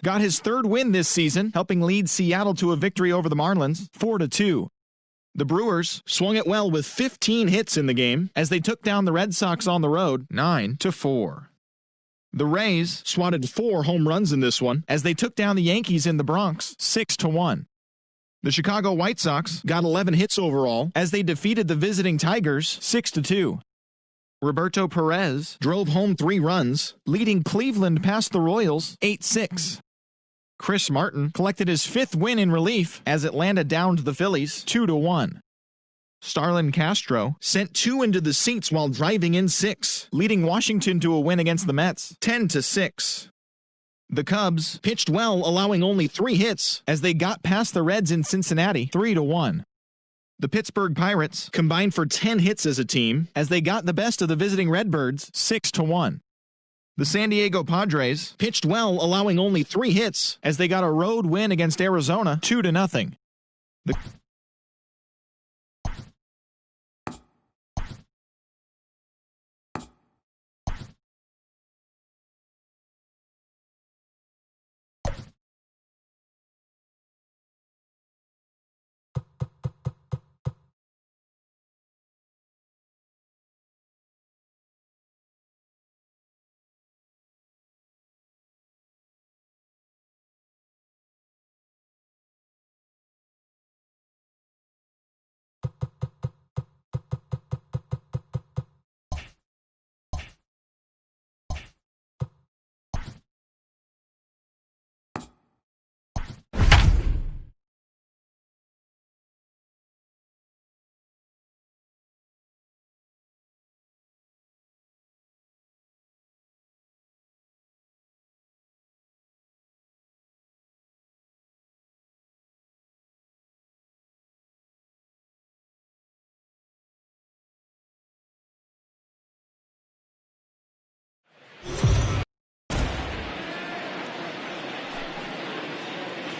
got his third win this season, helping lead Seattle to a victory over the Marlins, 4-2. The Brewers swung it well with 15 hits in the game as they took down the Red Sox on the road, 9-4. The Rays swatted 4 home runs in this one as they took down the Yankees in the Bronx, 6-1. The Chicago White Sox got 11 hits overall as they defeated the visiting Tigers, 6-2. Roberto Perez drove home 3 runs, leading Cleveland past the Royals, 8-6. Chris Martin collected his 5th win in relief as Atlanta downed the Phillies 2-1. Starlin Castro sent 2 into the seats while driving in 6, leading Washington to a win against the Mets 10-6. The Cubs pitched well, allowing only 3 hits as they got past the Reds in Cincinnati 3-1. The Pittsburgh Pirates combined for 10 hits as a team as they got the best of the visiting Redbirds 6-1. The San Diego Padres pitched well, allowing only 3 hits as they got a road win against Arizona 2-0.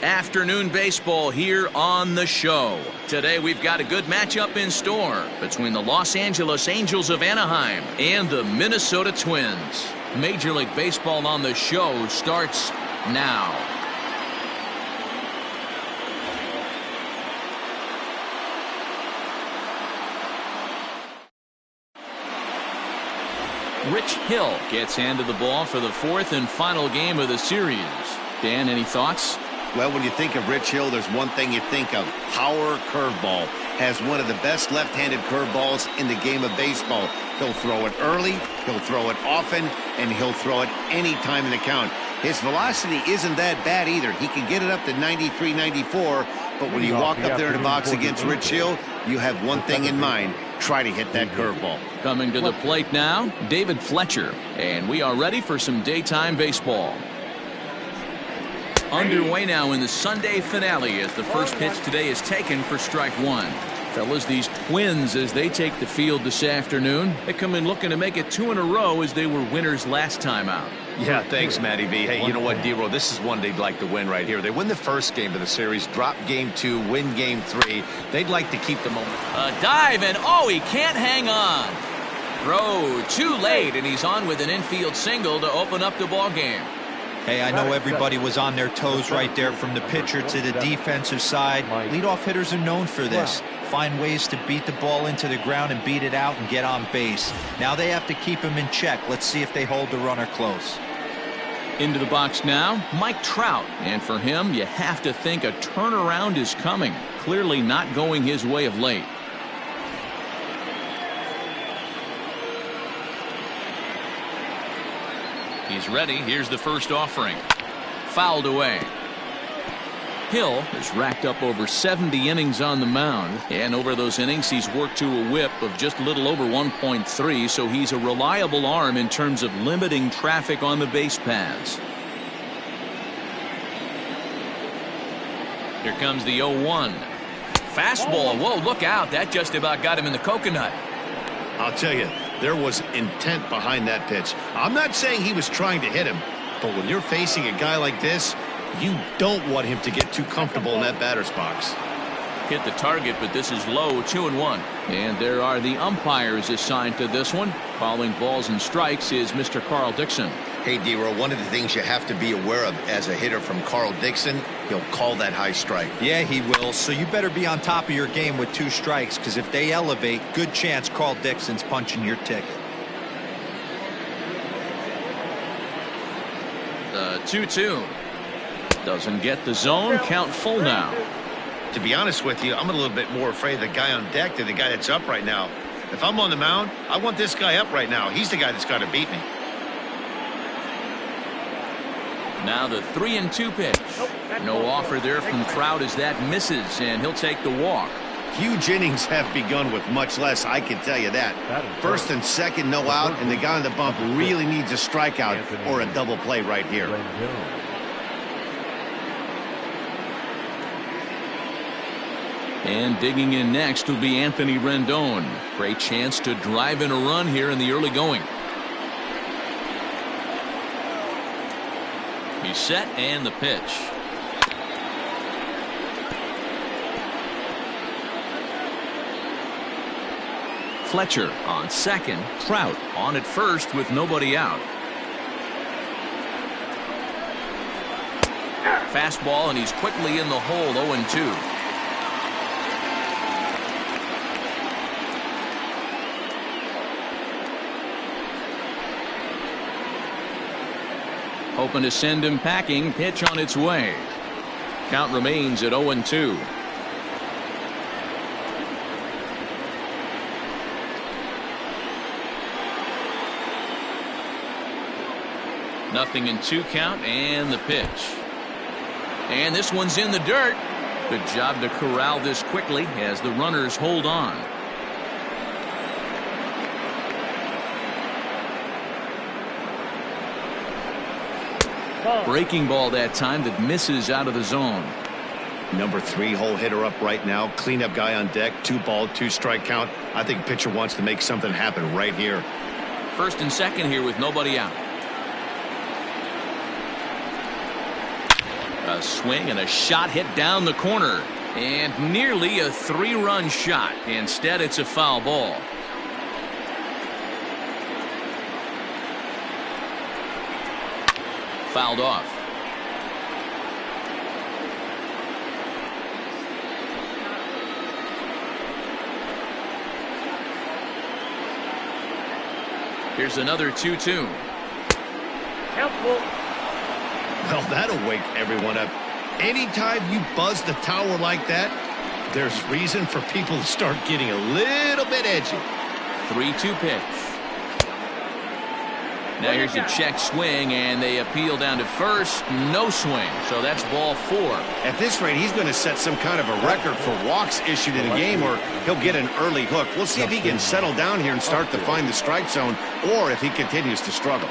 Afternoon baseball here on the show. Today we've got a good matchup in store between the Los Angeles Angels of Anaheim and the Minnesota Twins. Major League Baseball on the show starts now. Rich Hill gets handed the ball for the 4th and final game of the series. Dan, any thoughts? Well, when you think of Rich Hill, there's one thing you think of. Power curveball. Has one of the best left-handed curveballs in the game of baseball. He'll throw it early, he'll throw it often, and he'll throw it any time in the count. His velocity isn't that bad either. He can get it up to 93, 94, but when you walk up there in the box against Rich Hill, you have one thing in mind. Try to hit that curveball. Coming to the plate now, David Fletcher. And we are ready for some daytime baseball. Underway now in the Sunday finale as the first pitch today is taken for strike 1. Fellas, these Twins, as they take the field this afternoon, they come in looking to make it 2 in a row as they were winners last time out. Yeah, thanks, Matty V. Hey, you know what, D-Roll, this is one they'd like to win right here. They win the first game of the series, drop game 2, win game 3. They'd like to keep the momentum. A dive, and oh, he can't hang on. Throw too late, and he's on with an infield single to open up the ball game. Hey, I know everybody was on their toes right there from the pitcher to the defensive side. Leadoff hitters are known for this. Find ways to beat the ball into the ground and beat it out and get on base. Now they have to keep him in check. Let's see if they hold the runner close. Into the box now, Mike Trout. And for him, you have to think a turnaround is coming. Clearly not going his way of late. He's ready. Here's the first offering. Fouled away. Hill has racked up over 70 innings on the mound, and over those innings he's worked to a whip of just a little over 1.3, so he's a reliable arm in terms of limiting traffic on the base paths. Here comes the 0-1. Fastball. Whoa, look out. That just about got him in the coconut. I'll tell you, there was intent behind that pitch. I'm not saying he was trying to hit him, but when you're facing a guy like this, you don't want him to get too comfortable in that batter's box. Hit the target, but this is low, 2-1. And there are the umpires assigned to this one. Calling balls and strikes is Mr. Carl Dixon. Hey, D-Row, one of the things you have to be aware of as a hitter from Carl Dixon, he'll call that high strike. Yeah, he will. So you better be on top of your game with 2 strikes, because if they elevate, good chance Carl Dixon's punching your ticket. The 2-2. Doesn't get the zone. Count full now. To be honest with you, I'm a little bit more afraid of the guy on deck than the guy that's up right now. If I'm on the mound, I want this guy up right now. He's the guy that's got to beat me. Now the 3-2 pitch. No offer there from Trout as that misses, and he'll take the walk. Huge innings have begun with much less, I can tell you that. First and second, no out, and the guy on the bump really needs a strikeout or a double play right here. And digging in next will be Anthony Rendon. Great chance to drive in a run here in the early going. He's set, and the pitch. Fletcher on second. Trout on at first with nobody out. Fastball, and he's quickly in the hole. 0-2. Hoping to send him packing. Pitch on its way. Count remains at 0-2. Nothing in 2 count, and the pitch. And this one's in the dirt. Good job to corral this quickly as the runners hold on. Breaking ball that time that misses out of the zone. Number 3 hole hitter up right now. Cleanup guy on deck. 2-ball, 2-strike count. I think pitcher wants to make something happen right here. First and second here with nobody out. A swing and a shot hit down the corner. And nearly a 3-run shot. Instead, it's a foul ball. Fouled off. Here's another 2-2. Well, that'll wake everyone up. Anytime you buzz the tower like that, there's reason for people to start getting a little bit edgy. 3-2 pitch. Now here's a check swing, and they appeal down to first. No swing, so that's ball 4. At this rate, he's going to set some kind of a record for walks issued in a game, or he'll get an early hook. We'll see if he can settle down here and start to find the strike zone, or if he continues to struggle.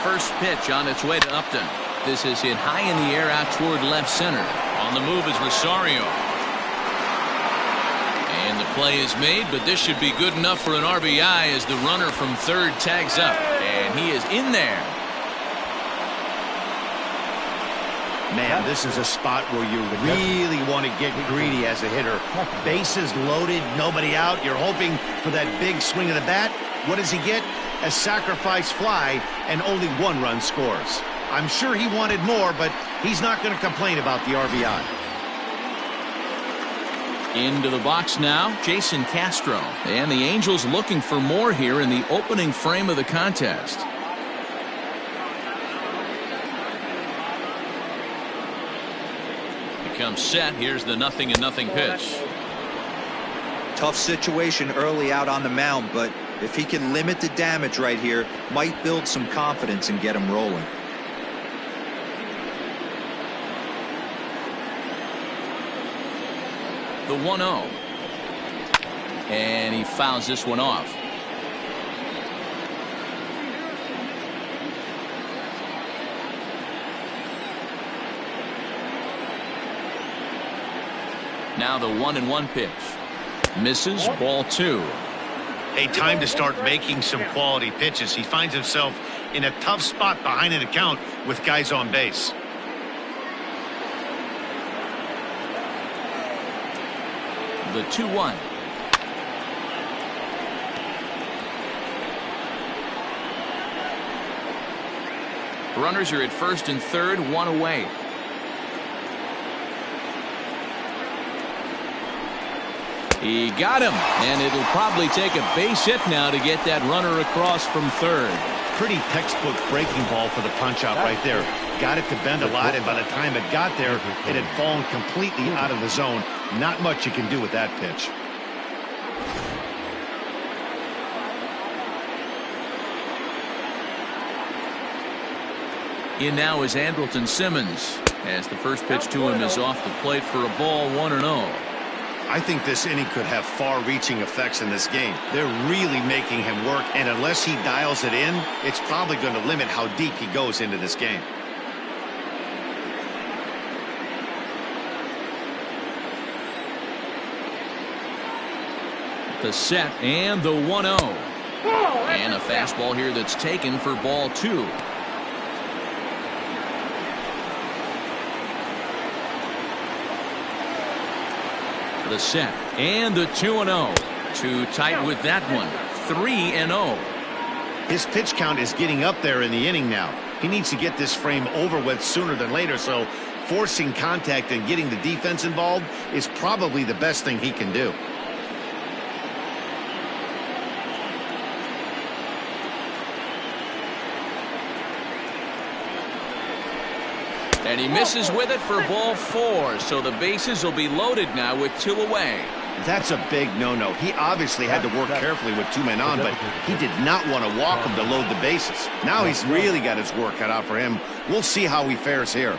First pitch on its way to Upton. This is hit high in the air out toward left center. On the move is Rosario. And the play is made, but this should be good enough for an RBI as the runner from third tags up. And he is in there. Man, this is a spot where you really want to get greedy as a hitter. Bases loaded, nobody out. You're hoping for that big swing of the bat. What does he get? A sacrifice fly, and only 1 run scores. I'm sure he wanted more, but he's not going to complain about the RBI. Into the box now, Jason Castro. And the Angels looking for more here in the opening frame of the contest. Becomes set. Here's the 0-0 pitch. Tough situation early out on the mound, but if he can limit the damage right here, might build some confidence and get him rolling. The 1-0. And he fouls this one off. Now the 1-1 pitch. Misses, ball 2. Hey, time to start making some quality pitches. He finds himself in a tough spot behind an account with guys on base. The 2-1. Runners are at first and third, 1 away. He got him, and it'll probably take a base hit now to get that runner across from third. Pretty textbook breaking ball for the punch out right there. Got it to bend a lot, and by the time it got there, it had fallen completely out of the zone. Not much you can do with that pitch. In now is Andrelton Simmons, as the first pitch to him is off the plate for a ball, 1-0. I think this inning could have far-reaching effects in this game. They're really making him work, and unless he dials it in, it's probably going to limit how deep he goes into this game. The set and the 1-0. And a fastball here that's taken for ball 2. The set and the 2-0. Too tight with that one. 3-0. His pitch count is getting up there in the inning now. He needs to get this frame over with sooner than later, so forcing contact and getting the defense involved is probably the best thing he can do. And he misses with it for ball 4, so the bases will be loaded now with 2 away. That's a big no-no. He obviously had to work carefully with 2 men on, but he did not want to walk him to load the bases. Now he's really got his work cut out for him. We'll see how he fares here.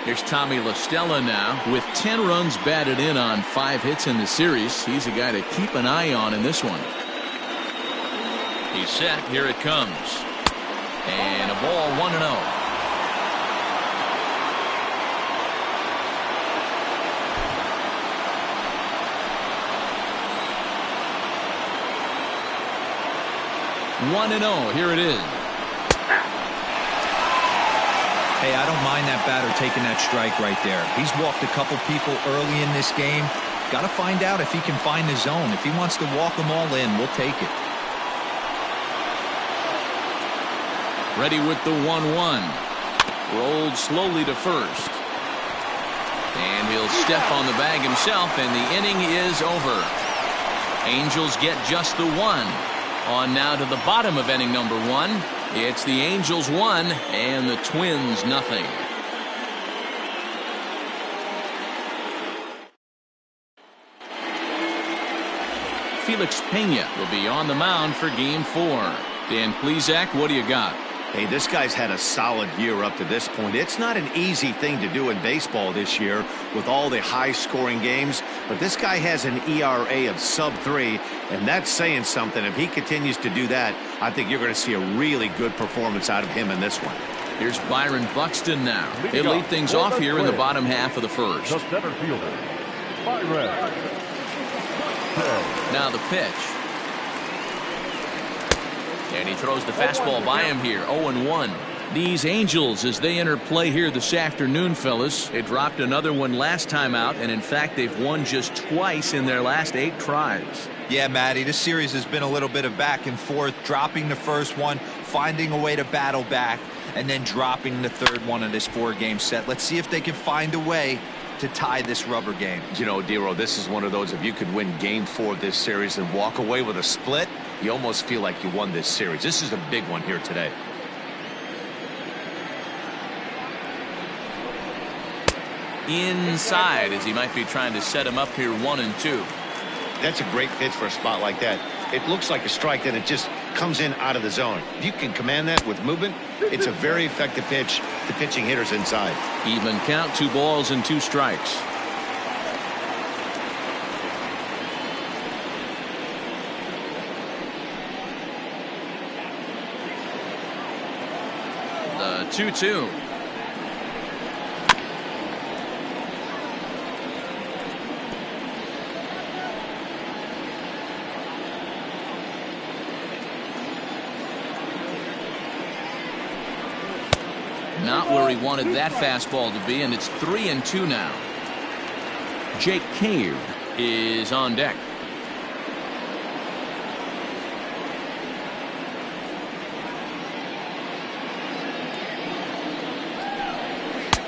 Here's Tommy La Stella now with 10 runs batted in on 5 hits in the series. He's a guy to keep an eye on in this one. He's set. Here it comes. And a ball, 1-0. One and 0. Here it is. Hey, I don't mind that batter taking that strike right there. He's walked a couple people early in this game. Got to find out if he can find the zone. If he wants to walk them all in, we'll take it. Ready with the 1-1. Rolled slowly to first. And he'll step on the bag himself, and the inning is over. Angels get just the 1. On now to the bottom of inning number 1. It's the Angels 1 and the Twins nothing. Felix Pena will be on the mound for game 4. Dan Plesac, what do you got? Hey, this guy's had a solid year up to this point. It's not an easy thing to do in baseball this year with all the high-scoring games, but this guy has an ERA of sub-3, and that's saying something. If he continues to do that, I think you're going to see a really good performance out of him in this one. Here's Byron Buxton now. He'll lead things off here in the bottom half of the first. The center fielder, Byron. Now the pitch. And he throws the fastball by him here. 0-1. These Angels, as they enter play here this afternoon, fellas, they dropped another one last time out, and in fact they've won just twice in their last 8 tries. Yeah, Matty, this series has been a little bit of back and forth, dropping the first one, finding a way to battle back, and then dropping the third one of this 4-game set. Let's see if they can find a way to tie this rubber game. You know, Dero, this is one of those, if you could win game 4 of this series and walk away with a split, you almost feel like you won this series. This is a big one here today. Inside, as he might be trying to set him up here 1-2. That's a great pitch for a spot like that. It looks like a strike, then it just comes in out of the zone. If you can command that with movement, it's a very effective pitch to pitching hitters inside. Even count, 2 balls and 2 strikes. The 2-2. not where he wanted that fastball to be, and it's 3-2 now. Jake Cave is on deck.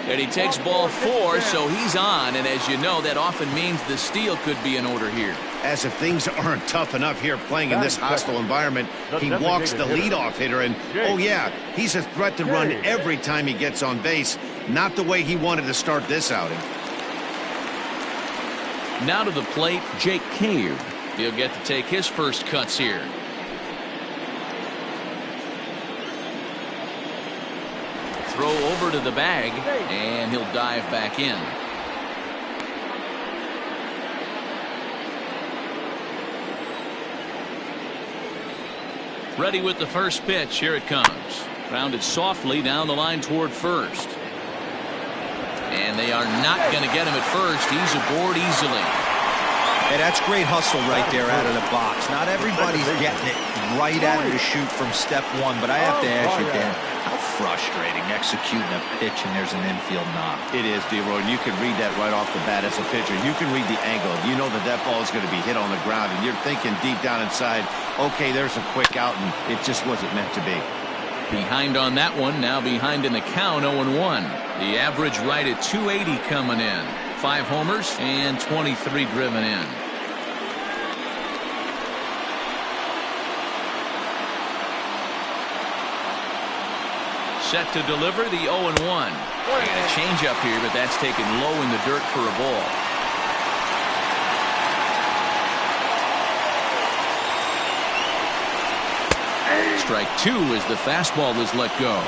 And he takes ball 4, so he's on, and as you know, that often means the steal could be in order here. As if things aren't tough enough here playing in this hostile environment, he walks the leadoff hitter, and oh yeah, he's a threat to run every time he gets on base. Not the way he wanted to start this outing. Now to the plate, Jake Cave. He'll get to take his first cuts here. Throw over to the bag, and he'll dive back in. Ready with the first pitch. Here it comes. Grounded softly down the line toward first. And they are not going to get him at first. He's aboard easily. Hey, that's great hustle right there out of the box. Not everybody's getting it right out of the chute from step one, but I have to ask you, Dan, how frustrating executing a pitch and there's an infield knock. It is, D-Roy, and you can read that right off the bat as a pitcher. You can read the angle. You know that that ball is going to be hit on the ground, and you're thinking deep down inside, okay, there's a quick out, and it just wasn't meant to be. Behind on that one, now behind in the count, 0-1. The average right at 280 coming in. 5 homers and 23 driven in. Set to deliver the 0-1. And a changeup here, but that's taken low in the dirt for a ball. Strike 2 as the fastball is let go.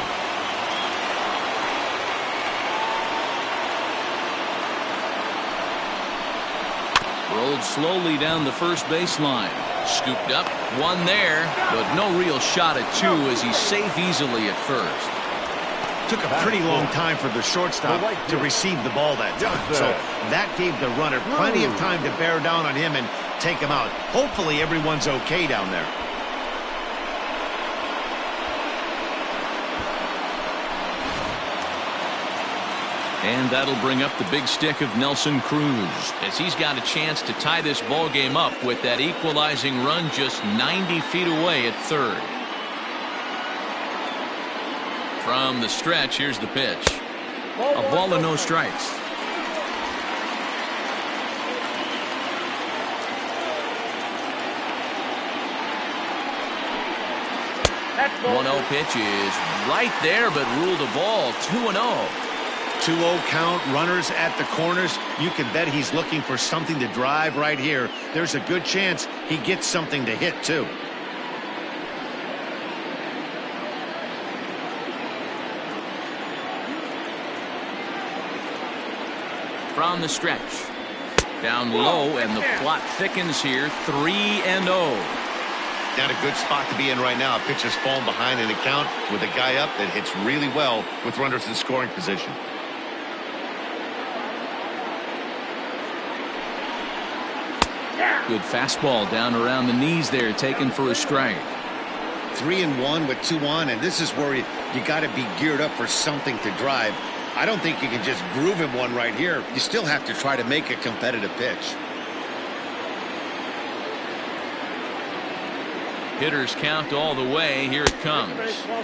Rolled slowly down the first baseline. Scooped up, one there, but no real shot at 2 as he's safe easily at first. Took a pretty long time for the shortstop to receive the ball that time. So that gave the runner plenty of time to bear down on him and take him out. Hopefully everyone's okay down there. And that'll bring up the big stick of Nelson Cruz as he's got a chance to tie this ball game up with that equalizing run just 90 feet away at third. From the stretch, here's the pitch. A ball and no strikes. 1-0 pitch is right there, but ruled a ball. 2-0. 2-0 count, runners at the corners. You can bet he's looking for something to drive right here. There's a good chance he gets something to hit, too. From the stretch. Down low, and the plot thickens here. 3-0. Not a good spot to be in right now. Pitcher's falling behind in the count with a guy up that hits really well with runners in scoring position. Good fastball down around the knees there, taken for a strike. 3-1 with 2 on, and this is where you got to be geared up for something to drive. I don't think you can just groove him one right here. You still have to try to make a competitive pitch. Hitters count all the way. Here it comes.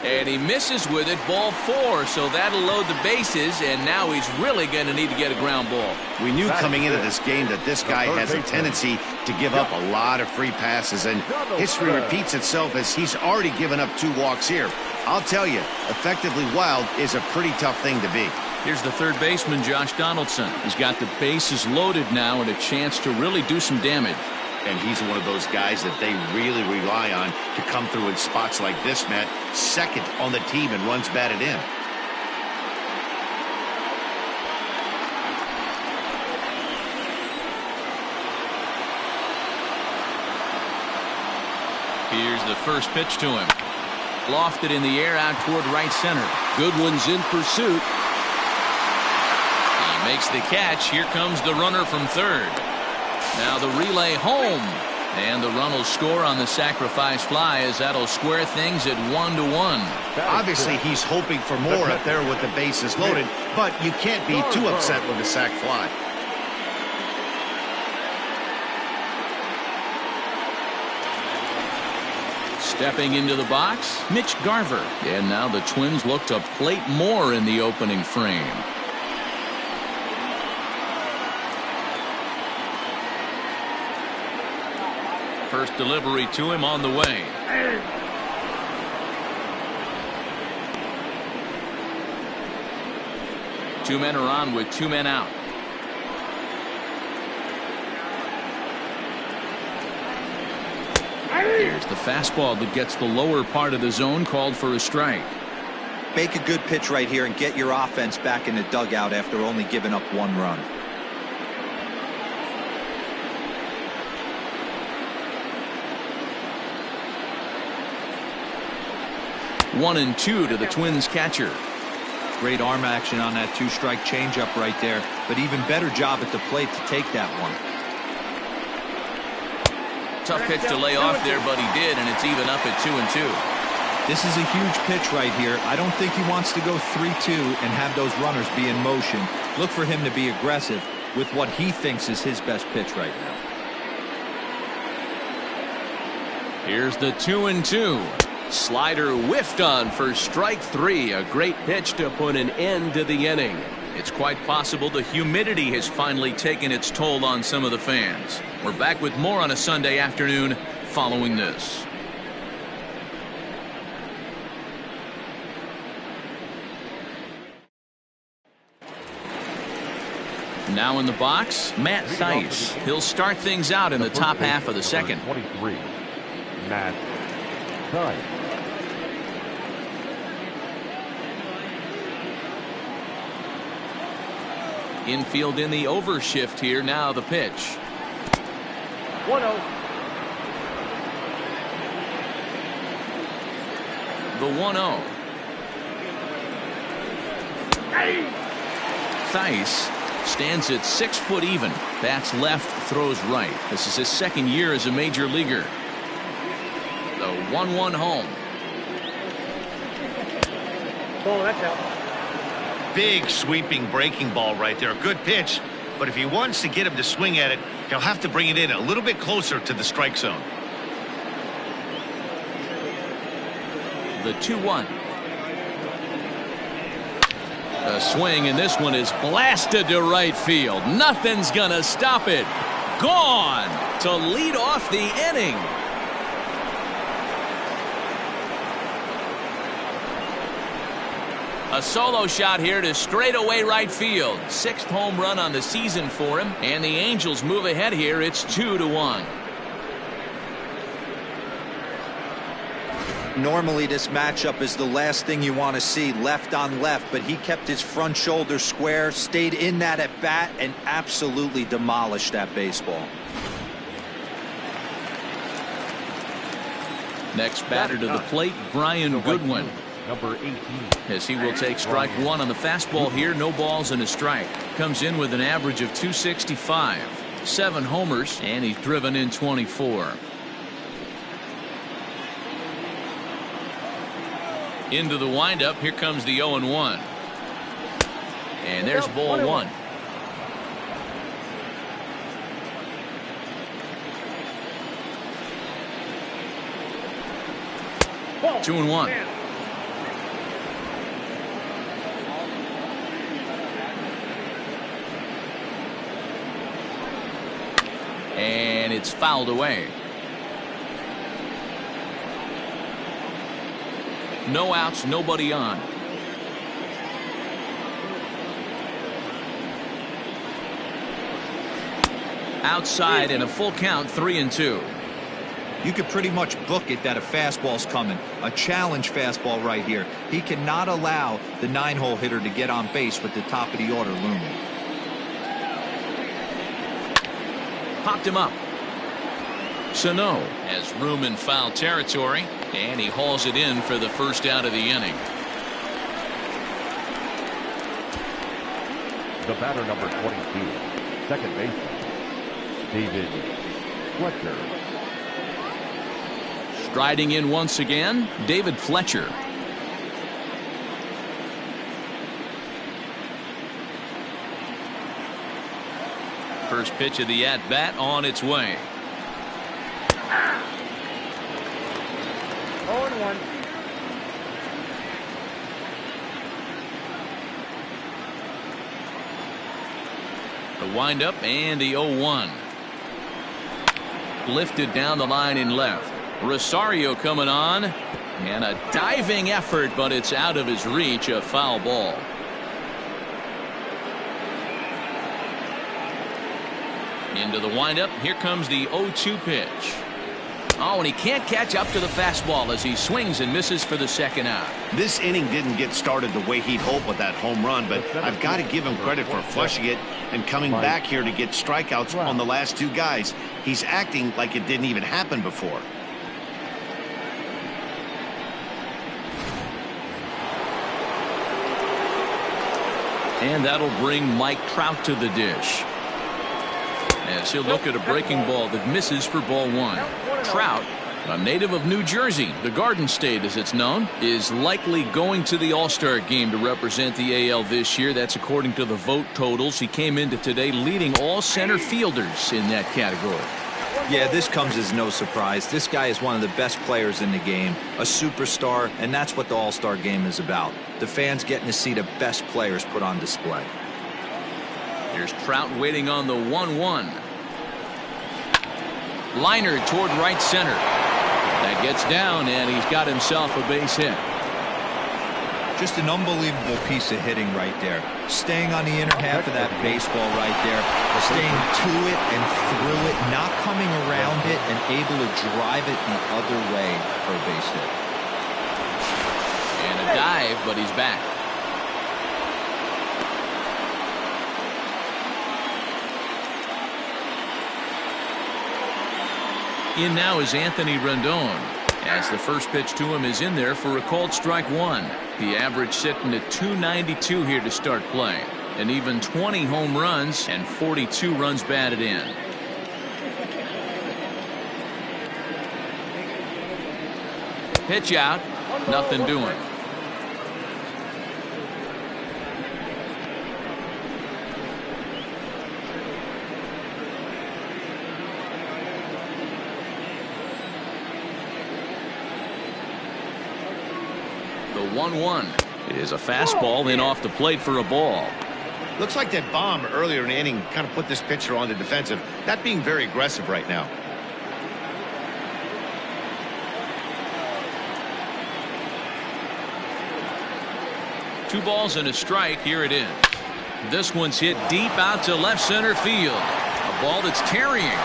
And he misses with it. Ball 4. So that'll load the bases. And now he's really going to need to get a ground ball. We knew coming into this game that this guy has a tendency to give up a lot of free passes. And history repeats itself as he's already given up 2 walks here. I'll tell you, effectively wild is a pretty tough thing to be. Here's the third baseman, Josh Donaldson. He's got the bases loaded now and a chance to really do some damage. And he's one of those guys that they really rely on to come through in spots like this, Matt. Second on the team and runs batted in. Here's the first pitch to him. Lofted in the air out toward right center. Goodwin's in pursuit. He makes the catch. Here comes the runner from third. Now the relay home. And the run will score on the sacrifice fly, as that'll square things at 1-1. Obviously, he's hoping for more up there with the bases loaded, but you can't be too upset with a sac fly. Stepping into the box, Mitch Garver. And now the Twins look to plate more in the opening frame. First delivery to him on the way. Two men are on with two men out. Here's the fastball that gets the lower part of the zone, called for a strike. Make a good pitch right here and get your offense back in the dugout after only giving up one run. 1-2 to the Twins catcher. Great arm action on that two-strike changeup right there, but even better job at the plate to take that one. Tough pitch to lay off there, but he did, and it's even up at 2-2. This is a huge pitch right here. I don't think he wants to go 3-2 and have those runners be in motion. Look for him to be aggressive with what he thinks is his best pitch right now. Here's the 2-2. Slider whiffed on for strike three. A great pitch to put an end to the inning. It's quite possible the humidity has finally taken its toll on some of the fans. We're back with more on a Sunday afternoon following this. Now in the box, Matt Thaiss. He'll start things out in the top half of the second. 23, Matt Thaiss. Infield in the overshift here. Now the pitch. 1-0. The 1-0. Thaiss stands at 6 foot even. Bats left, throws right. This is his second year as a major leaguer. The 1-1 home. Oh, that's out. Big sweeping breaking ball right there. Good pitch, but if he wants to get him to swing at it, he'll have to bring it in a little bit closer to the strike zone. The 2-1. A swing, and this one is blasted to right field. Nothing's gonna stop it. Gone to lead off the inning. A solo shot here to straightaway right field. 6th home run on the season for him, and the Angels move ahead here. It's 2-1. Normally this matchup is the last thing you want to see, left on left, but he kept his front shoulder square, stayed in that at bat, and absolutely demolished that baseball. Next batter to the plate, Brian Goodwin. Number 18. As he will take strike one on the fastball here. No balls and a strike. Comes in with an average of 265. 7 homers, and he's driven in 24. Into the windup. Here comes the 0-1. And there's ball 1. Ball. 2-1. And it's fouled away. No outs, nobody on. Outside and a full count, 3-2. You could pretty much book it that a fastball's coming. A challenge fastball right here. He cannot allow the 9-hole hitter to get on base with the top of the order looming. Popped him up. Sano has room in foul territory, and he hauls it in for the first out of the inning. The batter, number 22, second baseman, David Fletcher. Striding in once again, David Fletcher. First pitch of the at-bat on its way. 0-1. The windup and the 0-1. Lifted down the line in left. Rosario coming on. And a diving effort, but it's out of his reach. A foul ball. Into the windup. Here comes the 0-2 pitch. Oh, and he can't catch up to the fastball as he swings and misses for the second out. This inning didn't get started the way he'd hoped with that home run, but I've got to give him credit for flushing it and coming back here to get strikeouts on the last two guys. He's acting like it didn't even happen before. And that'll bring Mike Trout to the dish, as he'll look at a breaking ball that misses for ball one. Trout, a native of New Jersey, the Garden State as it's known, is likely going to the All-Star game to represent the AL this year. That's according to the vote totals. He came into today leading all center fielders in that category. Yeah, this comes as no surprise. This guy is one of the best players in the game, a superstar, and that's what the All-Star game is about. The fans getting to see the best players put on display. Here's Trout waiting on the 1-1. Liner toward right center. That gets down, and he's got himself a base hit. Just an unbelievable piece of hitting right there. Staying on the inner half of that baseball right there, staying to it and through it, not coming around it, and able to drive it the other way for a base hit. And a dive, but he's back. In now is Anthony Rendon, as the first pitch to him is in there for a called strike one. The average sitting at .292 here to start play, and even 20 home runs and 42 runs batted in. Pitch out, nothing doing. The 1-1 is a fastball in off the plate for a ball. Looks like that bomb earlier in the inning kind of put this pitcher on the defensive. Not being very aggressive right now. Two balls and a strike. Here it is. This one's hit deep out to left center field. A ball that's carrying,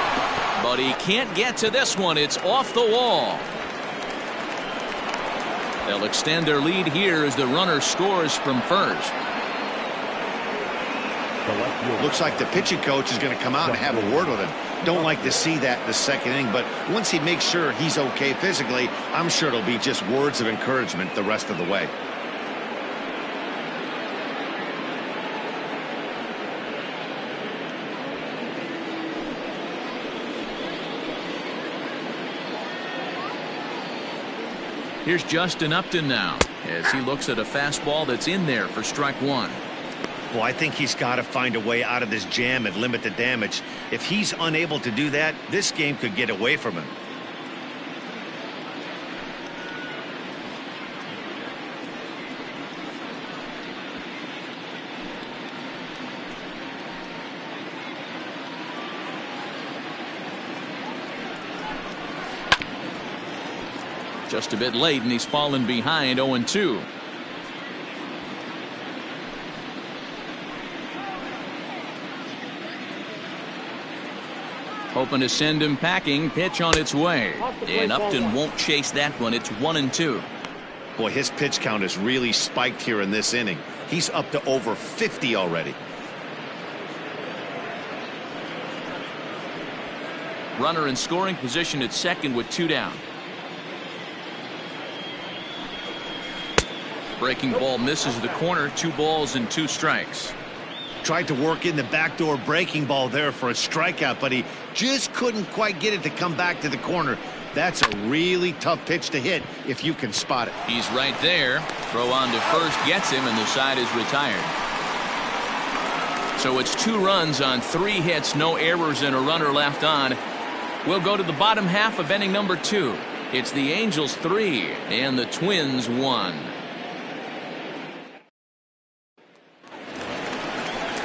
but he can't get to this one. It's off the wall. They'll extend their lead here as the runner scores from first. Looks like the pitching coach is going to come out and have a word with him. Don't like to see that in the second inning, but once he makes sure he's okay physically, I'm sure it'll be just words of encouragement the rest of the way. Here's Justin Upton now, as he looks at a fastball that's in there for strike one. Well, I think he's got to find a way out of this jam and limit the damage. If he's unable to do that, this game could get away from him. Just a bit late, and he's fallen behind 0-2. Hoping to send him packing. Pitch on its way. And Upton won't chase that one. It's 1-2. Boy, his pitch count has really spiked here in this inning. He's up to over 50 already. Runner in scoring position at second with two down. Breaking ball misses the corner. 2 balls and 2 strikes. Tried to work in the backdoor breaking ball there for a strikeout, but he just couldn't quite get it to come back to the corner. That's a really tough pitch to hit if you can spot it. He's right there. Throw on to first gets him, and the side is retired. So it's 2 runs on 3 hits, no errors, and a runner left on. We'll go to the bottom half of inning number 2. It's the Angels 3 and the Twins 1.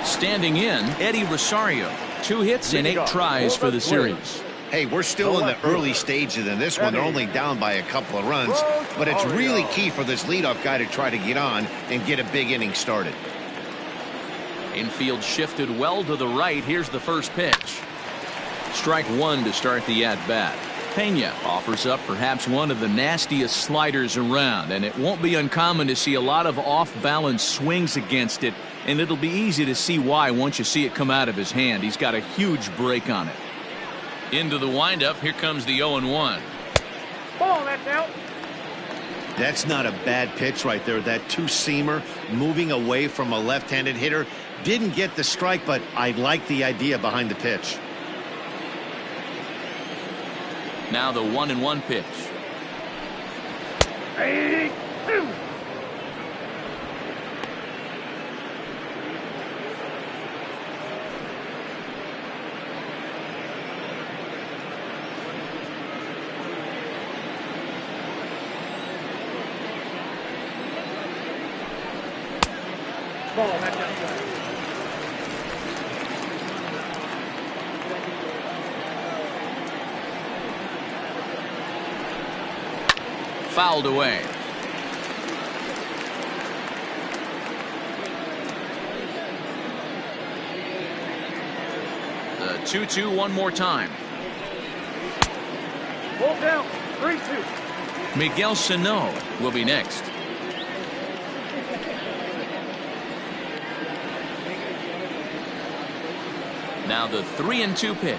Standing in, Eddie Rosario. 2 hits and 8 tries for the series. Hey, we're still in the early stages in this one. They're only down by a couple of runs, but it's really key for this leadoff guy to try to get on and get a big inning started. Infield shifted well to the right. Here's the first pitch. Strike 1 to start the at-bat. Pena offers up perhaps one of the nastiest sliders around, and it won't be uncommon to see a lot of off-balance swings against it, and it'll be easy to see why once you see it come out of his hand. He's got a huge break on it. Into the windup. Here comes the 0-1. Ball, that's out. That's not a bad pitch right there. That two-seamer moving away from a left-handed hitter. Didn't get the strike, but I like the idea behind the pitch. Now the 1-1 pitch. 82. Ball, that's outside. Fouled away. The 2-2 one more time. Ball down. 3-2. Miguel Sano will be next. Now the 3-2 pitch.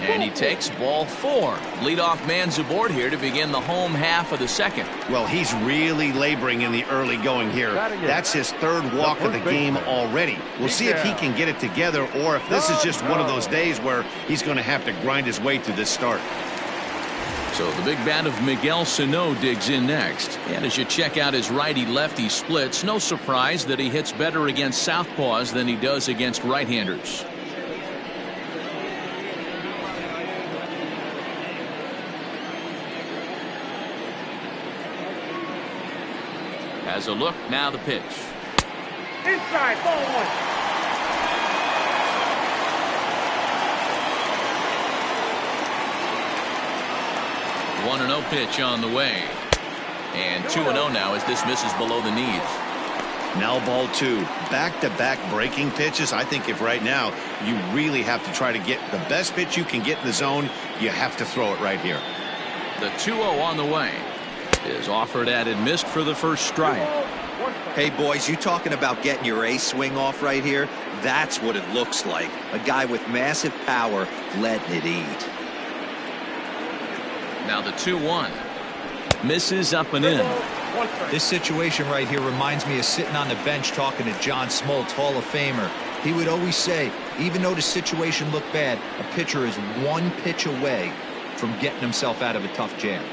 And he takes ball 4. Leadoff man's aboard here to begin the home half of the second. Well, he's really laboring in the early going here. That's his 3rd walk of the game already. We'll see if he can get it together or if this is just one of those days where he's going to have to grind his way through this start. So the big bat of Miguel Sano digs in next. And as you check out his righty-lefty splits, no surprise that he hits better against southpaws than he does against right-handers. Has a look, now the pitch. Inside, ball 1. 1-0 pitch on the way. And 2-0 now as this misses below the knees. Now ball 2. Back-to-back breaking pitches. I think if right now you really have to try to get the best pitch you can get in the zone, you have to throw it right here. The 2-0 on the way. Is offered at and missed for the first strike. Hey, boys, you talking about getting your ace swing off right here? That's what it looks like. A guy with massive power letting it eat. Now the 2-1. Misses up and in. This situation right here reminds me of sitting on the bench talking to John Smoltz, Hall of Famer. He would always say, even though the situation looked bad, a pitcher is 1 pitch away from getting himself out of a tough jam.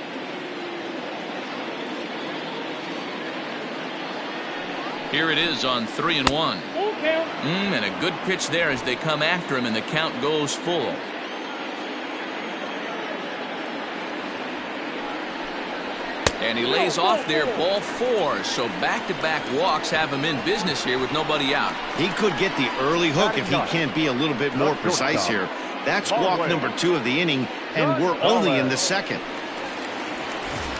Here it is on 3-1. And a good pitch there as they come after him, and the count goes full. And he lays off there, ball 4. So back-to-back walks have him in business here with nobody out. He could get the early hook if he can't be a little bit more precise here. That's walk number 2 of the inning, and we're only in the second.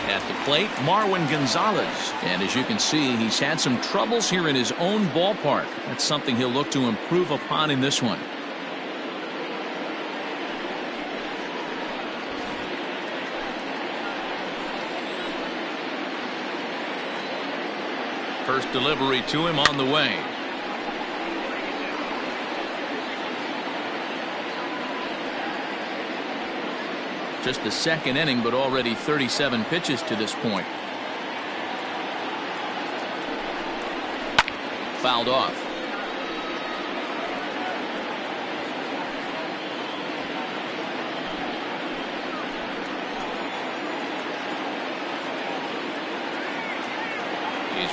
At the plate, Marwin Gonzalez. And as you can see, he's had some troubles here in his own ballpark. That's something he'll look to improve upon in this one. First delivery to him on the way. Just the second inning, but already 37 pitches to this point. Fouled off.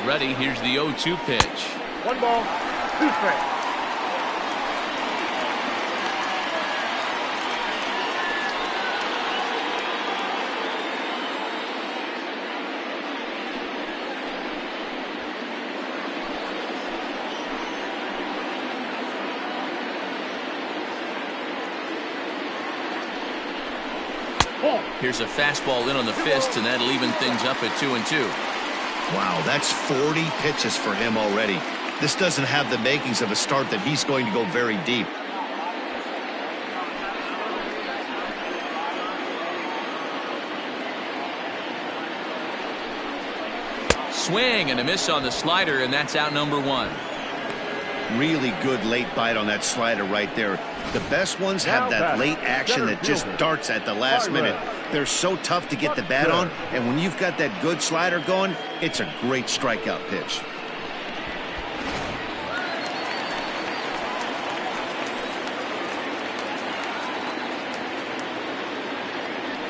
ready. Here's the 0-2 pitch. 1 ball, 2 strikes. Here's a fastball in on the fist, and that'll even things up at 2-2. Wow, that's 40 pitches for him already. This doesn't have the makings of a start that he's going to go very deep. Swing and a miss on the slider, and that's out number 1. Really good late bite on that slider right there. The best ones have that late action that just darts at the last minute. They're so tough to get the bat on, and when you've got that good slider going, it's a great strikeout pitch.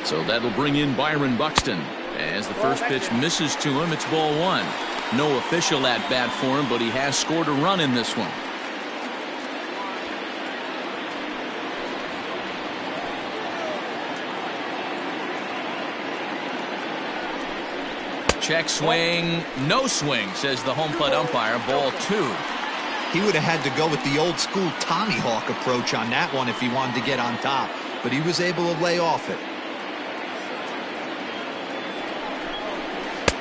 So that'll bring in Byron Buxton. As the first pitch misses to him, it's ball 1. No official at bat for him, but he has scored a run in this one. Check swing, no swing, says the home plate umpire. Ball 2. He would have had to go with the old school Tommy Hawk approach on that one if he wanted to get on top, but he was able to lay off it.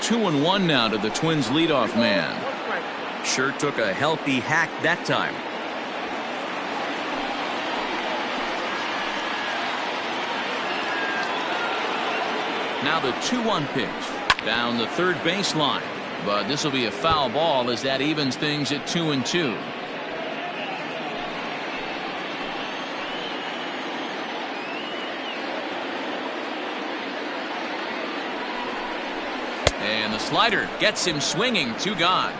2-1 now to the Twins leadoff man. Sure took a healthy hack that time. Now the 2-1 pitch down the third baseline, but this will be a foul ball as that evens things at 2-2. And the slider gets him swinging. 2 gone.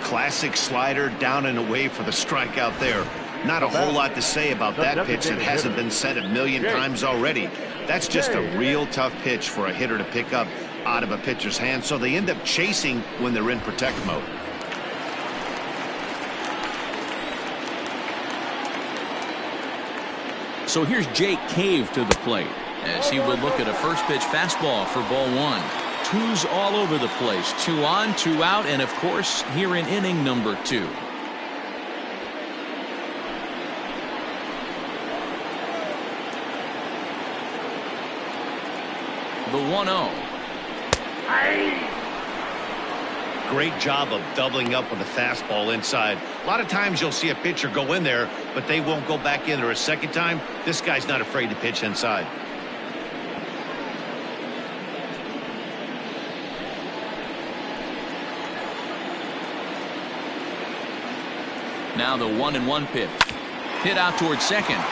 Classic slider down and away for the strikeout there. Not a whole lot to say about that pitch that hasn't been said a million times already. That's just a real tough pitch for a hitter to pick up out of a pitcher's hand, so they end up chasing when they're in protect mode. So here's Jake Cave to the plate as he will look at a first pitch fastball for ball 1. 2s all over the place. 2 on, 2 out, and of course here in inning number 2. The 1-0. Great job of doubling up with a fastball inside. A lot of times you'll see a pitcher go in there, but they won't go back in there a second time. This guy's not afraid to pitch inside. Now the 1-1 pitch. Hit out towards second.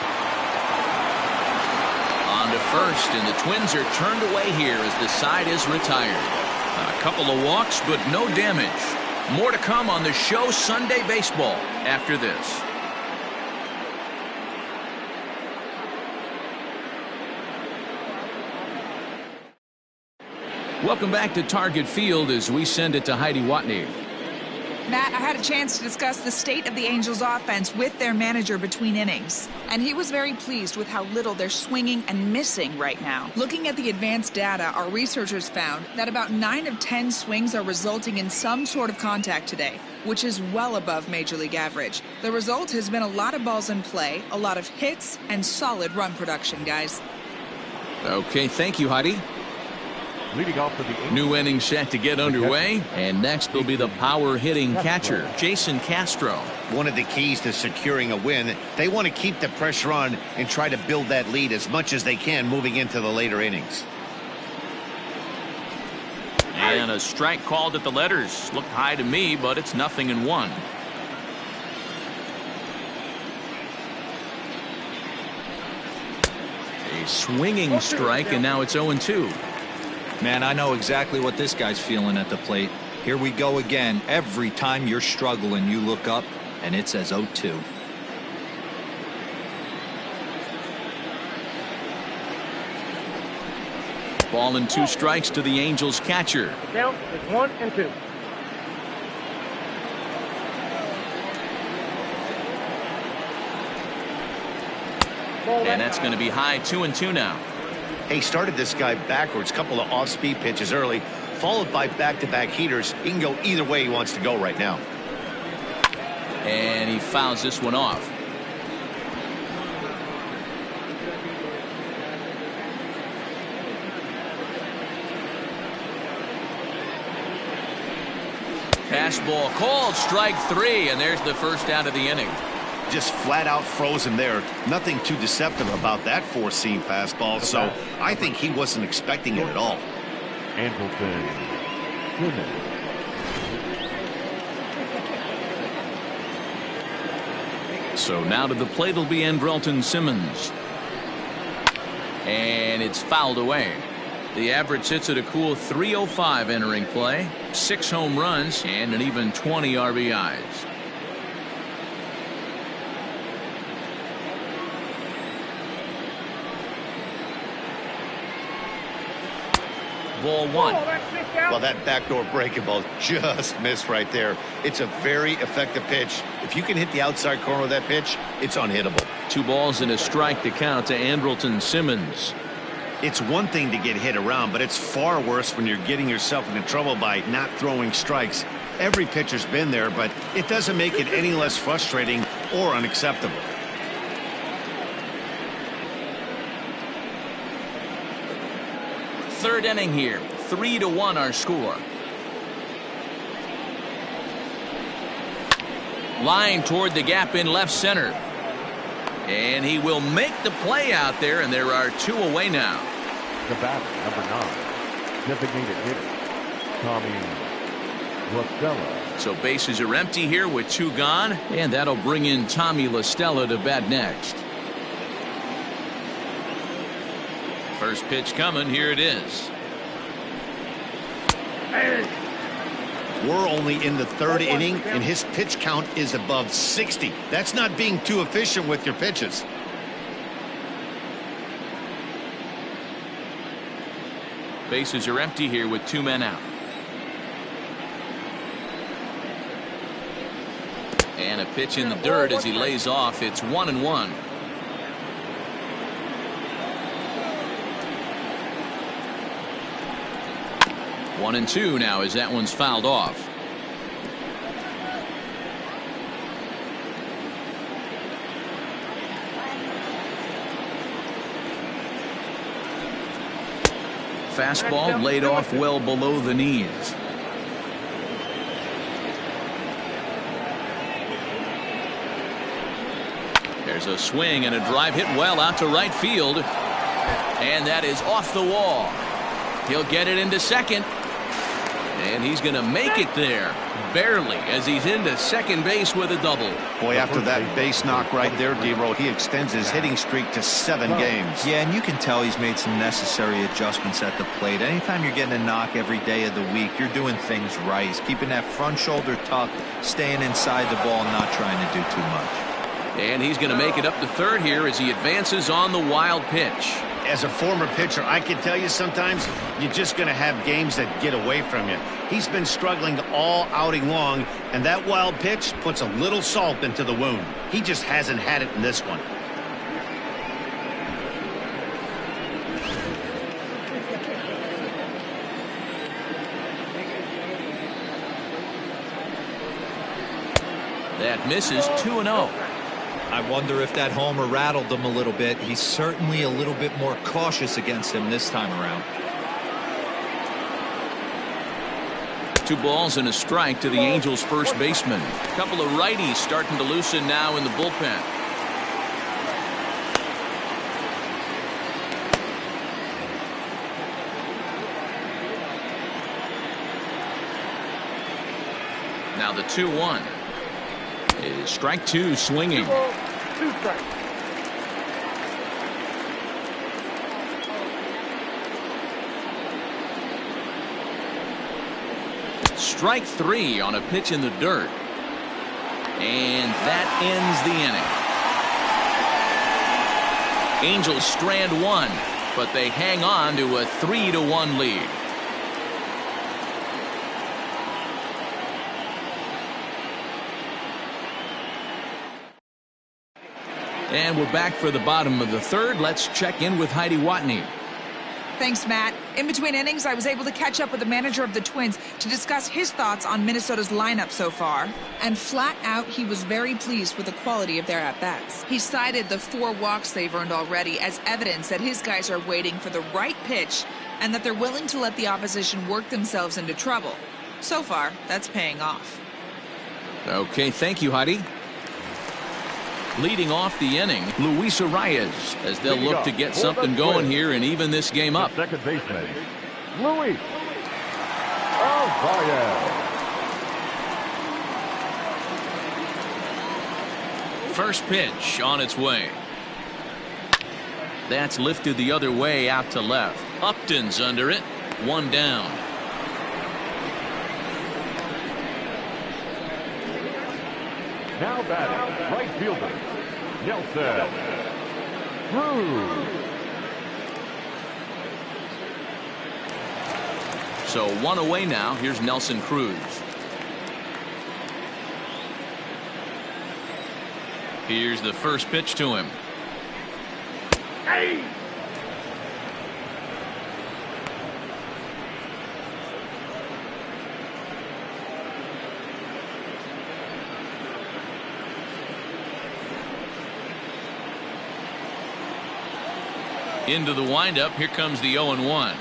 On to first, and the Twins are turned away here as the side is retired. A couple of walks, but no damage. More to come on the show Sunday Baseball after this. Welcome back to Target Field as we send it to Heidi Watney. Matt, I had a chance to discuss the state of the Angels offense with their manager between innings, and he was very pleased with how little they're swinging and missing right now. Looking at the advanced data, our researchers found that about 9 of 10 swings are resulting in some sort of contact today, which is well above Major League average. The result has been a lot of balls in play, a lot of hits, and solid run production, guys. Okay, thank you, Heidi. Leading off for the New inning set to get underway, and next will be the power hitting catcher, Jason Castro. One of the keys to securing a win, they want to keep the pressure on and try to build that lead as much as they can moving into the later innings. And a strike called at the letters. Looked high to me, but it's 0-1. A swinging strike, and now it's 0-2. Man, I know exactly what this guy's feeling at the plate. Here we go again. Every time you're struggling, you look up, and it says 0-2. Ball and 2 strikes to the Angels catcher. Count is 1-2. And that's going to be high 2-2 now. He started this guy backwards, couple of off-speed pitches early, followed by back-to-back heaters. He can go either way he wants to go right now. And he fouls this one off. Fastball called, strike 3, and there's the first out of the inning. Just flat out frozen there. Nothing too deceptive about that four-seam fastball, so I think he wasn't expecting it at all. Andrelton Simmons. So now to the plate will be Andrelton Simmons. And it's fouled away. The average sits at a cool .305 entering play. 6 home runs and an even 20 RBIs. Ball 1. Well, that backdoor breaking ball just missed right there. It's a very effective pitch. If you can hit the outside corner of that pitch, it's unhittable. 2 balls and a strike to count to Andrelton Simmons. It's one thing to get hit around, but it's far worse when you're getting yourself into trouble by not throwing strikes. Every pitcher's been there, but it doesn't make it any less frustrating or unacceptable. Third inning here. 3-1 our score. Line toward the gap in left center. And he will make the play out there, and there are 2 away now. The batter, number 9, designated hitter, Tommy LaStella. So bases are empty here with 2 gone, and that'll bring in Tommy LaStella to bat next. First pitch coming. Here it is. We're only in the 3rd inning, and his pitch count is above 60. That's not being too efficient with your pitches. Bases are empty here with 2 men out. And a pitch in the dirt as he lays off. It's 1-1. One and 2 now as that one's fouled off. Fastball laid off well below the knees. There's a swing and a drive hit well out to right field. And that is off the wall. He'll get it into second. And he's going to make it there. Barely, as he's into second base with a double. Boy, after that base knock right there, D-Row, he extends his hitting streak to 7 games. Yeah, and you can tell he's made some necessary adjustments at the plate. Anytime you're getting a knock every day of the week, you're doing things right. He's keeping that front shoulder tucked, staying inside the ball, not trying to do too much. And he's going to make it up to third here as he advances on the wild pitch. As a former pitcher, I can tell you sometimes you're just going to have games that get away from you. He's been struggling all outing long, and that wild pitch puts a little salt into the wound. He just hasn't had it in this one. That misses. 2-0. I wonder if that homer rattled him a little bit. He's certainly a little bit more cautious against him this time around. 2 balls and a strike to the Angels' first baseman. A couple of righties starting to loosen now in the bullpen. Now the 2-1 is strike 2 swinging. 2 strikes. Strike 3 on a pitch in the dirt. And that ends the inning. Angels strand 1, but they hang on to a 3-1 lead. And we're back for the bottom of the third. Let's check in with Heidi Watney. Thanks, Matt. In between innings, I was able to catch up with the manager of the Twins to discuss his thoughts on Minnesota's lineup so far. And flat out, he was very pleased with the quality of their at-bats. He cited the 4 walks they've earned already as evidence that his guys are waiting for the right pitch and that they're willing to let the opposition work themselves into trouble. So far, that's paying off. Okay, thank you, Heidi. Leading off the inning, Luis Arias, as they'll look to get something going here and even this game up. Second baseman, Luis Arias. First pitch on its way. That's lifted the other way out to left. Upton's under it. 1 down. Now batting, right fielder, Nelson Cruz. So 1 away now. Here's Nelson Cruz. Here's the first pitch to him. Hey! Into the windup. Here comes the 0-1.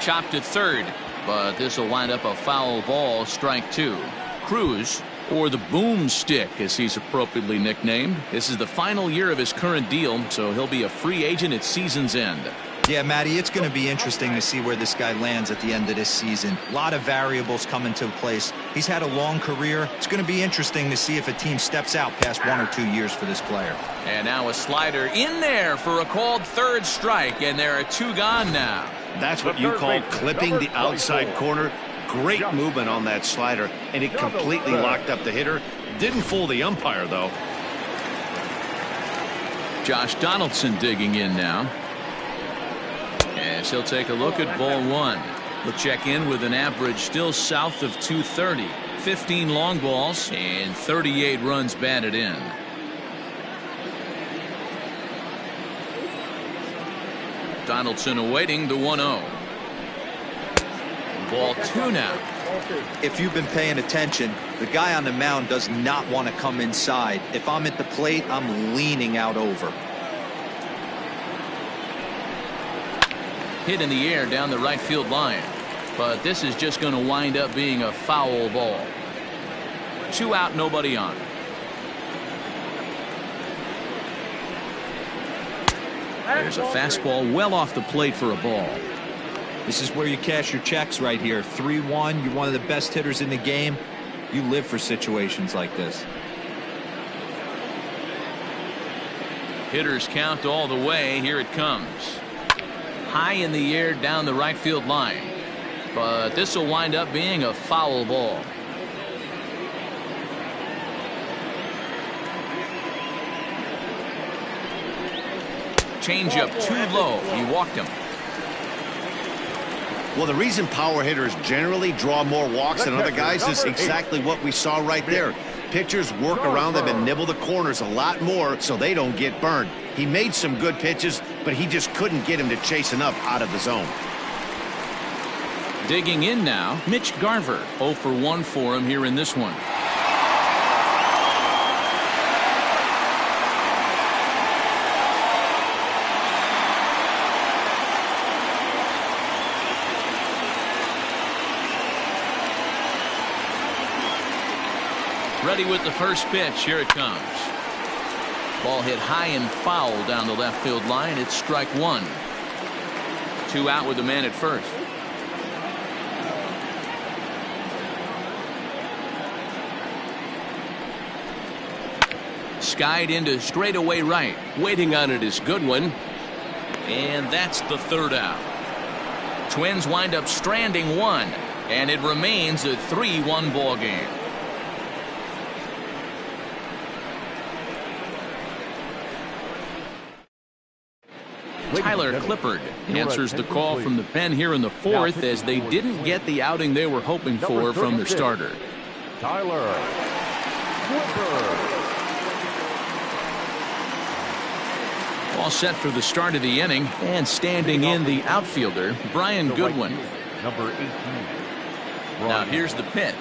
Chopped at third, but this will wind up a foul ball. Strike 2. Cruz, or the boomstick as he's appropriately nicknamed. This is the final year of his current deal, so he'll be a free agent at season's end. Yeah, Matty, it's going to be interesting to see where this guy lands at the end of this season. A lot of variables come into place. He's had a long career. It's going to be interesting to see if a team steps out past 1 or 2 years for this player. And now a slider in there for a called third strike, and there are 2 gone now. That's what you call clipping the outside corner. Great movement on that slider, and it completely locked up the hitter. Didn't fool the umpire, though. Josh Donaldson digging in now. As he'll take a look at ball 1. He'll check in with an average still south of 230. 15 long balls and 38 runs batted in. Donaldson awaiting the 1-0. Ball 2 now. If you've been paying attention, the guy on the mound does not want to come inside. If I'm at the plate, I'm leaning out over. Hit in the air down the right field line, but this is just going to wind up being a foul ball. 2 out, nobody on. There's a fastball well off the plate for a ball. This is where you cash your checks right here. 3-1, you're one of the best hitters in the game. You live for situations like this. Hitters count all the way. Here it comes. High in the air down the right field line, but this will wind up being a foul ball. Changeup too low. He walked him. Well, the reason power hitters generally draw more walks than other guys is exactly what we saw right there. Pitchers work around them and nibble the corners a lot more so they don't get burned. He made some good pitches, but he just couldn't get him to chase enough out of the zone. Digging in now, Mitch Garver. 0 for 1 for him here in this one. Ready with the first pitch. Here it comes. Ball hit high and foul down the left field line. It's strike 1. 2 out with the man at first. Skied into straightaway right. Waiting on it is Goodwin. And that's the 3rd out. Twins wind up stranding 1. And it remains a 3-1 ball game. Tyler Clippard answers the call from the pen here in the 4th as they didn't get the outing they were hoping for from their starter. Tyler Clippard. All set for the start of the inning, and standing in the outfielder, Brian Goodwin. Number 18. Now here's the pitch.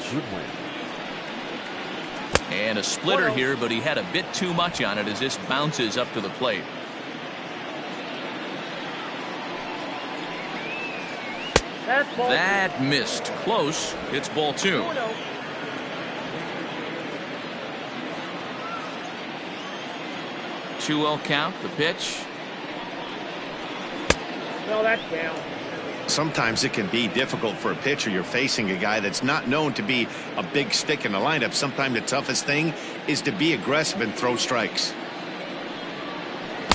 And a splitter here, but he had a bit too much on it as this bounces up to the plate. That missed. Close. It's ball 2. Two-0 count. The pitch. No, that's down. Sometimes it can be difficult for a pitcher. You're facing a guy that's not known to be a big stick in the lineup. Sometimes the toughest thing is to be aggressive and throw strikes.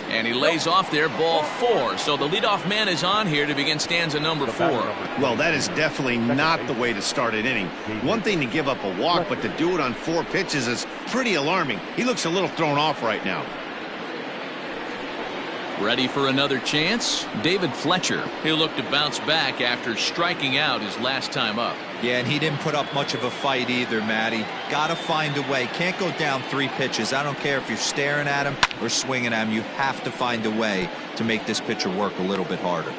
And he lays off there, ball 4. So the leadoff man is on here to begin stanza number 4. Well, that is definitely not the way to start an inning. One thing to give up a walk, but to do it on 4 pitches is pretty alarming. He looks a little thrown off right now. Ready for another chance? David Fletcher. He'll look to bounce back after striking out his last time up. Yeah, and he didn't put up much of a fight either, Matty. Got to find a way. Can't go down 3 pitches. I don't care if you're staring at him or swinging at him. You have to find a way to make this pitcher work a little bit harder.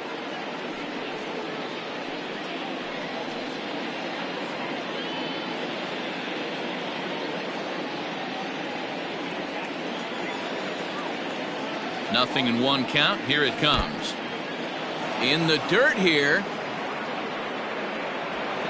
Nothing in 1 count. Here it comes. In the dirt here.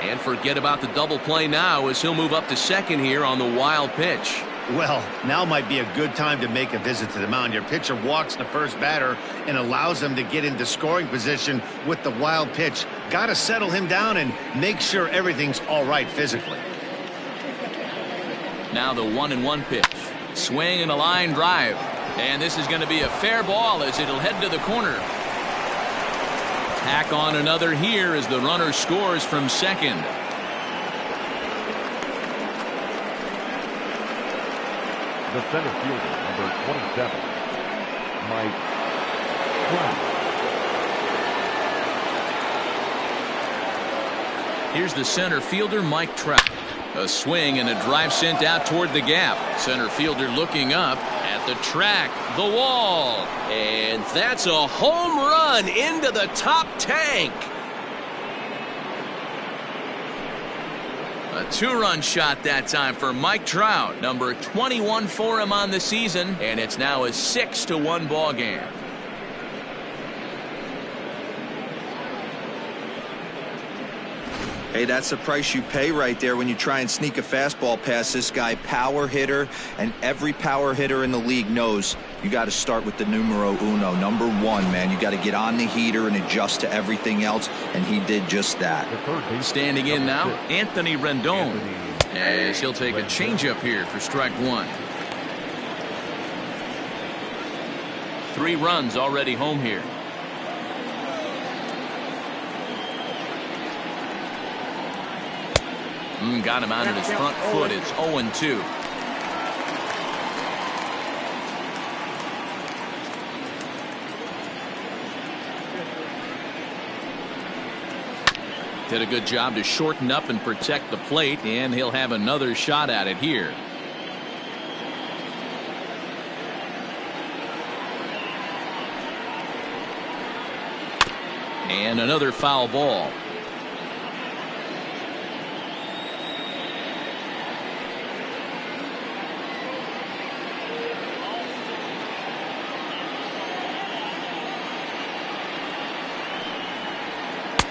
And forget about the double play now as he'll move up to second here on the wild pitch. Well, now might be a good time to make a visit to the mound. Your pitcher walks the first batter and allows him to get into scoring position with the wild pitch. Got to settle him down and make sure everything's all right physically. Now the 1-1 pitch. Swing and a line drive. And this is going to be a fair ball as it'll head to the corner. Tack on another here as the runner scores from second. The center fielder, number 27, Mike Trout. Here's the center fielder, Mike Trout. A swing and a drive sent out toward the gap. Center fielder looking up at the track, the wall, and that's a home run into the top tank. A 2-run shot that time for Mike Trout, number 21 for him on the season, and it's now a 6-1 ball game. Hey, that's the price you pay right there when you try and sneak a fastball past this guy. Power hitter, and every power hitter in the league knows you got to start with the numero uno, number 1, man. You got to get on the heater and adjust to everything else, and he did just that. Standing in now, Anthony Rendon, as he'll take a changeup here for strike 1. 3 runs already home here. Got him out at his front foot. It's 0-2. Did a good job to shorten up and protect the plate, and he'll have another shot at it here. And another foul ball.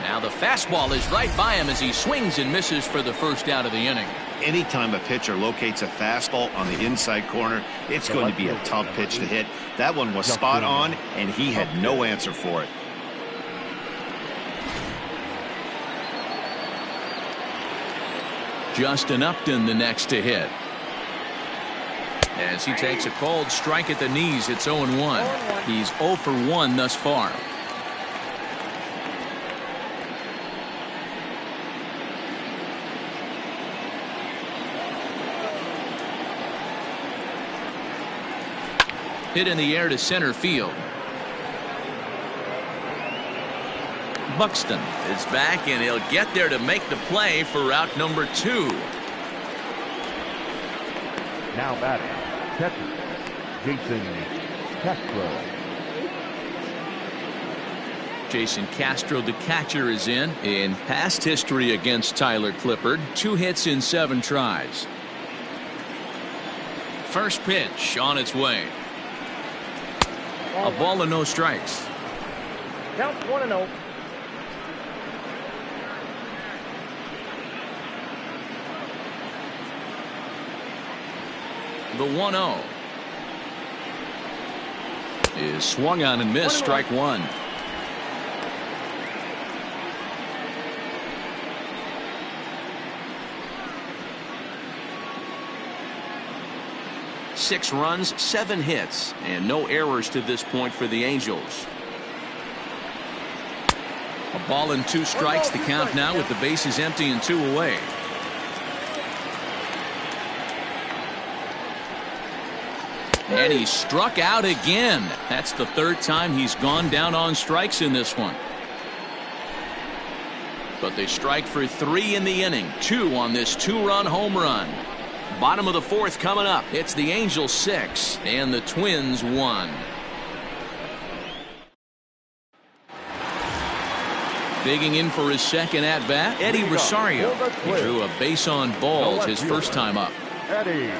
Now the fastball is right by him as he swings and misses for the first out of the inning. Anytime a pitcher locates a fastball on the inside corner, it's going to be a tough pitch to hit. That one was spot on, and he had no answer for it. Justin Upton the next to hit. As he takes a cold strike at the knees, it's 0-1. He's 0 for 1 thus far. Hit in the air to center field. Buxton is back, and he'll get there to make the play for route number 2. Now batting, catcher, Jason Castro. Jason Castro, the catcher, is in. In past history against Tyler Clippard, 2 hits in 7 tries. First pitch on its way. A ball and no strikes. Count 1-0. The 1-0 is swung on and missed. Strike 1. Six runs, 7 hits, and no errors to this point for the Angels. A ball and 2 strikes. The count now with the bases empty and 2 away. And he struck out again. That's the 3rd time he's gone down on strikes in this one. But they strike for 3 in the inning. 2 on this 2-run home run. Bottom of the 4th coming up. It's the Angels 6 and the Twins 1. Digging in for his second at bat, Eddie Rosario. He drew a base on balls his first time up. Eddie.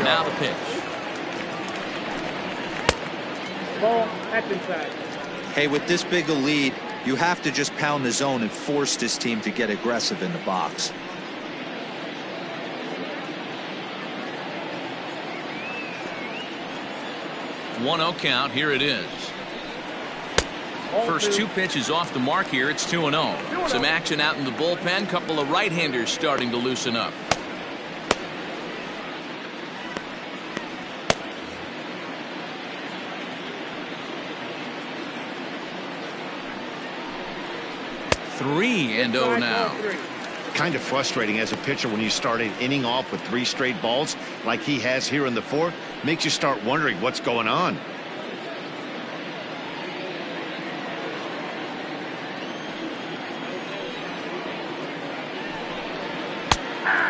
Now the pitch. Ball, that's inside. Hey, with this big a lead, you have to just pound the zone and force this team to get aggressive in the box. One 1-0 count. Here it is. First 2 pitches off the mark here. It's 2-0. Some action out in the bullpen. Couple of right-handers starting to loosen up. Three and 0 now. Kind of frustrating as a pitcher when you start an inning off with 3 straight balls like he has here in the 4th. Makes you start wondering what's going on.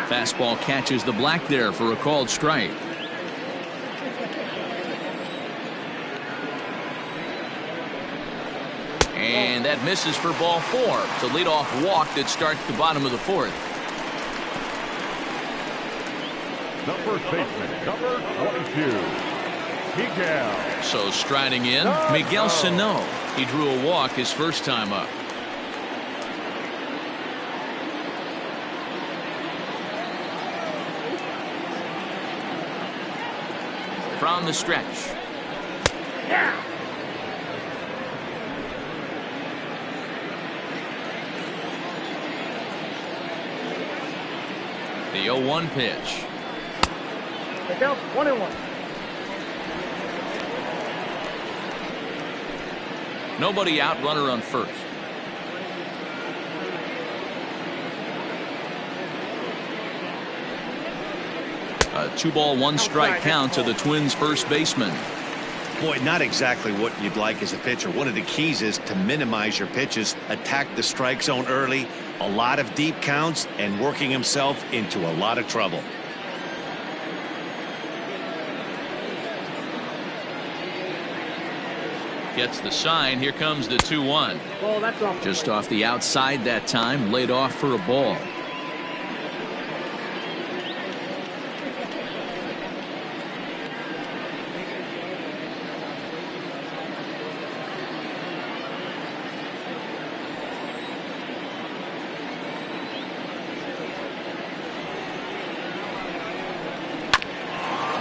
Fastball catches the black there for a called strike. And that misses for ball 4. It's a leadoff walk that starts the bottom of the 4th. The first baseman, number 22, Miguel. So striding in, Miguel Sano. He drew a walk his first time up. From the stretch. Yeah. The 0-1 pitch. The count 1-1. Nobody out, runner on first. A 2-ball 1-strike count to the Twins first baseman. Boy, not exactly what you'd like as a pitcher. One of the keys is to minimize your pitches, attack the strike zone early, a lot of deep counts, and working himself into a lot of trouble. Gets the sign. Here comes the 2-1. Ball, that's off. Just off the outside that time, laid off for a ball.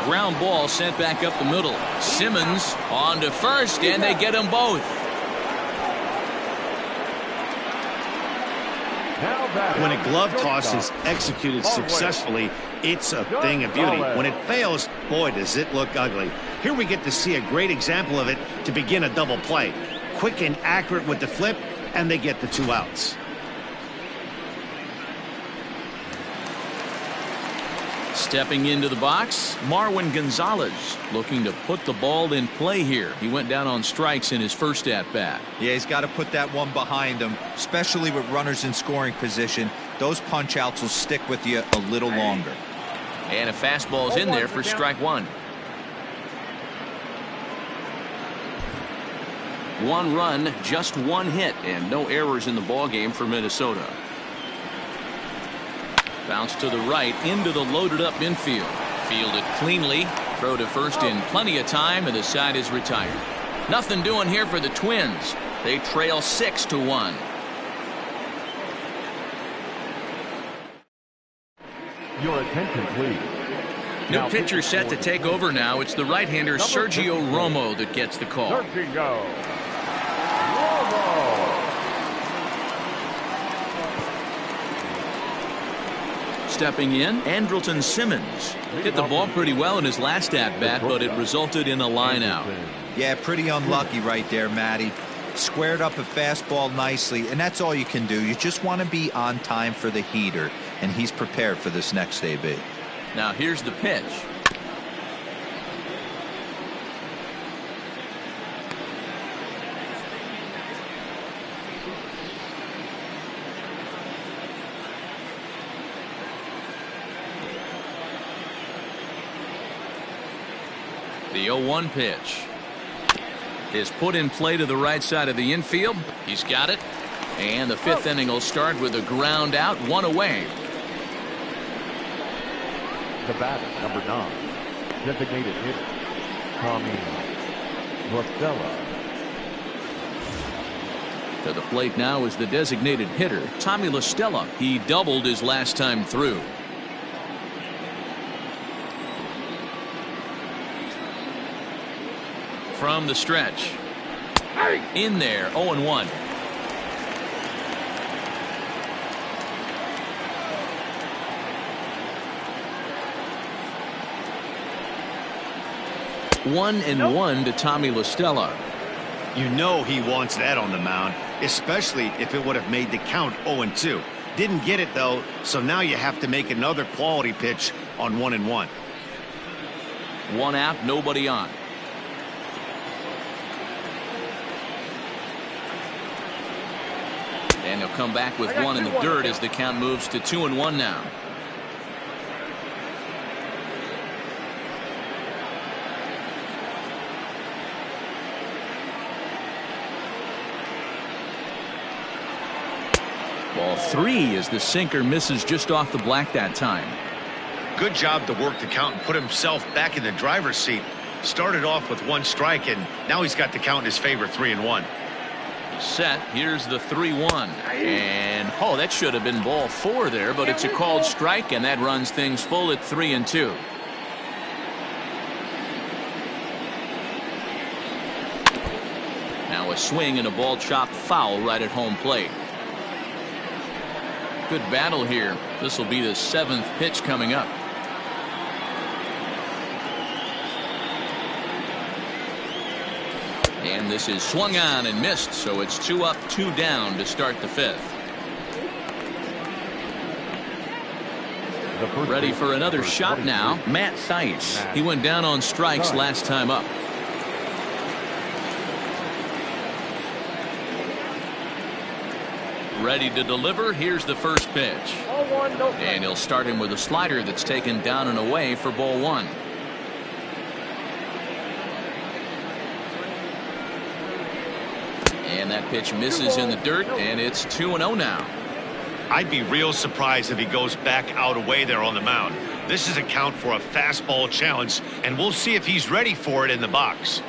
Ground ball sent back up the middle. Simmons on to first, and they get them both. When a glove toss is executed successfully, it's a thing of beauty. When it fails, boy, does it look ugly. Here we get to see a great example of it to begin a double play. Quick and accurate with the flip, and they get the 2 outs. Stepping into the box, Marwin Gonzalez looking to put the ball in play here. He went down on strikes in his first at-bat. Yeah, he's got to put that one behind him, especially with runners in scoring position. Those punch-outs will stick with you a little longer. And a fastball's in there for strike 1. 1 run, just 1 hit, and no errors in the ball game for Minnesota. Bounce to the right into the loaded up infield. Fielded cleanly. Throw to first in plenty of time, and the side is retired. Nothing doing here for the Twins. They trail 6-1. Your attention, please. New pitcher set to take over now. It's the right-hander Sergio Romo that gets the call. Sergio Romo. Stepping in, Andrelton Simmons. Hit the ball pretty well in his last at-bat, but it resulted in a line out. Yeah, pretty unlucky right there, Matty. Squared up a fastball nicely, and that's all you can do. You just want to be on time for the heater, and he's prepared for this next AB. Now here's the pitch. The 0-1 pitch is put in play to the right side of the infield. He's got it. And the 5th inning will start with a ground out, 1 away. The batter, number 9, designated hitter, Tommy La. To the plate now is the designated hitter, Tommy La. He doubled his last time through. From the stretch. In there, 0-1. One and one to Tommy La. You know he wants that on the mound, especially if it would have made the count 0-2. Didn't get it, though, so now you have to make another quality pitch on 1-1. 1 out, nobody on. And he'll come back with 1 in the dirt as the count moves to 2-1 now. Ball 3 as the sinker misses just off the black that time. Good job to work the count and put himself back in the driver's seat. Started off with 1 strike, and now he's got the count in his favor, 3-1. Set. Here's the 3-1. And, oh, that should have been ball 4 there, but it's a called strike, and that runs things full at 3-2. Now a swing and a ball chopped foul right at home plate. Good battle here. This will be the 7th pitch coming up. And this is swung on and missed, so it's 2 up, 2 down to start the 5th. Ready for another shot now. Matt Theis. He went down on strikes last time up. Ready to deliver. Here's the first pitch. And he'll start him with a slider that's taken down and away for ball 1. And that pitch misses in the dirt, and it's 2-0 now. I'd be real surprised if he goes back out away there on the mound. This is a count for a fastball challenge, and we'll see if he's ready for it in the box.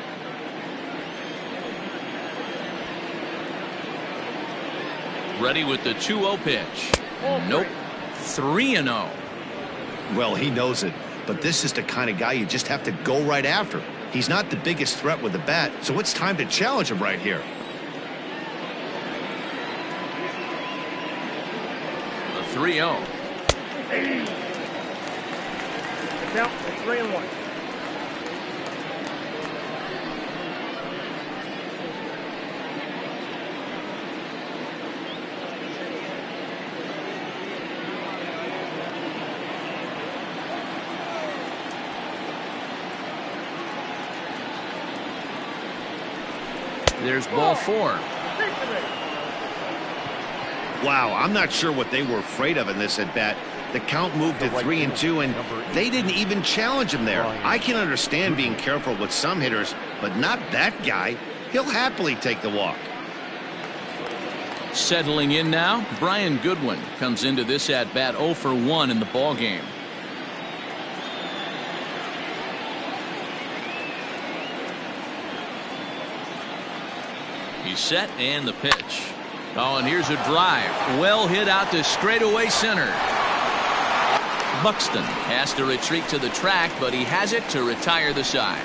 Ready with the 2-0 pitch. Nope. 3-0. Well, he knows it, but this is the kind of guy you just have to go right after. He's not the biggest threat with the bat, so it's time to challenge him right here. The 3-0. Now, 3-1. There's ball 4. Wow, I'm not sure what they were afraid of in this at bat. The count moved to 3-2, and they didn't even challenge him there. I can understand being careful with some hitters, but not that guy. he'll happily take the walk. Settling in now, Brian Goodwin comes into this at-bat 0 for 1 in the ballgame. He's set and the pitch. Oh, and here's a drive. Well hit out to straightaway center. Buxton has to retreat to the track, but he has it to retire the side.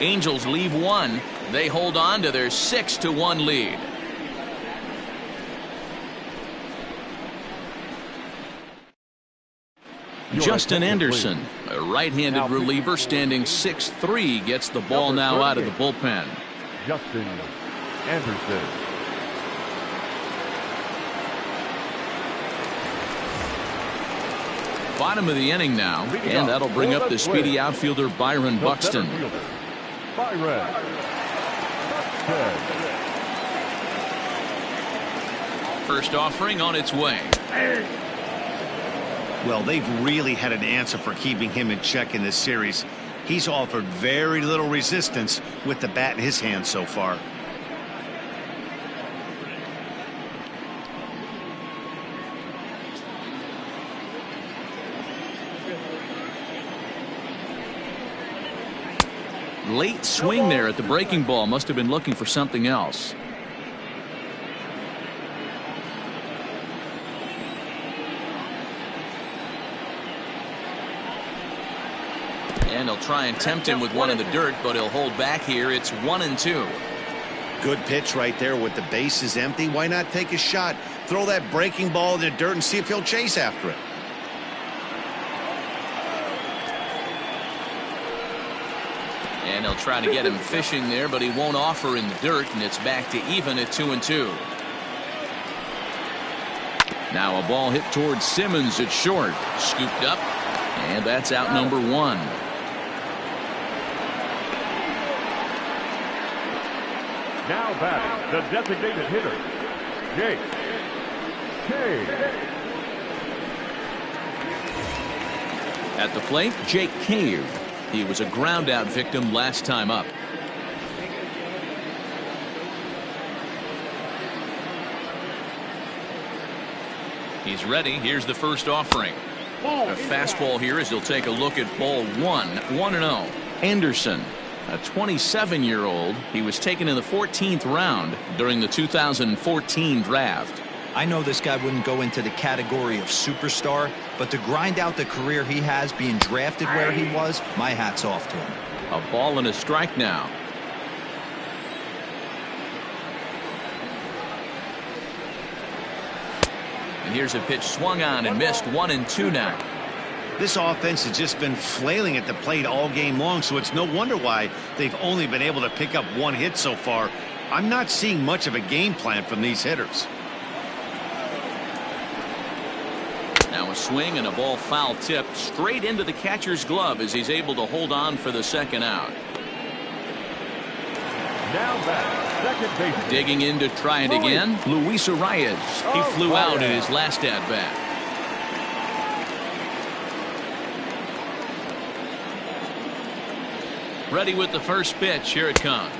Angels leave one. They hold on to their 6-1 lead. Justin Anderson, a right-handed reliever standing 6'3", gets the ball now out of the bullpen. Justin Anderson. Bottom of the inning now, and that'll bring up the speedy outfielder Byron Buxton. Byron. First offering on its way. Well, they've really had an answer for keeping him in check in this series. He's offered very little resistance with the bat in his hand so far. Late swing there at the breaking ball. Must have been looking for something else. And he'll try and tempt him with one in the dirt, but he'll hold back here. It's 1-2. Good pitch right there with the bases empty. Why not take a shot? Throw that breaking ball in the dirt and see if he'll chase after it. And he'll try to get him fishing there, but he won't offer in the dirt, and it's back to even at 2-2. Now a ball hit towards Simmons at short. Scooped up, and that's out number 1. Now batting, the designated hitter, Jake Cave. At the plate, Jake Cave. He was a ground-out victim last time up. He's ready. Here's the first offering. A fastball here as he'll take a look at ball 1-0. Anderson, a 27-year-old. He was taken in the 14th round during the 2014 draft. I know this guy wouldn't go into the category of superstar, but to grind out the career he has being drafted where he was, my hat's off to him. A ball and a strike now. And here's a pitch swung on and missed. 1-2 now. This offense has just been flailing at the plate all game long, so it's no wonder why they've only been able to pick up one hit so far. I'm not seeing much of a game plan from these hitters. Now a swing and a ball foul tipped straight into the catcher's glove as he's able to hold on for the second out. Now back, second baseman. Digging in to try it again, Luis Arias. He flew out in his last at bat. Ready with the first pitch. Here it comes.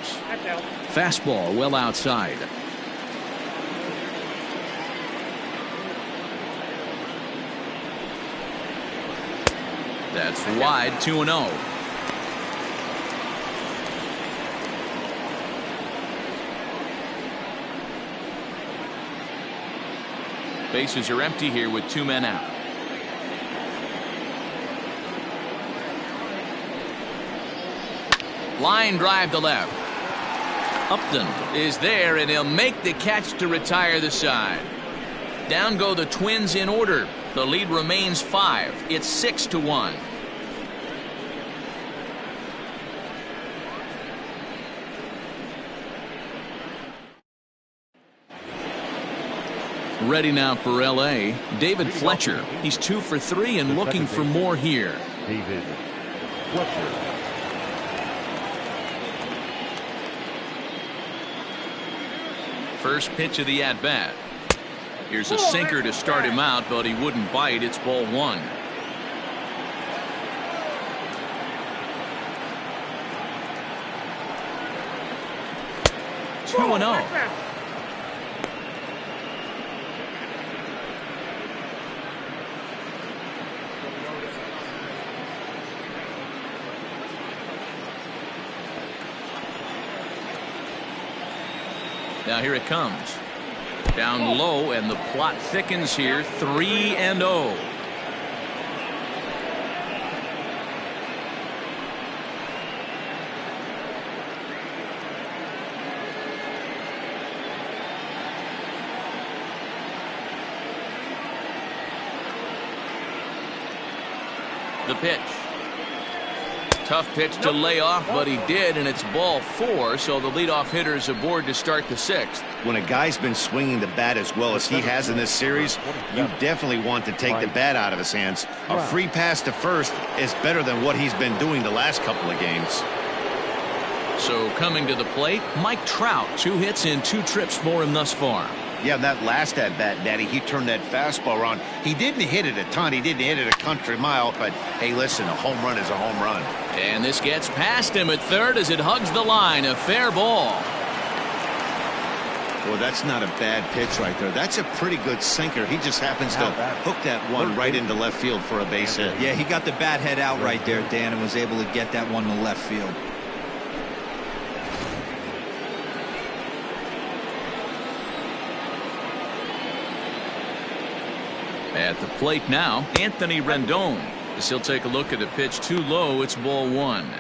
Fastball well outside. That's wide. 2-0. Bases are empty here with 2 men out. Line drive to left. Upton is there, and he'll make the catch to retire the side. Down go the Twins in order. The lead remains 5. It's 6-1. Ready now for L.A. David Fletcher. He's 2 for 3 and looking for more here. David Fletcher. First pitch of the at-bat. Here's a sinker to start him out, but he wouldn't bite. It's ball 1. 2-0. Now here it comes. Down low, and the plot thickens here. 3-0. The pitch. Tough pitch to lay off, but he did, and it's ball 4, so the leadoff hitter is aboard to start the 6th. When a guy's been swinging the bat as well as he has in this series, you definitely want to take the bat out of his hands. A free pass to first is better than what he's been doing the last couple of games. So coming to the plate, Mike Trout, 2 hits in 2 trips for him thus far. Yeah, that last at-bat, Daddy, he turned that fastball around. He didn't hit it a ton. He didn't hit it a country mile, but, hey, listen, a home run is a home run. And this gets past him at third as it hugs the line. A fair ball. Well, that's not a bad pitch right there. That's a pretty good sinker. He just happens to hook that one right into left field for a base hit. Yeah, he got the bat head out right there, Dan, and was able to get that one to left field. At the plate now, Anthony Rendon. As he'll take a look at a pitch too low, it's ball 1.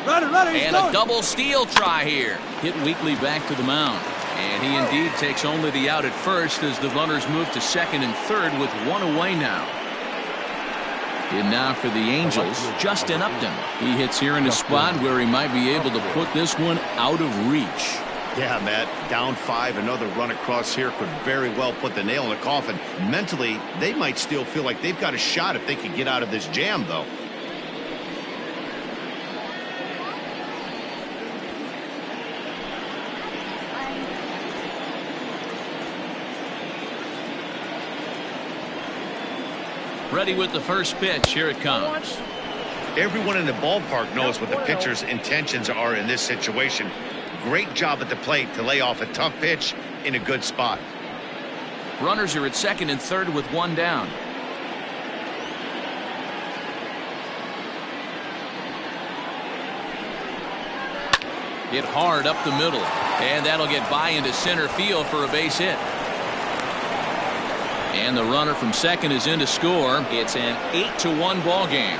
And a double steal try here. Hit weakly back to the mound. And he indeed takes only the out at first as the runners move to second and third with 1 away now. And now for the Angels, Justin Upton. He hits here in a spot where he might be able to put this one out of reach. Yeah, Matt, down 5, another run across here could very well put the nail in the coffin. Mentally, they might still feel like they've got a shot if they can get out of this jam, though. Ready with the first pitch. Here it comes. Everyone in the ballpark knows what the pitcher's intentions are in this situation. Great job at the plate to lay off a tough pitch in a good spot. Runners are at second and third with 1 down. Hit hard up the middle, and that'll get by into center field for a base hit. And the runner from second is in to score. It's an 8-1 ball game.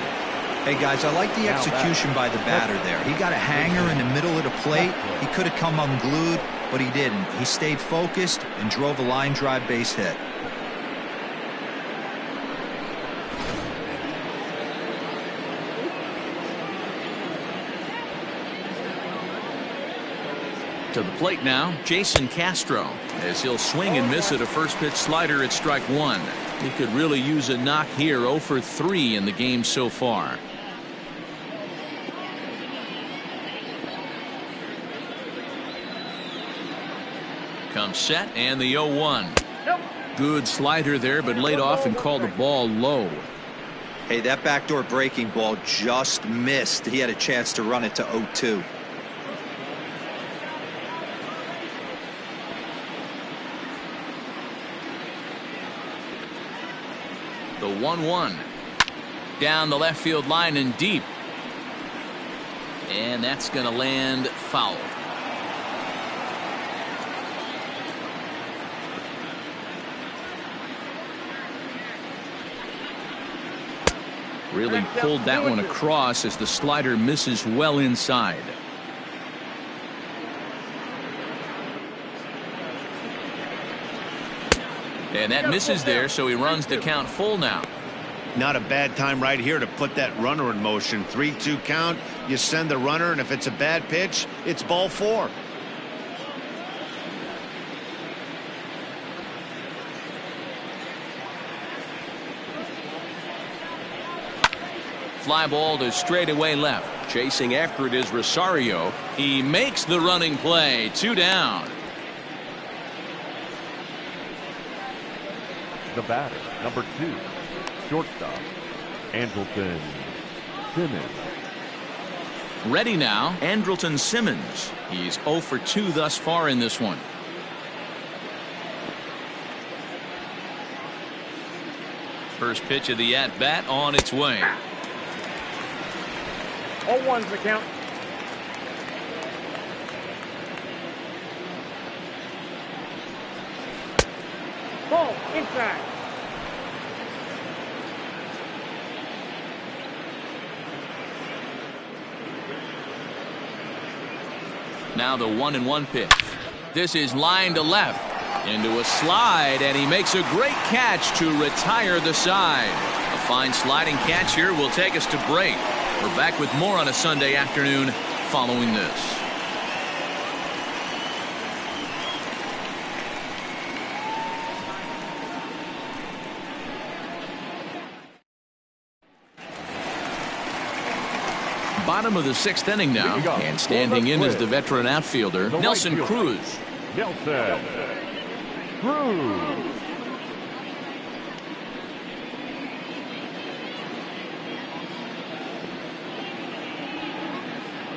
Hey, guys, I like the execution by the batter there. He got a hanger in the middle of the plate. He could have come unglued, but he didn't. He stayed focused and drove a line drive base hit. To the plate now, Jason Castro, as he'll swing and miss at a first pitch slider at strike 1. He could really use a knock here. 0 for 3 in the game so far. Comes set, and the 0-1. Good slider there, but laid off and called the ball low. Hey, that backdoor breaking ball just missed. He had a chance to run it to 0-2. The 1-1 down the left field line and deep, and that's going to land foul. Really pulled that one across as the slider misses well inside. And that misses there, so he runs the count full now. Not a bad time right here to put that runner in motion. 3-2 count. You send the runner, and if it's a bad pitch, it's ball 4. Fly ball to straightaway left. Chasing after it is Rosario. He makes the running play. 2 down. The batter, number 2, shortstop, Andrelton Simmons. Ready now, Andrelton Simmons. He's 0 for 2 thus far in this one. First pitch of the at-bat on its way. 0-1's the count. Ball inside. Now the 1-1 pitch. This is line to left. Into a slide, and he makes a great catch to retire the side. A fine sliding catch here will take us to break. We're back with more on a Sunday afternoon following this. Bottom of the 6th inning now, and standing in is the veteran outfielder, Nelson Cruz. Nelson Cruz.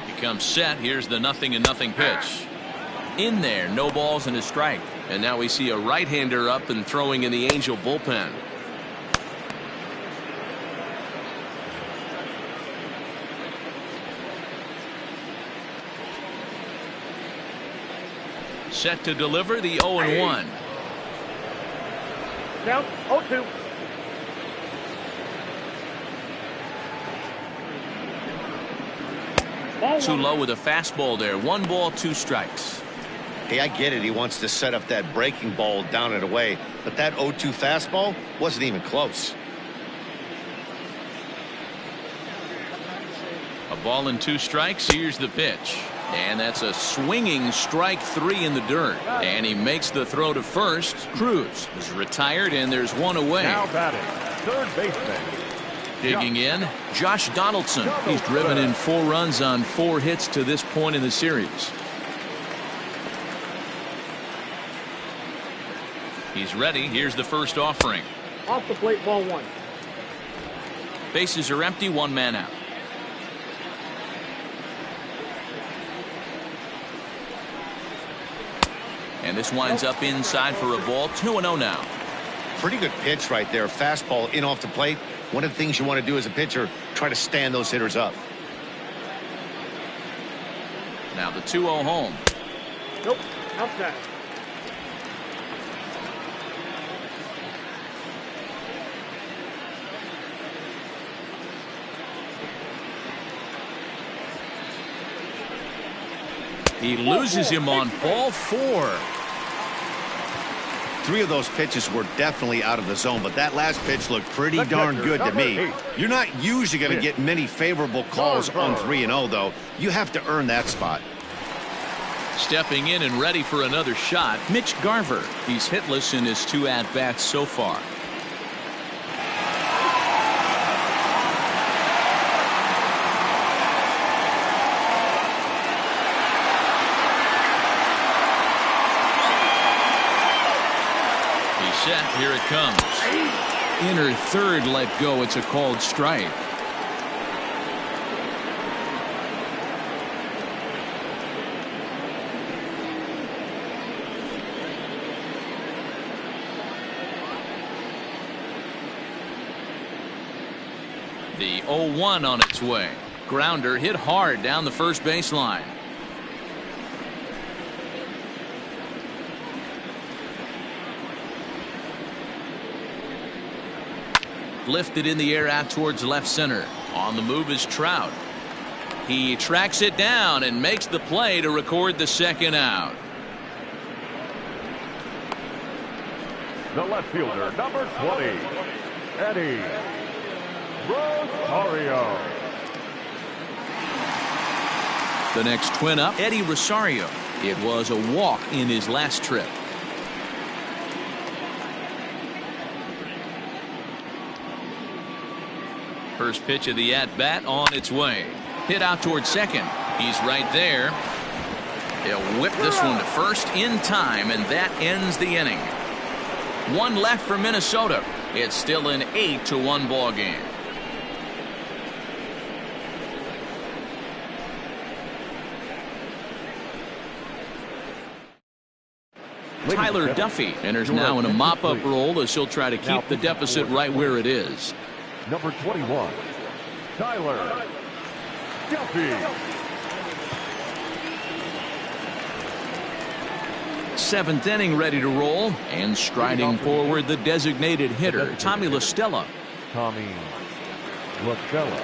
Becomes set. Here's the 0-0 pitch. In there, no balls and a strike. And now we see a right-hander up and throwing in the Angel bullpen. Set to deliver the 0-1. Count 0-2. Too low with a fastball there. 1 ball, 2 strikes. Hey, I get it. He wants to set up that breaking ball down and away, but that 0-2 fastball wasn't even close. A ball and 2 strikes. Here's the pitch. And that's a swinging strike 3 in the dirt. And he makes the throw to first. Cruz is retired, and there's 1 away. Now batting, third baseman. Digging in, Josh Donaldson. He's driven in 4 runs on 4 hits to this point in the series. He's ready. Here's the first offering. Off the plate, ball 1. Bases are empty, 1 man out. And this winds up inside for a ball. 2-0 now. Pretty good pitch right there. Fastball in off the plate. One of the things you want to do as a pitcher, try to stand those hitters up. Now the 2-0 home. Nope, outside. He loses him on ball 4. 3 of those pitches were definitely out of the zone, but that last pitch looked pretty darn good to me. You're not usually going to get many favorable calls on 3-0, though. You have to earn that spot. Stepping in and ready for another shot, Mitch Garver. He's hitless in his 2 at-bats so far. Set. Here it comes. Inner third let go. It's a called strike. The 0-1 on its way. Grounder hit hard down the first baseline. Lifted in the air out towards left center. On the move is Trout. He tracks it down and makes the play to record the second out. The left fielder, number 20, Eddie Rosario. The next twin up, Eddie Rosario. It was a walk in his last trip. First pitch of the at-bat on its way. Hit out towards second. He's right there. He'll whip this one to first in time, and that ends the inning. One left for Minnesota. It's still an 8-1 ball game. Tyler Duffy enters now in a mop-up role as he'll try to keep the deficit right where it is. Number 21, Tyler Duffy. Seventh inning ready to roll, and striding forward the designated hitter, Tommy La Stella. Tommy La Stella.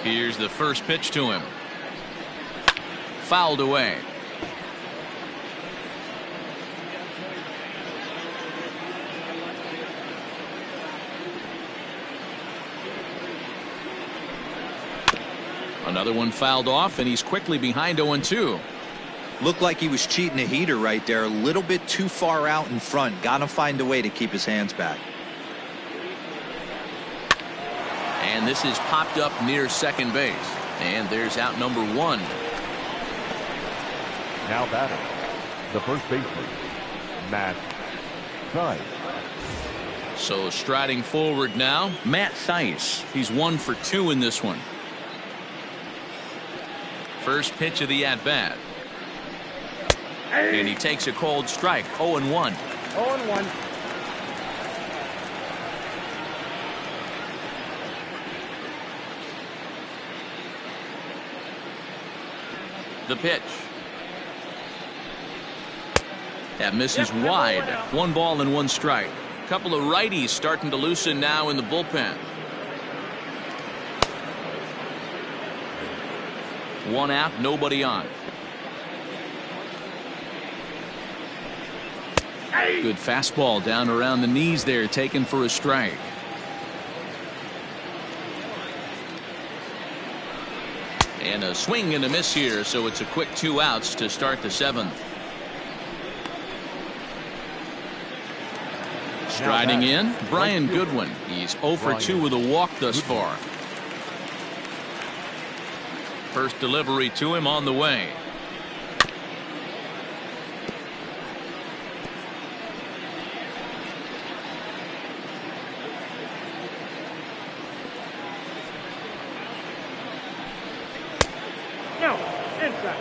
Here's the first pitch to him. Fouled away. Another one fouled off, and he's quickly behind 0-2. Looked like he was cheating a heater right there, a little bit too far out in front. Got to find a way to keep his hands back. And this is popped up near second base. And there's out number 1. Now batting, the first baseman, Matt Thaiss. So striding forward now, Matt Thaiss. He's 1 for 2 in this one. First pitch of the at-bat. And he takes a cold strike. 0-1. 0-1. The pitch. That misses wide. 1 ball and 1 strike. Couple of righties starting to loosen now in the bullpen. 1 out, nobody on. Good fastball down around the knees there, taken for a strike. And a swing and a miss here, so it's a quick 2 outs to start the 7th. Striding in, Brian Goodwin. He's 0 for 2 with a walk thus far. First delivery to him on the way. No, inside.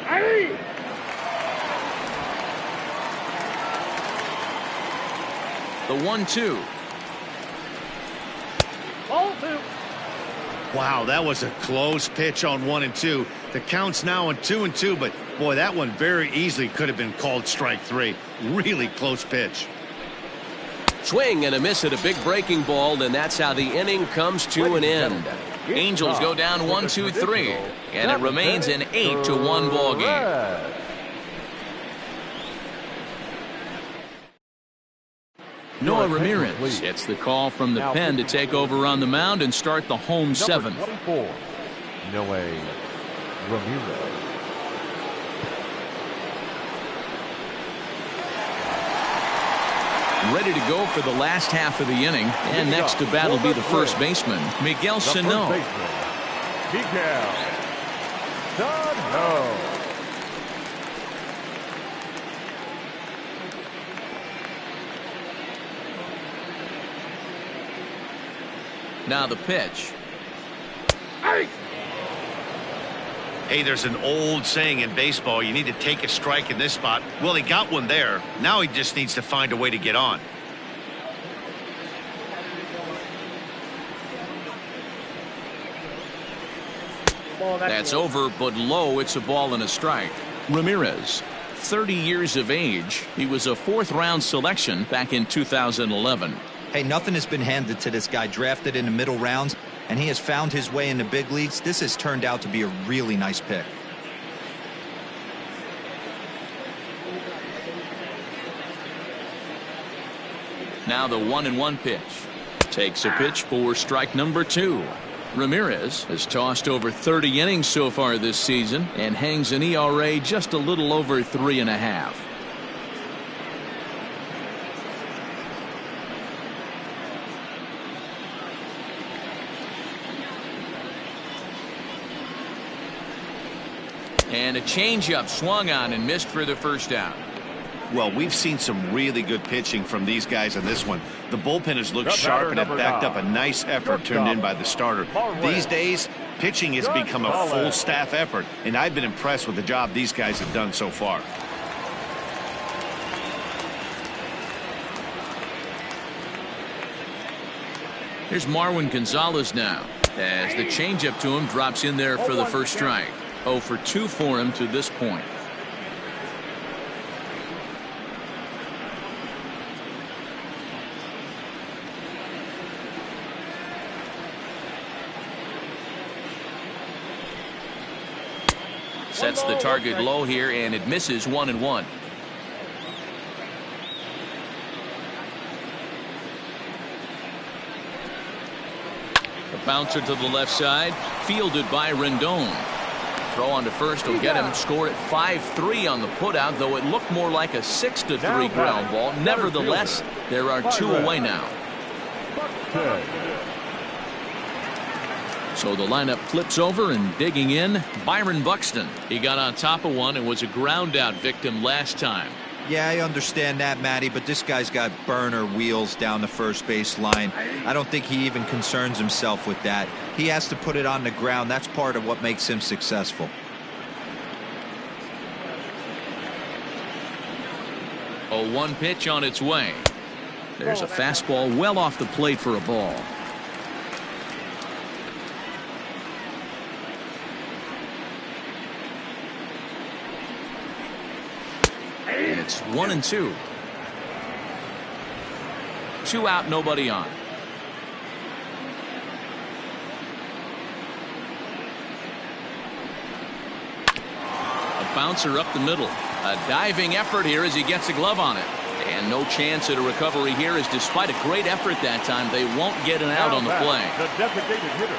Hey! The 1-2. Ball 2. Wow, that was a close pitch on 1 and 2. The count's now on 2 and 2, but boy, that one very easily could have been called strike 3. Really close pitch. Swing and a miss at a big breaking ball, and that's how the inning comes to an end. Angels go down 1-2-3, and it remains an 8-1 ball game. Noah Ramirez gets the call from the pen to take over on the mound and start the home 7th. 24, Noah Ramirez. Ready to go for the last half of the inning, and next to bat will be the first baseman, Miguel Sano. Miguel Sano. Now the pitch. Hey, there's an old saying in baseball, you need to take a strike in this spot. Well, he got one there. Now he just needs to find a way to get on. That's over, but low. It's a ball and a strike. Ramirez, 30 years of age. He was a 4th-round selection back in 2011. Hey, nothing has been handed to this guy. Drafted in the middle rounds, and he has found his way in the big leagues. This has turned out to be a really nice pick. Now the 1-1 pitch. Takes a pitch for strike number 2. Ramirez has tossed over 30 innings so far this season and hangs an ERA just a little over 3.5. And a changeup swung on and missed for the first out. Well, we've seen some really good pitching from these guys in this one. The bullpen has looked sharp and have backed up a nice effort turned in by the starter. These days, pitching has become a full staff effort, and I've been impressed with the job these guys have done so far. Here's Marwin Gonzalez now, as the changeup to him drops in there for the first strike. 0 for 2 for him to this point. Sets the target low here, and it misses 1-1. The bouncer to the left side, fielded by Rendon. Throw on to first will get him. Score at 5-3 on the putout, though it looked more like a 6-3 ground ball. Nevertheless, there are 2 away now. So the lineup flips over, and digging in, Byron Buxton. He got on top of one and was a ground out victim last time. Yeah, I understand that, Matty, but this guy's got burner wheels down the first base line. I don't think he even concerns himself with that. He has to put it on the ground. That's part of what makes him successful. A 1 pitch on its way. There's a fastball well off the plate for a ball. And it's 1-2. 2 out, nobody on. A bouncer up the middle. A diving effort here as he gets a glove on it. And no chance at a recovery here, as despite a great effort that time, they won't get an out on the play. The designated hitter.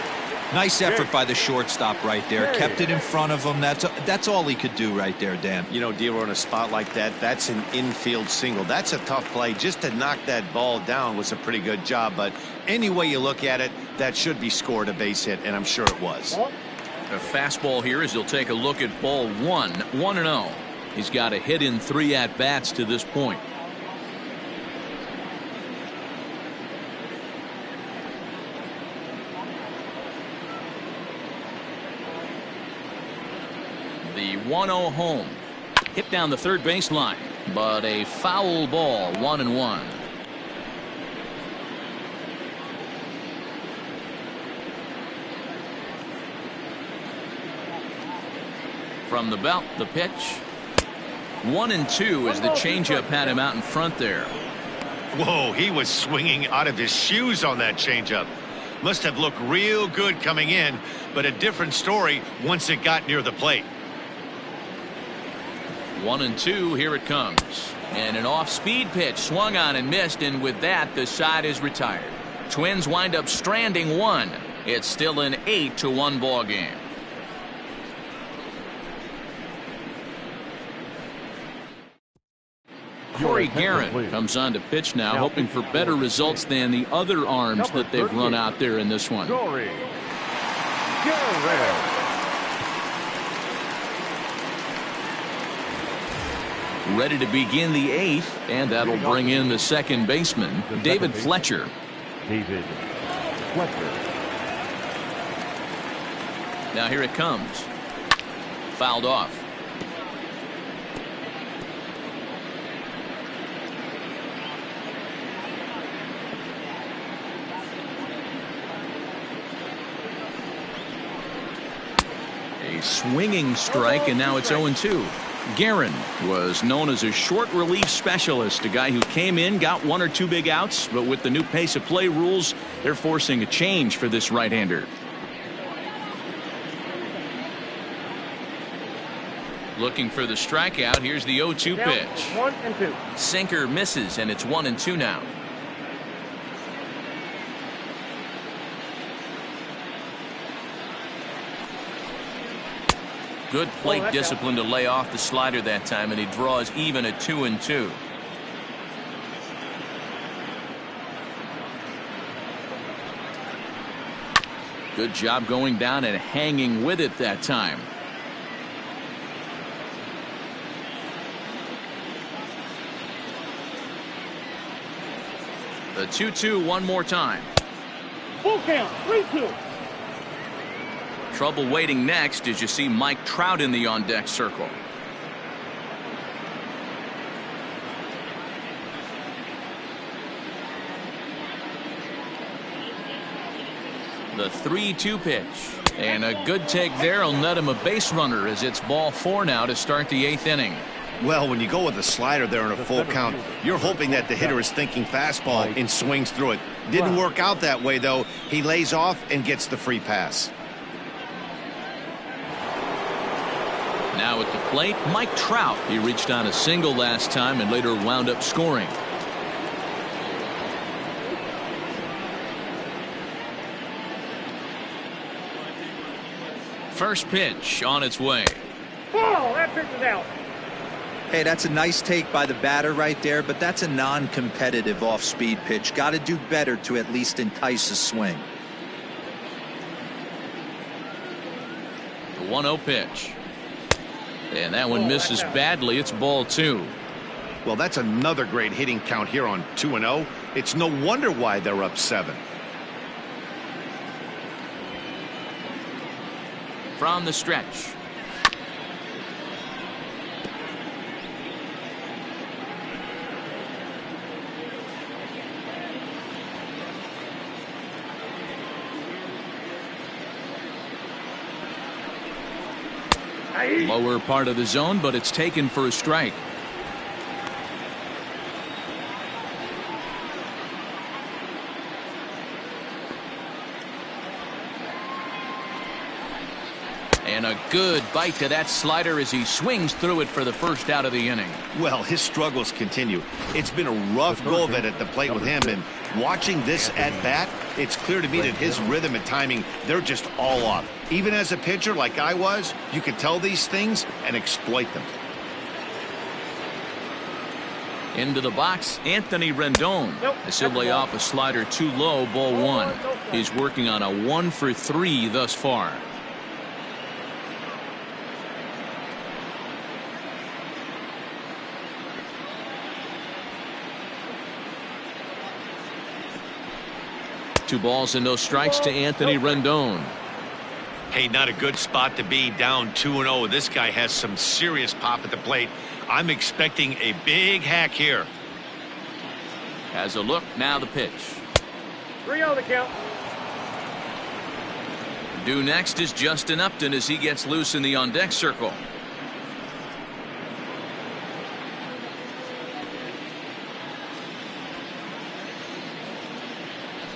Nice effort by the shortstop right there. Kept it in front of him. That's all he could do right there, Dan. You know, Dero, in a spot like that, that's an infield single. That's a tough play. Just to knock that ball down was a pretty good job. But any way you look at it, that should be scored a base hit, and I'm sure it was. A fastball here as he'll take a look at ball 1. 1-0. He's got a hit in 3 at-bats to this point. The 1-0 home. Hit down the third baseline, but a foul ball. 1-1. From the belt, the pitch. 1-2 as the changeup had him out in front there. Whoa, he was swinging out of his shoes on that changeup. Must have looked real good coming in, but a different story once it got near the plate. 1-2, here it comes. And an off-speed pitch swung on and missed, and with that, the side is retired. Twins wind up stranding 1. It's still an 8-1 ball game. Corey Guerin comes on to pitch now, hoping for better results than the other arms that they've run out there in this one. Corey Guerin. Ready to begin the 8th, and that'll bring in the second baseman, David Fletcher. David Fletcher. Now here it comes. Fouled off. A swinging strike, and now it's 0-2. Guerin was known as a short relief specialist, a guy who came in, got 1 or 2 big outs, but with the new pace of play rules, they're forcing a change for this right-hander. Looking for the strikeout. Here's the 0-2 pitch. 1-2. Sinker misses, and it's 1-2 now. Good plate discipline to lay off the slider that time, and he draws even at 2-2. Good job going down and hanging with it that time. The 2-2 one more time. Full count, 3-2. Trouble waiting next as you see Mike Trout in the on-deck circle. The 3-2 pitch. And a good take there will net him a base runner as it's ball 4 now to start the 8th inning. Well, when you go with a slider there in a full count, you're hoping that the hitter is thinking fastball and swings through it. Didn't work out that way, though. He lays off and gets the free pass. Now at the plate, Mike Trout. He reached on a single last time and later wound up scoring. First pitch on its way. Ball, that pitch is out. Hey, that's a nice take by the batter right there, but that's a non-competitive off-speed pitch. Got to do better to at least entice a swing. The 1-0 pitch. And that one misses badly. It's ball 2. Well, that's another great hitting count here on 2-0. It's no wonder why they're up 7. From the stretch. Lower part of the zone, but it's taken for a strike. And a good bite to that slider as he swings through it for the first out of the inning. Well, his struggles continue. It's been a rough go of it at the plate with him, and watching this at bat, it's clear to me that his rhythm and timing, they're just all off. Even as a pitcher like I was, you could tell these things and exploit them. Into the box, Anthony Rendon. As he'll lay off a slider too low, ball 1. He's working on a 1-for-3 thus far. Two balls and no strikes to Anthony Rendon. Hey, not a good spot to be, down 2-0. This guy has some serious pop at the plate. I'm expecting a big hack here. Has a look, now the pitch. 3-0 the count. Due next is Justin Upton as he gets loose in the on-deck circle.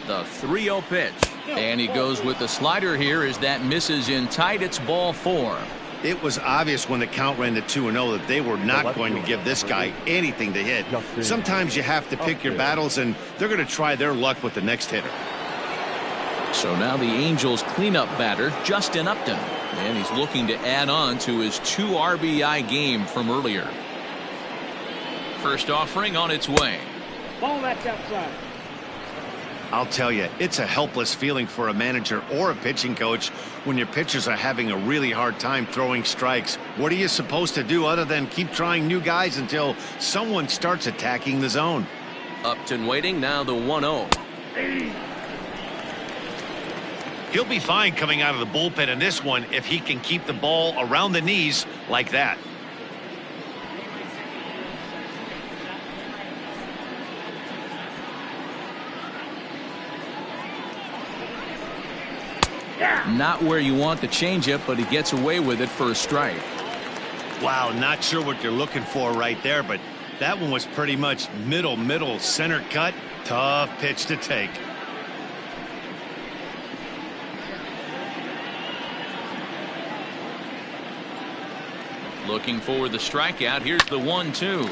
The 3-0 pitch. And he goes with the slider here as that misses in tight. It's ball 4. It was obvious when the count ran to 2-0 that they were not going to give this guy anything to hit. Sometimes you have to pick your battles, and they're going to try their luck with the next hitter. So now the Angels cleanup batter, Justin Upton. And he's looking to add on to his 2 RBI game from earlier. First offering on its way. Ball, that's outside. I'll tell you, it's a helpless feeling for a manager or a pitching coach when your pitchers are having a really hard time throwing strikes. What are you supposed to do other than keep trying new guys until someone starts attacking the zone? Upton waiting, now the 1-0. He'll be fine coming out of the bullpen in this one if he can keep the ball around the knees like that. Not where you want the changeup, but he gets away with it for a strike. Wow, not sure what you're looking for right there, but that one was pretty much middle, center cut. Tough pitch to take. Looking for the strikeout. Here's the 1-2.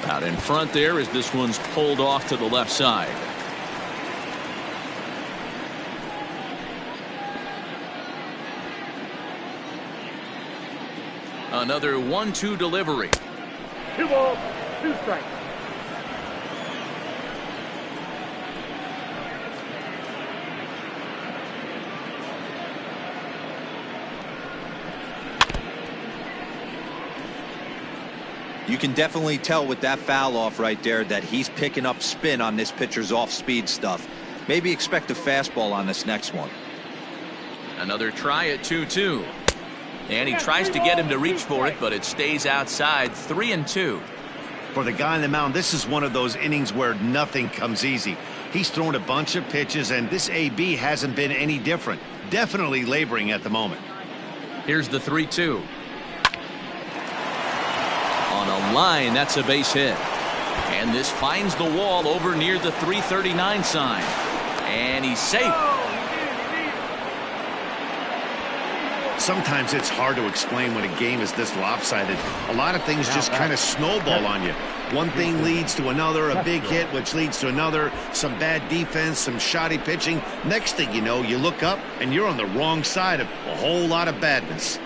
Out in front there as this one's pulled off to the left side. Another 1-2 delivery. 2 balls, 2 strikes. You can definitely tell with that foul off right there that he's picking up spin on this pitcher's off-speed stuff. Maybe expect a fastball on this next one. Another try at 2-2. And he tries to get him to reach for it, but it stays outside. 3-2. For the guy on the mound, this is one of those innings where nothing comes easy. He's thrown a bunch of pitches, and this AB hasn't been any different. Definitely laboring at the moment. Here's the 3-2. On a line, that's a base hit. And this finds the wall over near the 339 sign. And he's safe. Sometimes it's hard to explain when a game is this lopsided. A lot of things just kind of snowball on you. One thing leads to another, a big hit, which leads to another, some bad defense, some shoddy pitching. Next thing you know, you look up and you're on the wrong side of a whole lot of badness.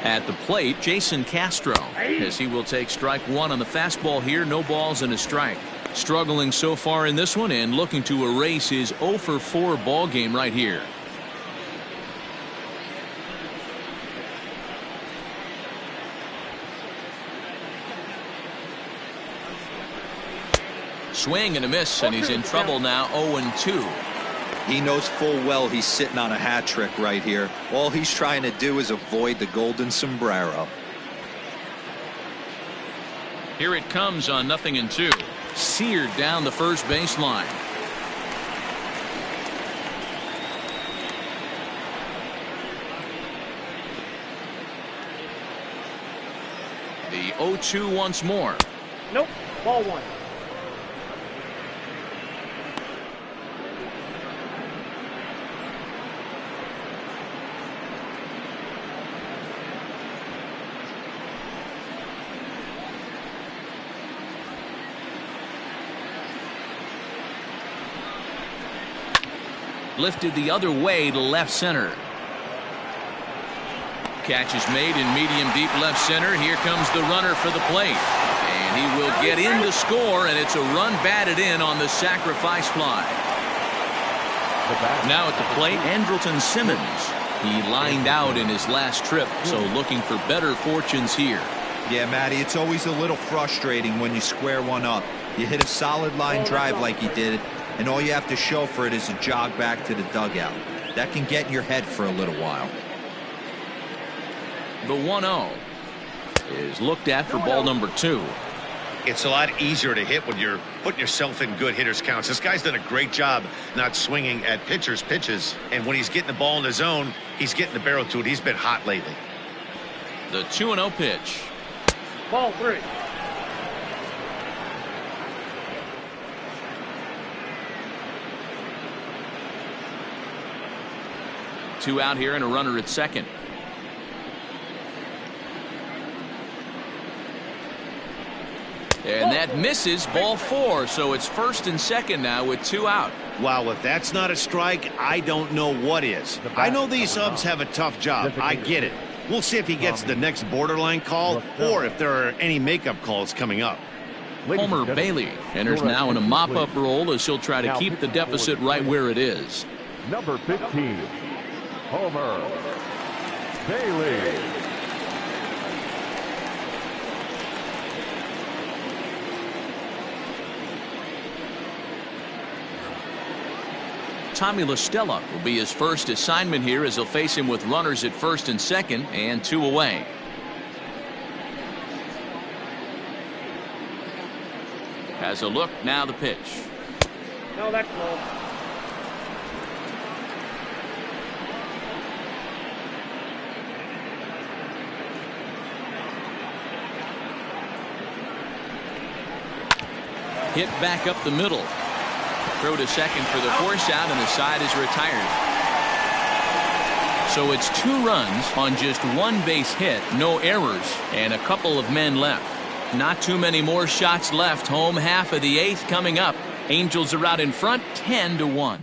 At the plate, Jason Castro, as he will take strike one on the fastball here. No balls and a strike. Struggling so far in this one and looking to erase his 0-for-4 ball game right here. Swing and a miss, and he's in trouble now. 0-2. He knows full well he's sitting on a hat trick right here. All he's trying to do is avoid the golden sombrero. Here it comes on 0-2. Seared down the first baseline. The 0-2 once more. Nope. Ball one. Lifted the other way to left center. Catch is made in medium deep left center. Here comes the runner for the plate. And he will get in to score, and it's a run batted in on the sacrifice fly. Now at the plate, Andrelton Simmons. He lined out in his last trip, so looking for better fortunes here. Yeah, Matty, it's always a little frustrating when you square one up. You hit a solid line drive like he did, and all you have to show for it is a jog back to the dugout. That can get in your head for a little while. The 1-0 is looked at for ball number 2. It's a lot easier to hit when you're putting yourself in good hitters counts. This guy's done a great job not swinging at pitchers' pitches. And when he's getting the ball in the zone, he's getting the barrel to it. He's been hot lately. The 2-0 pitch. Ball 3. Two out here and a runner at second. And that misses. Ball 4, so it's first and second now with 2 out. Wow, if that's not a strike, I don't know what is. I know these subs have a tough job. I get it. We'll see if he gets the next borderline call or if there are any makeup calls coming up. Homer Bailey enters now in a mop-up role as he'll try to keep the deficit right where it is. Number 15, Homer Bailey. Tommy La Stella will be his first assignment here as he'll face him with runners at first and second and 2 away. Has a look, now the pitch. No, that's low. Hit back up the middle. Throw to second for the force out, and the side is retired. So it's 2 runs on just 1 base hit, no errors, and a couple of men left. Not too many more shots left. Home half of the 8th coming up. Angels are out in front 10-1.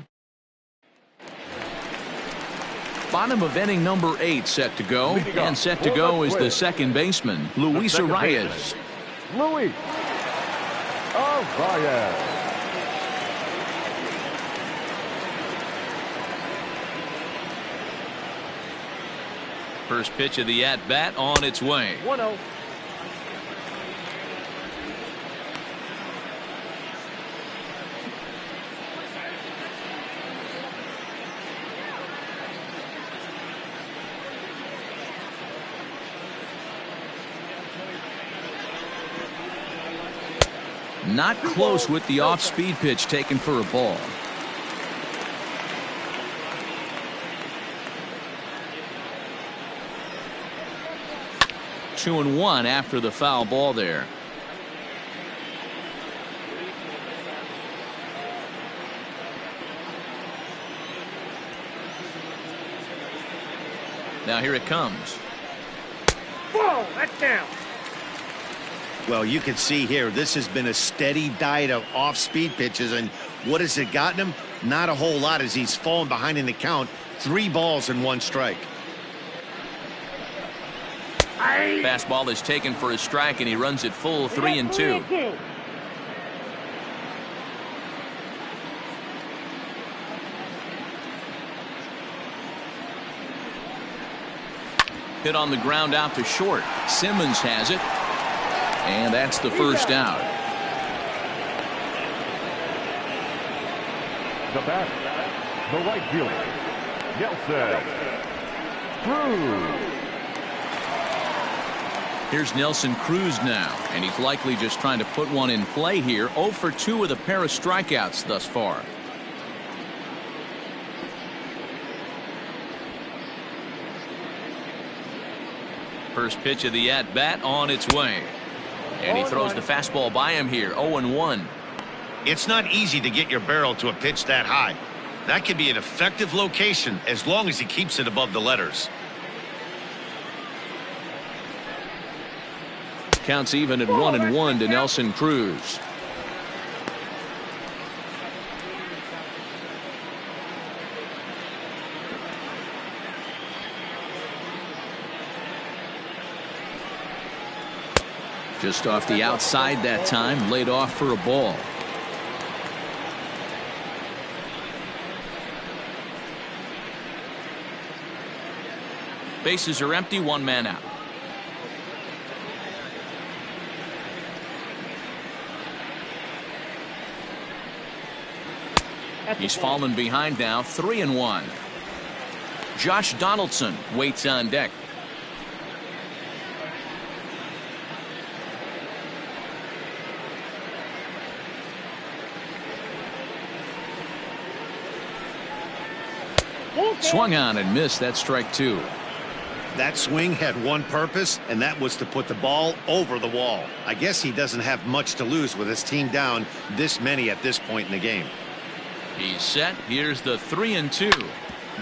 Bottom of inning number 8 set to go, and set to go is the second baseman, Luis Arias. Luis Arias. First pitch of the at-bat on its way. 1-0. Not close with the off-speed pitch taken for a ball. Two and one after the foul ball there. Now here it comes. Whoa, that's down. Well, you can see here, this has been a steady diet of off-speed pitches, and what has it gotten him? Not a whole lot, as he's fallen behind in the count. 3 balls and 1 strike. Fastball is taken for a strike, and he runs it full 3-2. Hit on the ground out to short. Simmons has it. And that's the first out. The bat, the right fielder, Nelson Cruz. Here's Nelson Cruz now, and he's likely just trying to put one in play here. 0 for 2 with a pair of strikeouts thus far. First pitch of the at-bat on its way. And he throws the fastball by him here. 0-1. It's not easy to get your barrel to a pitch that high. That can be an effective location as long as he keeps it above the letters. Counts even at 1-1 to Nelson Cruz. Just off the outside that time, laid off for a ball. Bases are empty, 1 man out. He's fallen behind now, 3-1. Josh Donaldson waits on deck. Swung on and missed. That strike 2. That swing had one purpose, and that was to put the ball over the wall. I guess he doesn't have much to lose with his team down this many at this point in the game. He's set. Here's the 3-2.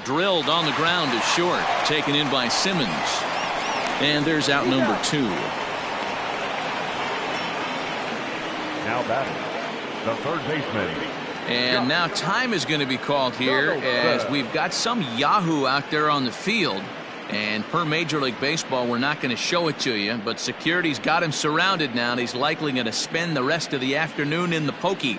Drilled on the ground to short. Taken in by Simmons. And there's out number 2. Now batting, the third baseman. And now time is going to be called here, as we've got some Yahoo out there on the field. And per Major League Baseball, we're not going to show it to you, but security's got him surrounded now, and he's likely going to spend the rest of the afternoon in the pokey.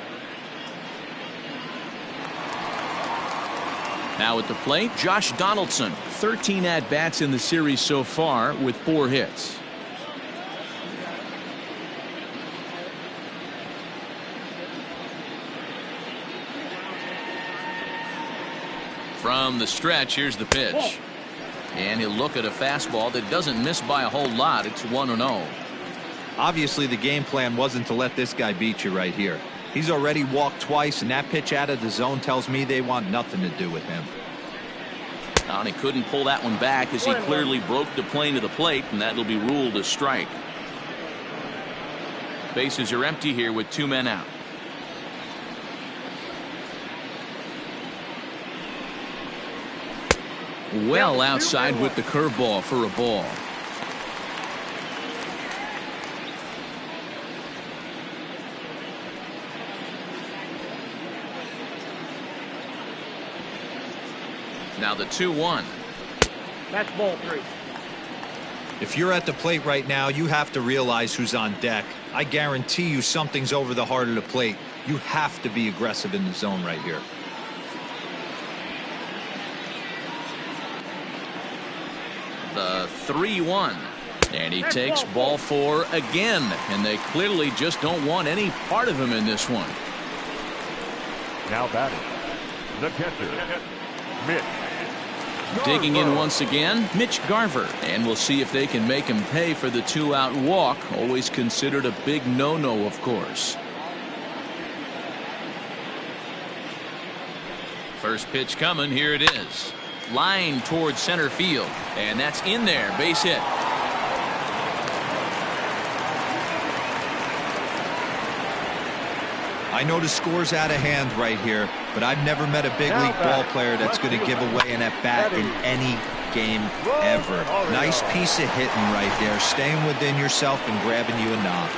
Now at the plate, Josh Donaldson. 13 at-bats in the series so far with 4 hits. From the stretch, here's the pitch. And he'll look at a fastball that doesn't miss by a whole lot. It's 1-0. Obviously, the game plan wasn't to let this guy beat you right here. He's already walked twice, and that pitch out of the zone tells me they want nothing to do with him. And he couldn't pull that one back as he clearly broke the plane to the plate, and that'll be ruled a strike. Bases are empty here with 2 men out. Well outside with the curveball for a ball. Now the 2-1. That's ball 3. If you're at the plate right now, you have to realize who's on deck. I guarantee you something's over the heart of the plate. You have to be aggressive in the zone right here. The 3-1. And he takes ball 4 again, and they clearly just don't want any part of him in this one. Now batting, the catcher, Mitch. Digging in once again, Mitch Garver, and we'll see if they can make him pay for the 2-out walk. Always considered a big no-no, of course. First pitch coming, here it is. Line towards center field, and that's in there, base hit. I know the score's out of hand right here, but I've never met a big league ball player that's going to give away an at-bat in any game ever. Nice piece of hitting right there, staying within yourself and grabbing you a knock.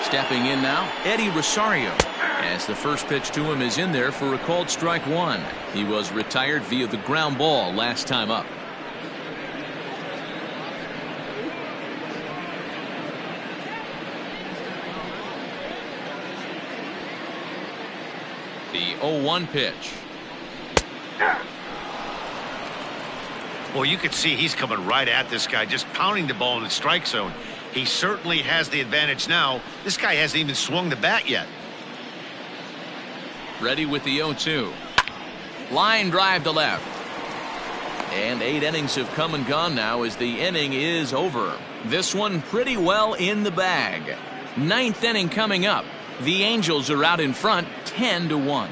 Stepping in now, Eddie Rosario, as the first pitch to him is in there for a called strike 1. He was retired via the ground ball last time up. The 0-1 pitch. Well, you can see he's coming right at this guy, just pounding the ball in the strike zone. He certainly has the advantage now. This guy hasn't even swung the bat yet. Ready with the 0-2. Line drive to left. And 8 innings have come and gone now as the inning is over. This one pretty well in the bag. 9th inning coming up. The Angels are out in front 10-1.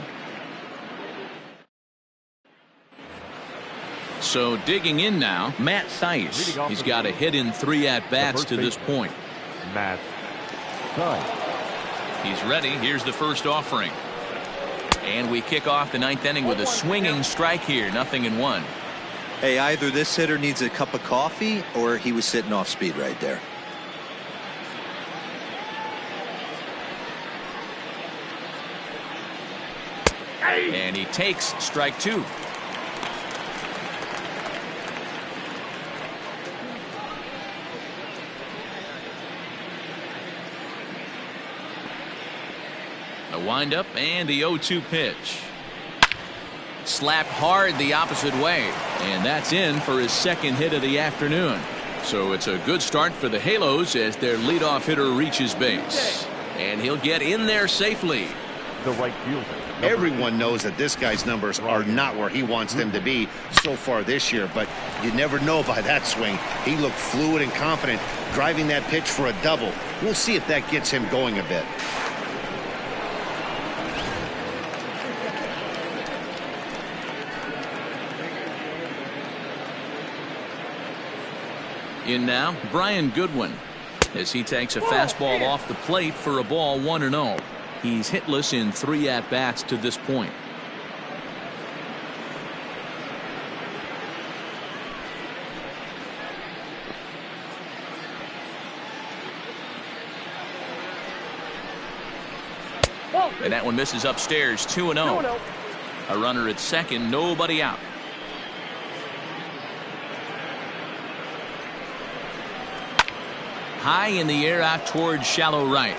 So digging in now, Matt Thaiss. He's got a hit in 3 at-bats to this point. Matt Thaiss. He's ready. Here's the first offering. And we kick off the 9th inning with a swinging strike here. 0-1. Hey, either this hitter needs a cup of coffee or he was sitting off speed right there. And he takes strike 2. A windup and the 0-2 pitch. Slapped hard the opposite way, and that's in for his second hit of the afternoon. So it's a good start for the Halos as their leadoff hitter reaches base. And he'll get in there safely. The right fielder. Everyone knows that this guy's numbers are not where he wants them to be so far this year, but you never know by that swing. He looked fluid and confident, driving that pitch for a double. We'll see if that gets him going a bit. In now, Brian Goodwin, as he takes a fastball off the plate for a ball 1-0. He's hitless in 3 at-bats to this point. And that one misses upstairs. 2-0. A runner at second, nobody out. High in the air out towards shallow right.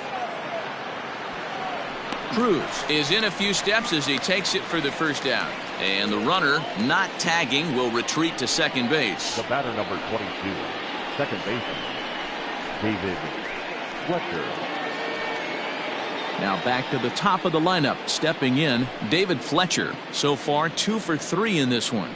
Cruz is in a few steps as he takes it for the first down. And the runner, not tagging, will retreat to second base. The batter, number 22, second baseman, David Fletcher. Now back to the top of the lineup. Stepping in, David Fletcher. So far, 2 for 3 in this one.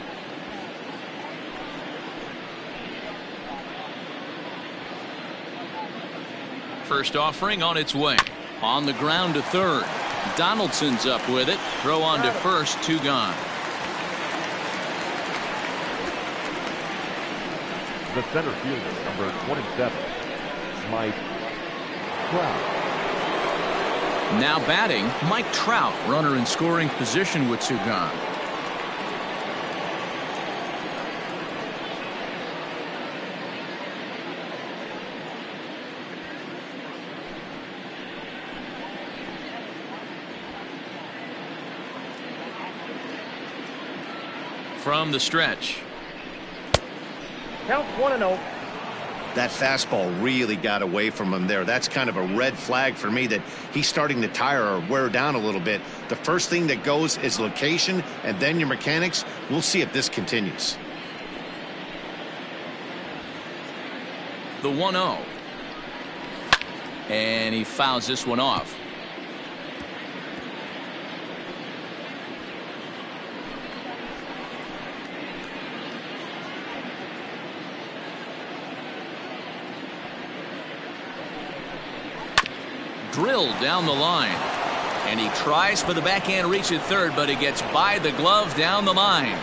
First offering on its way. On the ground to third. Donaldson's up with it. Throw on to first. 2 gone. The center fielder, number 27, Mike Trout. Now batting, Mike Trout. Runner in scoring position with 2 gone. From the stretch. Count 1-0. That fastball really got away from him there. That's kind of a red flag for me that he's starting to tire or wear down a little bit. The first thing that goes is location and then your mechanics. We'll see if this continues. The 1-0. And he fouls this one off. Drilled down the line. And he tries for the backhand reach at third, but he gets by the glove down the line.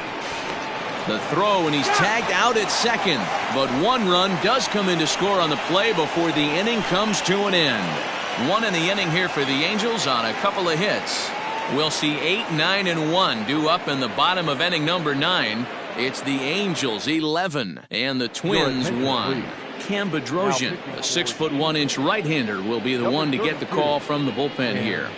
The throw, and he's tagged out at second. But one run does come in to score on the play before the inning comes to an end. One in the inning here for the Angels on a couple of hits. We'll see 8, 9, and 1 due up in the bottom of inning number 9. It's the Angels 11 and the Twins 1. Cam Bedrosian, a 6'1" right-hander, will be the one to get the call from the bullpen here.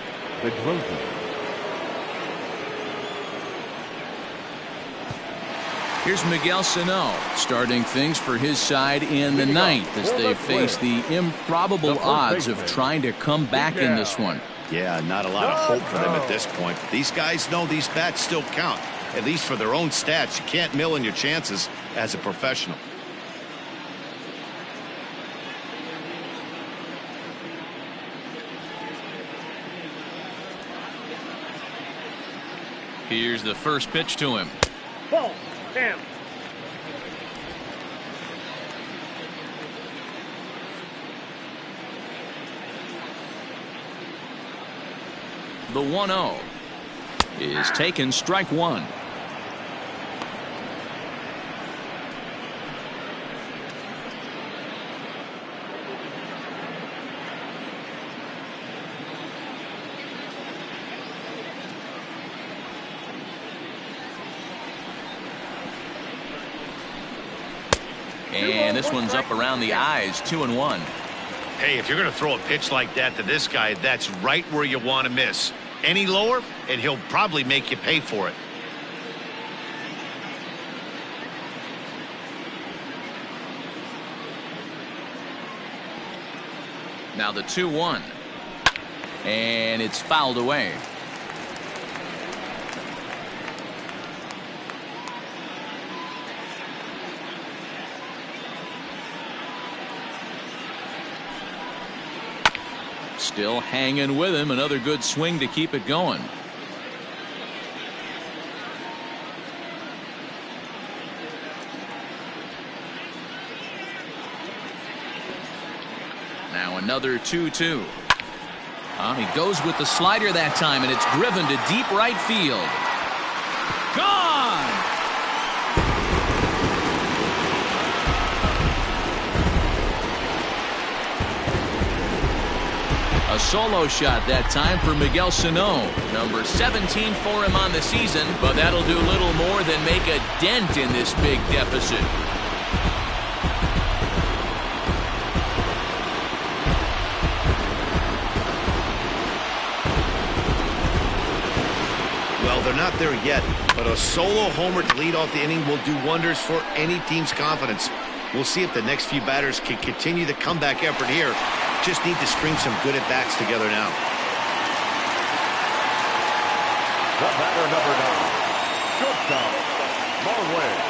Here's Miguel Sano starting things for his side in the ninth as they face the improbable odds of trying to come back in this one. Yeah, not a lot of hope for them at this point. These guys know these bats still count, at least for their own stats. You can't mill in your chances as a professional. Here's the first pitch to him. Ball. Damn. The 1-0 is taken, strike one. And this one's up around the eyes, 2-1. Hey, if you're going to throw a pitch like that to this guy, that's right where you want to miss. Any lower, and he'll probably make you pay for it. Now the 2-1. And it's fouled away. Still hanging with him. Another good swing to keep it going. Now another 2-2. He goes with the slider that time, and it's driven to deep right field. Gone! A solo shot that time for Miguel Sano. Number 17 for him on the season, but that'll do little more than make a dent in this big deficit. Well, they're not there yet, but a solo homer to lead off the inning will do wonders for any team's confidence. We'll see if the next few batters can continue the comeback effort here. Just need to string some good at-bats together now. The batter, number 9, shortstop, Marlins.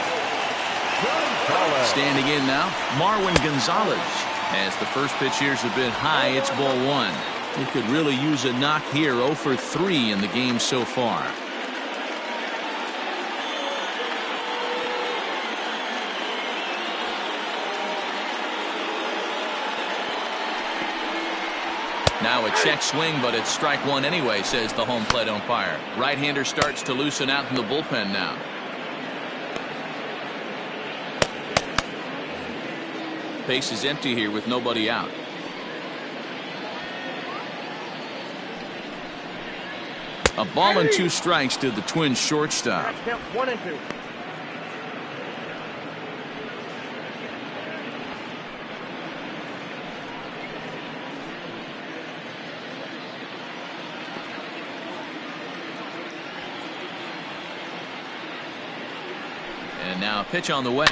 Standing in now, Marwin Gonzalez. As the first pitch here's a bit high, it's ball 1. He could really use a knock here. 0 for 3 in the game so far. Now a check swing, but it's strike one anyway, says the home plate umpire. Right-hander starts to loosen out in the bullpen now. Base is empty here with nobody out. A ball and 2 strikes to the Twins shortstop. 1 and 2. And now a pitch on the way.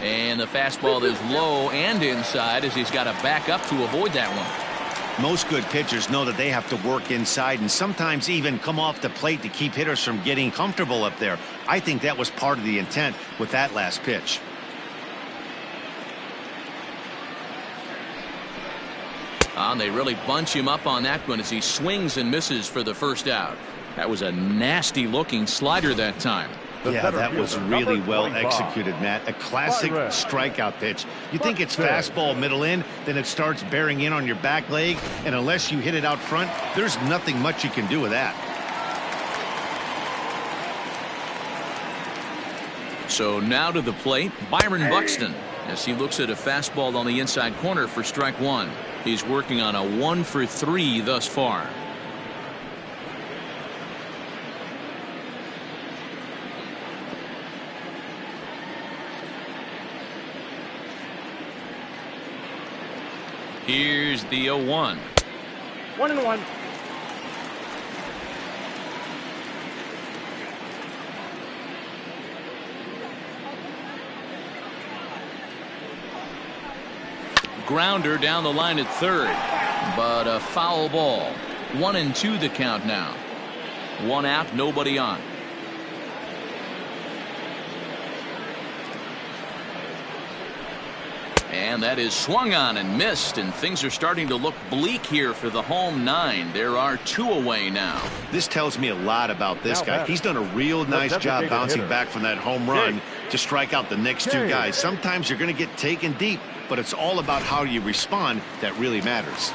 And the fastball is low and inside as he's got to back up to avoid that one. Most good pitchers know that they have to work inside and sometimes even come off the plate to keep hitters from getting comfortable up there. I think that was part of the intent with that last pitch. And they really bunch him up on that one as he swings and misses for the first out. That was a nasty looking slider that time. Yeah, that was really well executed, Matt. A classic strikeout pitch. You think it's fastball middle in, then it starts bearing in on your back leg, and unless you hit it out front, there's nothing much you can do with that. So now to the plate, Byron Buxton, as he looks at a fastball on the inside corner for strike one. He's working on a 1-for-3 thus far. Here's the 0-1. 1-1. Grounder down the line at third, but a foul ball. 1-2 the count now. One out, nobody on. And that is swung on and missed, and things are starting to look bleak here for the home nine. There are two away now. This tells me a lot about this guy. He's done a real nice job bouncing back from that home run to strike out the next two guys. Sometimes you're going to get taken deep, but it's all about how you respond that really matters.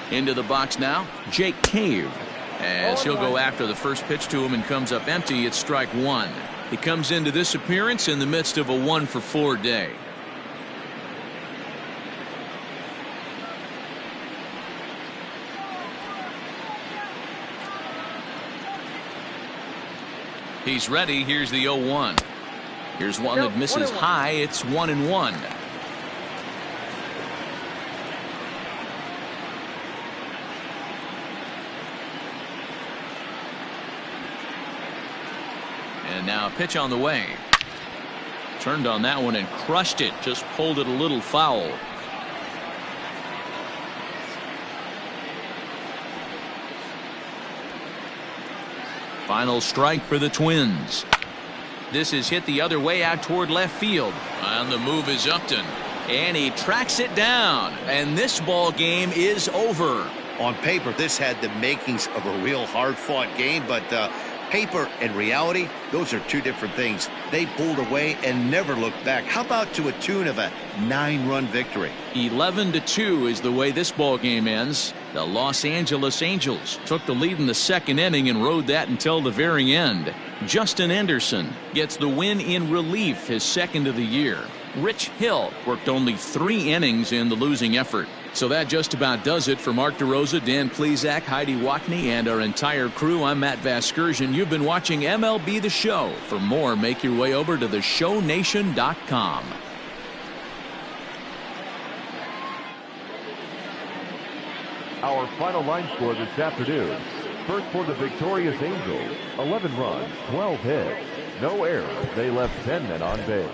Into the box now, Jake Cave. As he'll go after the first pitch to him and comes up empty, it's strike one. He comes into this appearance in the midst of a 1-for-4 day. He's ready. Here's the 0-1. Here's one that misses high. It's 1-1. And now a pitch on the way. Turned on that one and crushed it. Just pulled it a little foul. Final strike for the Twins. This is hit the other way out toward left field. On the move is Upton. And he tracks it down. And this ball game is over. On paper, this had the makings of a real hard-fought game, but paper and reality, those are two different things. They pulled away and never looked back. How about to a tune of a 9-run victory? 11-2 is the way this ball game ends. The Los Angeles Angels took the lead in the second inning and rode that until the very end. Justin Anderson gets the win in relief, his second of the year. Rich Hill worked only 3 innings in the losing effort. So that just about does it for Mark DeRosa, Dan Plesac, Heidi Watney, and our entire crew. I'm Matt Vasgersian. You've been watching MLB The Show. For more, make your way over to theshownation.com. Our final line score this afternoon. First for the victorious Angels, 11 runs, 12 hits, no errors. They left 10 men on base.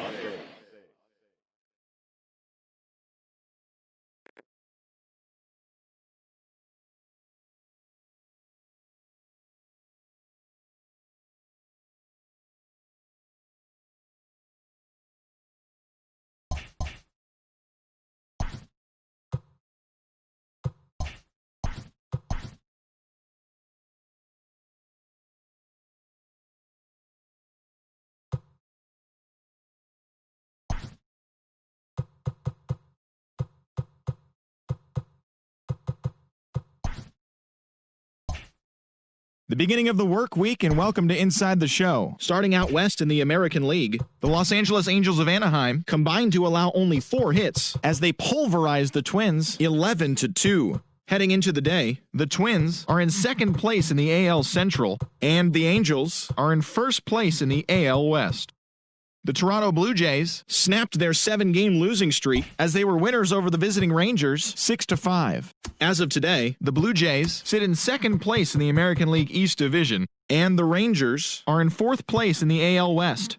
The beginning of the work week, and welcome to Inside the Show. Starting out west in the American League, the Los Angeles Angels of Anaheim combined to allow only 4 hits as they pulverized the Twins 11-2. Heading into the day, the Twins are in second place in the AL Central, and the Angels are in first place in the AL West. The Toronto Blue Jays snapped their 7-game losing streak as they were winners over the visiting Rangers 6-5. As of today, the Blue Jays sit in second place in the American League East Division, and the Rangers are in fourth place in the AL West.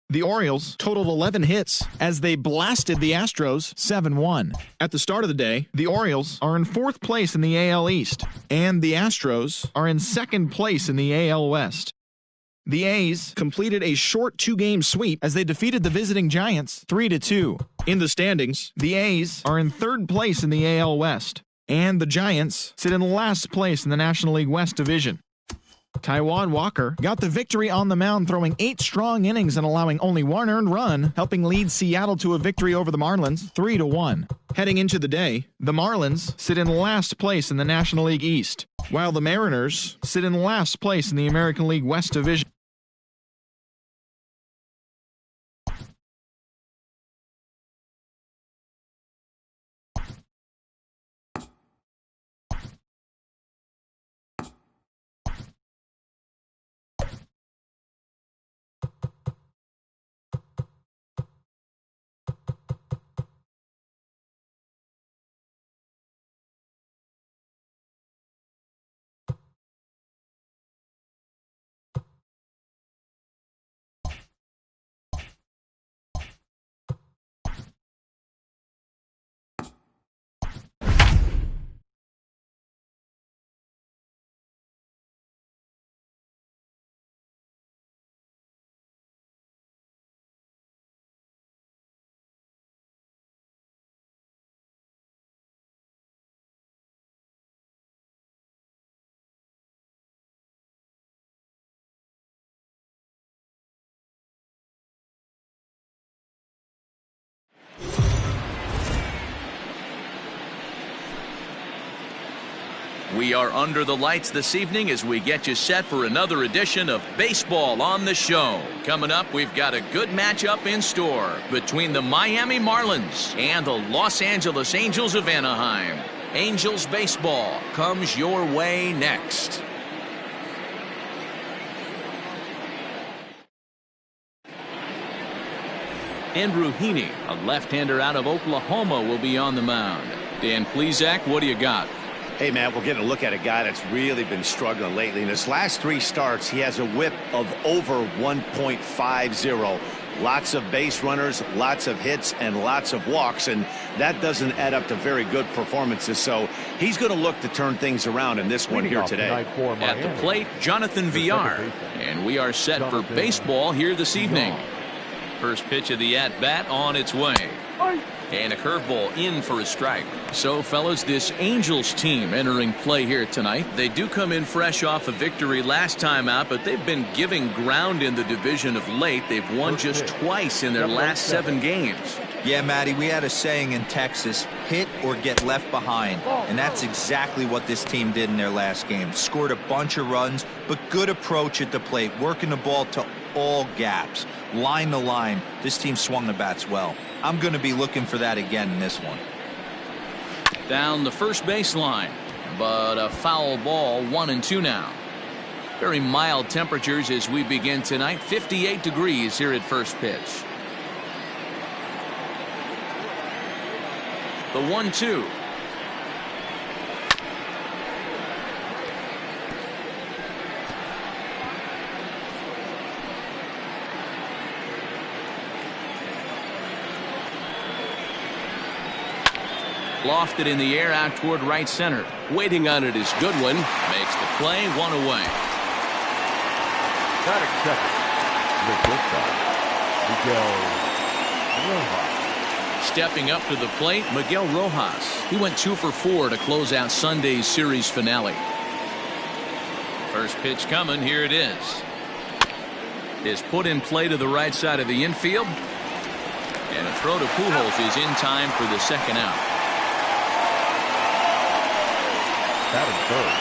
The Orioles totaled 11 hits as they blasted the Astros 7-1. At the start of the day, the Orioles are in fourth place in the AL East, and the Astros are in second place in the AL West. The A's completed a short 2-game sweep as they defeated the visiting Giants 3-2. In the standings, the A's are in third place in the AL West, and the Giants sit in last place in the National League West Division. Taijuan Walker got the victory on the mound, throwing 8 strong innings and allowing only 1 earned run, helping lead Seattle to a victory over the Marlins 3-1. Heading into the day, the Marlins sit in last place in the National League East, while the Mariners sit in last place in the American League West Division. We are under the lights this evening as we get you set for another edition of Baseball on the Show. Coming up, we've got a good matchup in store between the Miami Marlins and the Los Angeles Angels of Anaheim. Angels baseball comes your way next. Andrew Heaney, a left-hander out of Oklahoma, will be on the mound. Dan Plesac, what do you got? Hey, Matt, we're getting a look at a guy that's really been struggling lately. In his last 3 starts, he has a whip of over 1.50. Lots of base runners, lots of hits, and lots of walks, and that doesn't add up to very good performances. So he's going to look to turn things around in this one here today. At the plate, Jonathan Villar. And we are set for baseball here this evening. First pitch of the at-bat on its way. And a curveball in for a strike. So, fellas, this Angels team entering play here tonight. They do come in fresh off a victory last time out, but they've been giving ground in the division of late. They've won just twice in their last 7 games. Yeah, Matty, we had a saying in Texas, hit or get left behind. And that's exactly what this team did in their last game. Scored a bunch of runs, but good approach at the plate, working the ball to all gaps. Line to line, this team swung the bats well. I'm going to be looking for that again in this one. Down the first baseline, but a foul ball, 1-2 now. Very mild temperatures as we begin tonight. 58 degrees here at first pitch. The 1-2. Lofted in the air out toward right center. Waiting on it is Goodwin. Makes the play, 1 away. Batting second, Miguel Rojas. Stepping up to the plate, Miguel Rojas. He went 2 for 4 to close out Sunday's series finale. First pitch coming, here it is. Is put in play to the right side of the infield. And a throw to Pujols is in time for the second out. Batting third,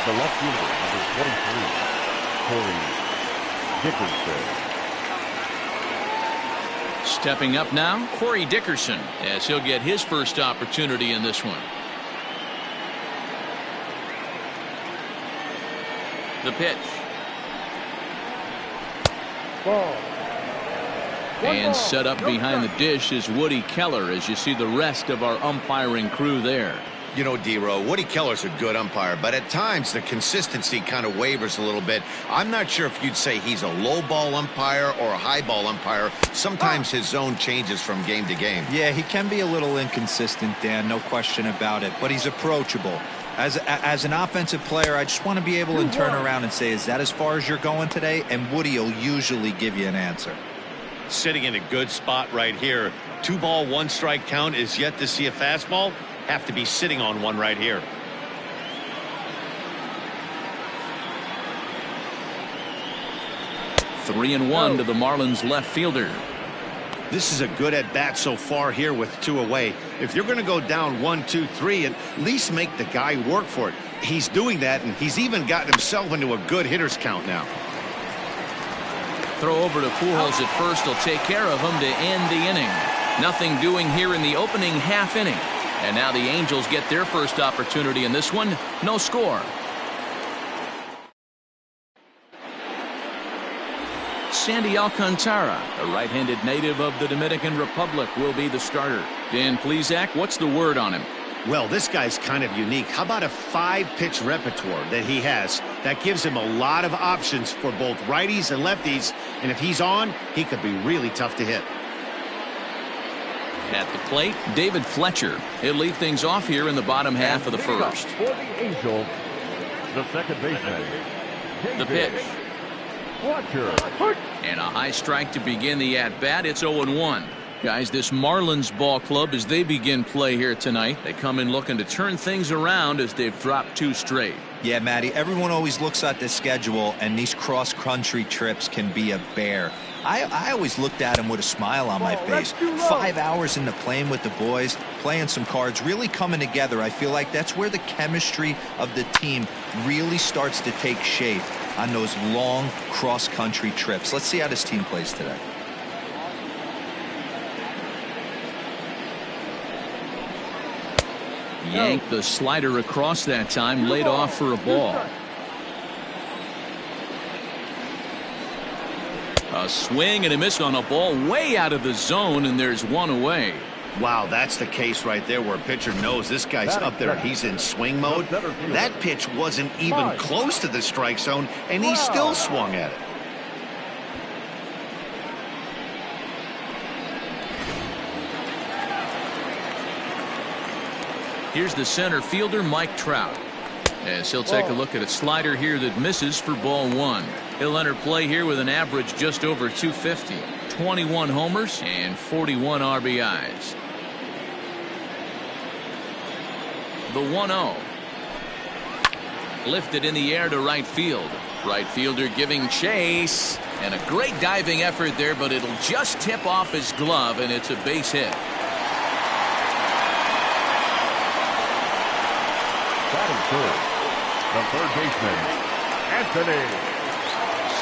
the left fielder, number 23, Corey Dickerson. Stepping up now, Corey Dickerson, as he'll get his first opportunity in this one. The pitch. Ball. And set up behind the dish is Woody Keller as you see the rest of our umpiring crew there. You know, D-Row, Woody Keller's a good umpire, but at times the consistency kind of wavers a little bit. I'm not sure if you'd say he's a low ball umpire or a high ball umpire. Sometimes his zone changes from game to game. Yeah, he can be a little inconsistent, Dan, no question about it, but he's approachable. As an offensive player, I just want to be able to turn around and say, is that as far as you're going today? And Woody will usually give you an answer. Sitting in a good spot right here. 2-ball, 1-strike count is yet to see a fastball. Have to be sitting on one right here. Three and one to the Marlins left fielder. This is a good at bat so far here with 2 away. If you're going to go down 1, 2, 3, at least make the guy work for it. He's doing that, and he's even gotten himself into a good hitter's count now. Throw over to Pujols at first will take care of him to end the inning. Nothing doing here in the opening half inning. And now the Angels get their first opportunity in this one. No score. Sandy Alcantara, a right-handed native of the Dominican Republic, will be the starter. Dan Plesac, what's the word on him? Well, this guy's kind of unique. How about a 5-pitch repertoire that he has? That gives him a lot of options for both righties and lefties. And if he's on, he could be really tough to hit. At the plate, David Fletcher. He'll lead things off here in the bottom half of the first. For the Angels, the second baseman. The pitch. Fletcher. And a high strike to begin the at-bat. It's 0-1. Guys, this Marlins ball club, as they begin play here tonight, they come in looking to turn things around as they've dropped 2 straight. Yeah, Matty, everyone always looks at the schedule, and these cross-country trips can be a bear. I always looked at him with a smile on my face. 5 hours in the plane with the boys, playing some cards, really coming together. I feel like that's where the chemistry of the team really starts to take shape on those long cross-country trips. Let's see how this team plays today. Yanked the slider across that time, laid off for a ball. A swing and a miss on a ball way out of the zone, and there's 1 away. Wow, that's the case right there where a pitcher knows this guy's up there and he's in swing mode. That pitch wasn't even close to the strike zone, and he still swung at it. Here's the center fielder, Mike Trout. As he'll take a look at a slider here that misses for ball 1. He'll enter play here with an average just over 250. 21 homers and 41 RBIs. The 1-0. Lifted in the air to right field. Right fielder giving chase. And a great diving effort there, but it'll just tip off his glove, and it's a base hit. Batting third, the third baseman, Anthony.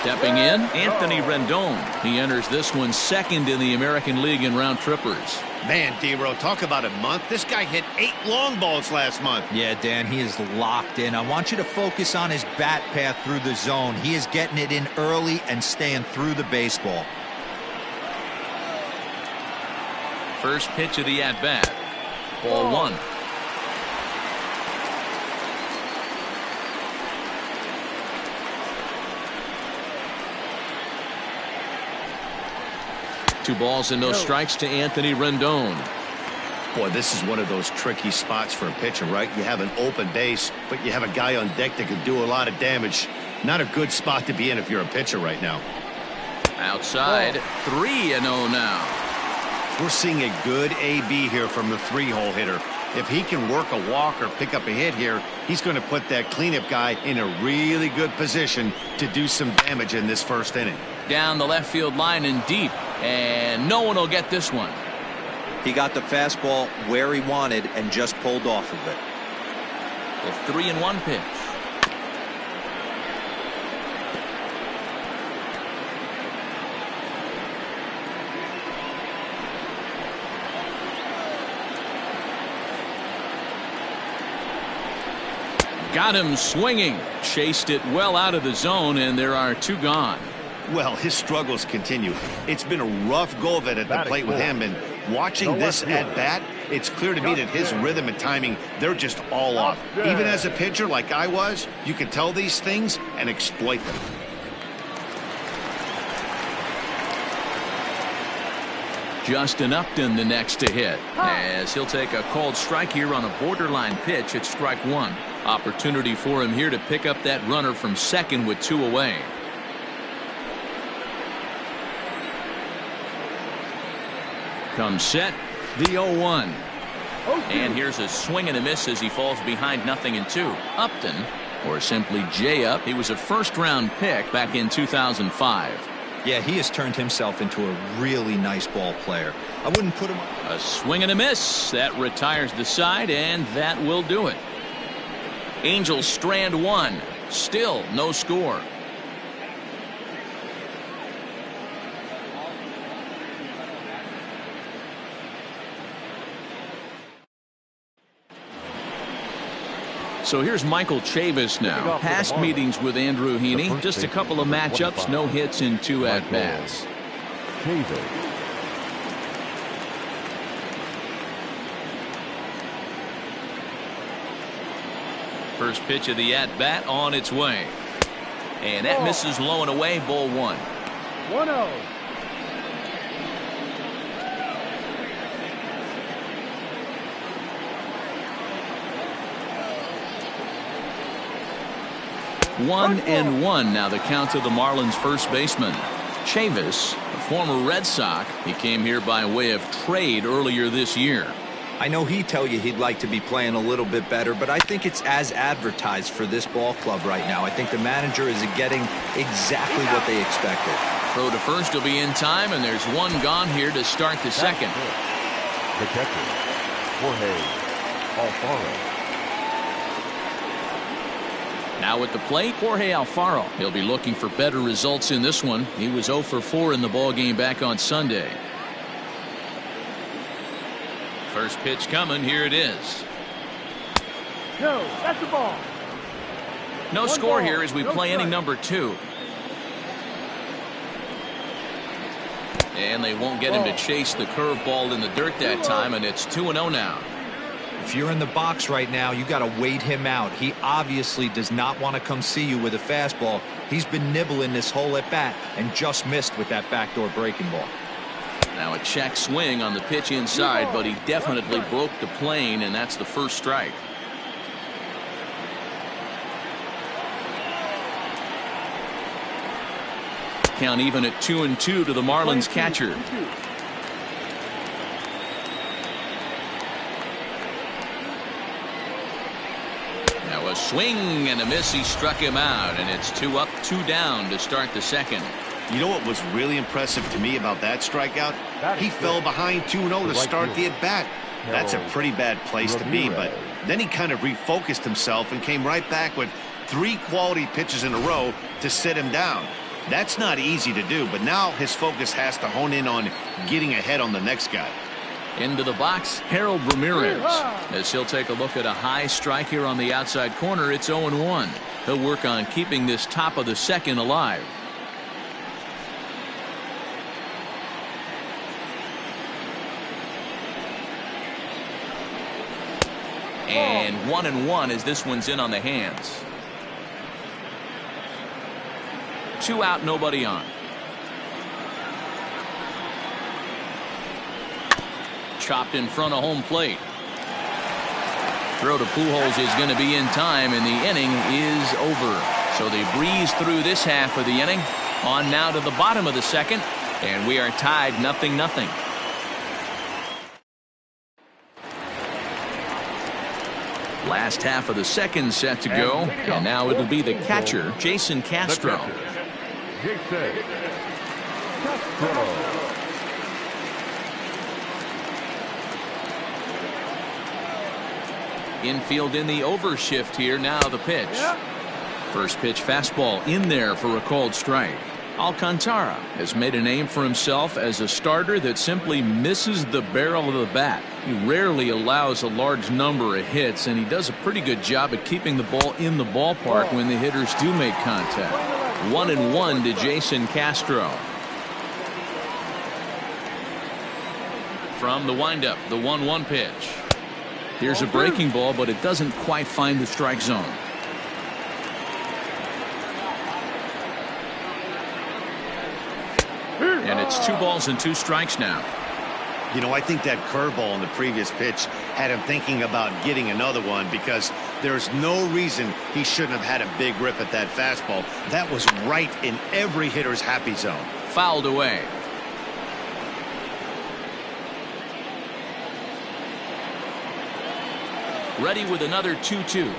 Stepping in, Anthony Rendon. He enters this one second in the American League in round trippers. Man, D-Row, talk about a month. This guy hit 8 long balls last month. Yeah, Dan, he is locked in. I want you to focus on his bat path through the zone. He is getting it in early and staying through the baseball. First pitch of the at-bat. Ball 1. Two balls and no strikes to Anthony Rendon. Boy, this is one of those tricky spots for a pitcher, right? You have an open base, but you have a guy on deck that can do a lot of damage. Not a good spot to be in if you're a pitcher right now. Outside, 3-0 now. We're seeing a good AB here from the 3-hole hitter. If he can work a walk or pick up a hit here, he's going to put that cleanup guy in a really good position to do some damage in this first inning. Down the left field line and deep, and no one will get this one. He got the fastball where he wanted and just pulled off of it. The 3-1 pitch. Got him swinging. Chased it well out of the zone, and there are 2 gone. Well, his struggles continue. It's been a rough go of it at the plate with him, and watching this at bat, it's clear to me that his rhythm and timing, they're just all off. Even as a pitcher like I was, you can tell these things and exploit them. Justin Upton the next to hit, as he'll take a called strike here on a borderline pitch at strike one. Opportunity for him here to pick up that runner from second with 2 away. Comes set, the 0-1. And here's a swing and a miss as he falls behind 0-2. Upton, or simply J-Up, he was a first-round pick back in 2005. Yeah, he has turned himself into a really nice ball player. I wouldn't put him... A swing and a miss. That retires the side, and that will do it. Angels strand one. Still no score. So here's Michael Chavis now. Past meetings with Andrew Heaney. Just a couple of matchups. No hits in 2 at-bats. First pitch of the at-bat on its way. And that misses low and away. Ball 1. 1-0. One and one now the count to the Marlins first baseman. Chavis, a former Red Sox, he came here by way of trade earlier this year. I know he'd tell you he'd like to be playing a little bit better, but I think it's as advertised for this ball club right now. I think the manager is getting exactly what they expected. Throw to first will be in time, and there's one gone here to start the second. The catcher, Jorge Alfaro. Now at the plate, Jorge Alfaro. He'll be looking for better results in this one. He was 0 for 4 in the ballgame back on Sunday. First pitch coming. Here it is. No, that's the ball. No score here as we play inning number 2. And they won't get him to chase the curveball in the dirt that time, and it's 2-0 now. If you're in the box right now, you got to wait him out. He obviously does not want to come see you with a fastball. He's been nibbling this whole at bat and just missed with that backdoor breaking ball. Now a check swing on the pitch inside, but he definitely broke the plane, and that's the first strike. Count even at 2-2 to the Marlins catcher. Now a swing and a miss. He struck him out, and it's 2 up, 2 down to start the second. You know what was really impressive to me about that strikeout? He fell behind 2-0 to start the at-bat. That's a pretty bad place to be, but then he kind of refocused himself and came right back with 3 quality pitches in a row to sit him down. That's not easy to do, but now his focus has to hone in on getting ahead on the next guy. Into the box, Harold Ramirez, as he'll take a look at a high strike here on the outside corner. It's 0-1. He'll work on keeping this top of the second alive. And 1-1 as this one's in on the hands. 2 out, nobody on. Chopped in front of home plate. Throw to Pujols is going to be in time, and the inning is over. So they breeze through this half of the inning. On now to the bottom of the second, and we are tied 0-0. Last half of the second set to go, and now it'll be the catcher, Jason Castro. Infield in the overshift here. Now the pitch. First pitch fastball in there for a called strike. Alcantara has made a name for himself as a starter that simply misses the barrel of the bat. He rarely allows a large number of hits, and he does a pretty good job at keeping the ball in the ballpark when the hitters do make contact. 1-1 to Jason Castro. From the windup, the 1-1 pitch. Here's a breaking ball, but it doesn't quite find the strike zone. And it's 2 balls and 2 strikes now. You know, I think that curveball in the previous pitch had him thinking about getting another one, because there's no reason he shouldn't have had a big rip at that fastball. That was right in every hitter's happy zone. Fouled away. Ready with another 2-2.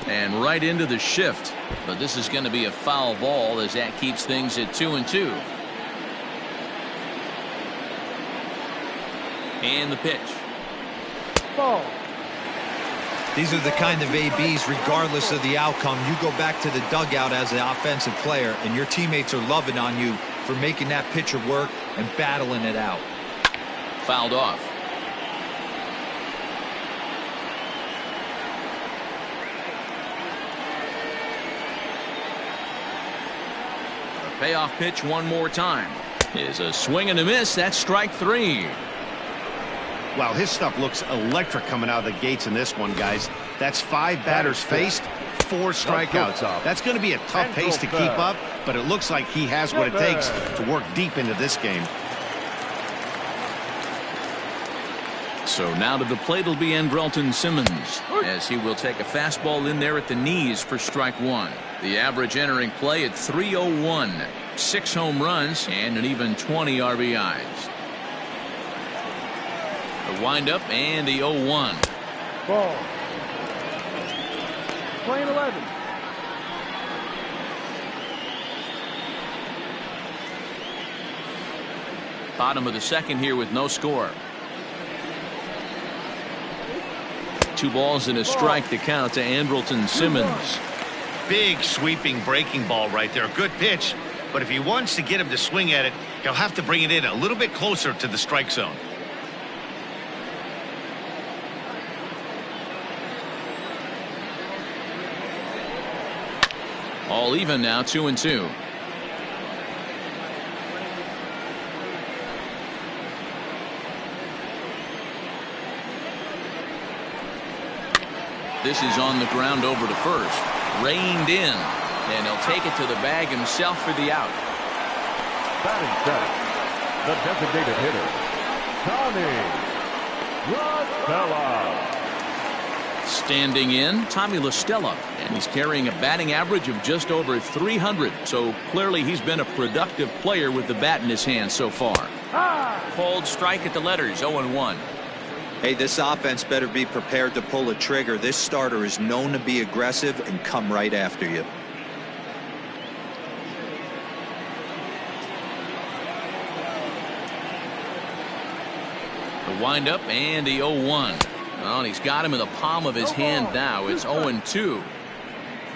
And right into the shift. But this is going to be a foul ball, as that keeps things at 2-2. And the pitch. Ball. These are the kind of ABs, regardless of the outcome, you go back to the dugout as an offensive player, and your teammates are loving on you for making that pitcher work and battling it out. Fouled off. The payoff pitch one more time is a swing and a miss. That's strike 3. Wow, his stuff looks electric coming out of the gates in this one, guys. That's 5 batters faced, 4 strikeouts. That's going to be a tough pace to keep up, but it looks like he has what it takes to work deep into this game. So now to the plate will be Andrelton Simmons, as he will take a fastball in there at the knees for strike 1. The average entering play at 301, 6 home runs, and an even 20 RBIs. The windup and the 0-1. Ball. Playing 11. Bottom of the second here with no score. 2 balls and a strike to count to Andrelton Simmons. Big sweeping breaking ball right there. Good pitch, but if he wants to get him to swing at it, he'll have to bring it in a little bit closer to the strike zone. All even now, 2-2. This is on the ground over to first. Reined in. And he'll take it to the bag himself for the out. Batting center, the designated hitter, Tommy LaStella. Standing in, Tommy LaStella, and he's carrying a batting average of just over 300. So clearly he's been a productive player with the bat in his hand so far. Called strike at the letters, 0-1. Hey, this offense better be prepared to pull a trigger. This starter is known to be aggressive and come right after you. The windup and the 0-1. Well, and he's got him in the palm of his hand now. It's 0-2.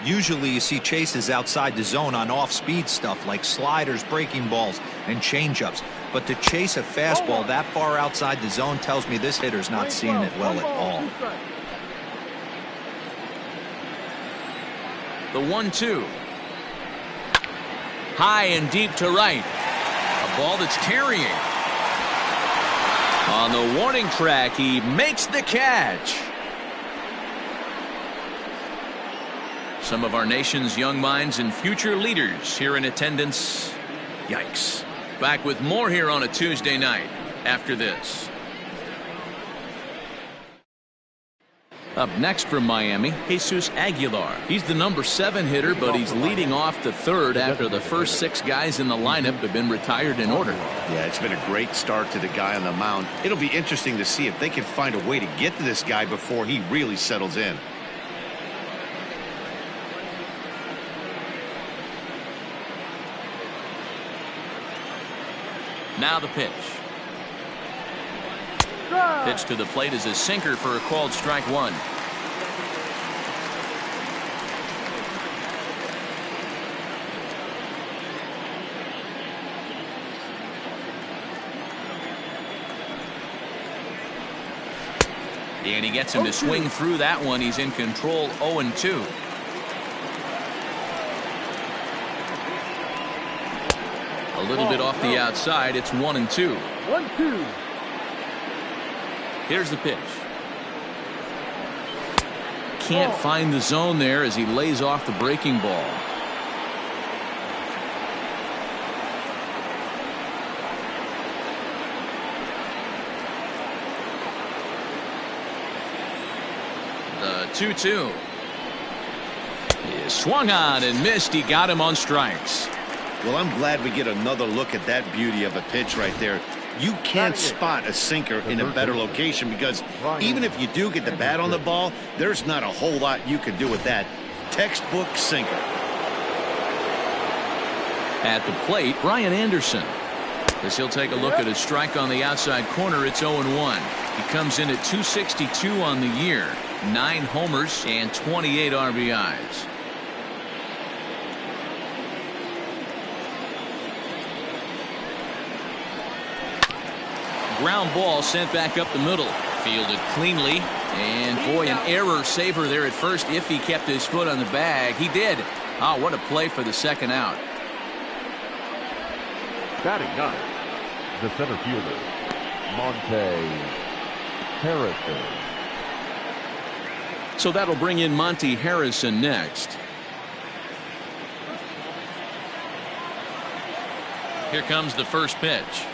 Usually you see chases outside the zone on off-speed stuff like sliders, breaking balls, and changeups. But to chase a fastball that far outside the zone tells me this hitter's not seeing it well at all. The 1-2. High and deep to right. A ball that's carrying. On the warning track, he makes the catch. Some of our nation's young minds and future leaders here in attendance. Yikes. Back with more here on a Tuesday night after this. Up next from Miami, Jesus Aguilar. He's the number 7 hitter, but he's leading off the third after the first 6 guys in the lineup have been retired in order. Yeah, it's been a great start to the guy on the mound. It'll be interesting to see if they can find a way to get to this guy before he really settles in. Now the pitch. Pitch to the plate is a sinker for a called strike 1. And he gets him to swing through that one. He's in control, 0-2. A little bit off the outside. It's 1-2. 1-2. Here's the pitch. Can't find the zone there as he lays off the breaking ball. The 2-2. He swung on and missed. He got him on strikes. Well, I'm glad we get another look at that beauty of a pitch right there. You can't spot a sinker in a better location because even if you do get the bat on the ball, there's not a whole lot you can do with that. Textbook sinker. At the plate, Brian Anderson. As he'll take a look at a strike on the outside corner, it's 0-1. He comes in at 262 on the year, 9 homers and 28 RBIs. Ground ball sent back up the middle. Fielded cleanly. And boy, an error saver there at first if he kept his foot on the bag. He did. Oh, what a play for the second out. Batting ninth, the center fielder, Monte Harrison. So that'll bring in Monte Harrison next. Here comes the first pitch.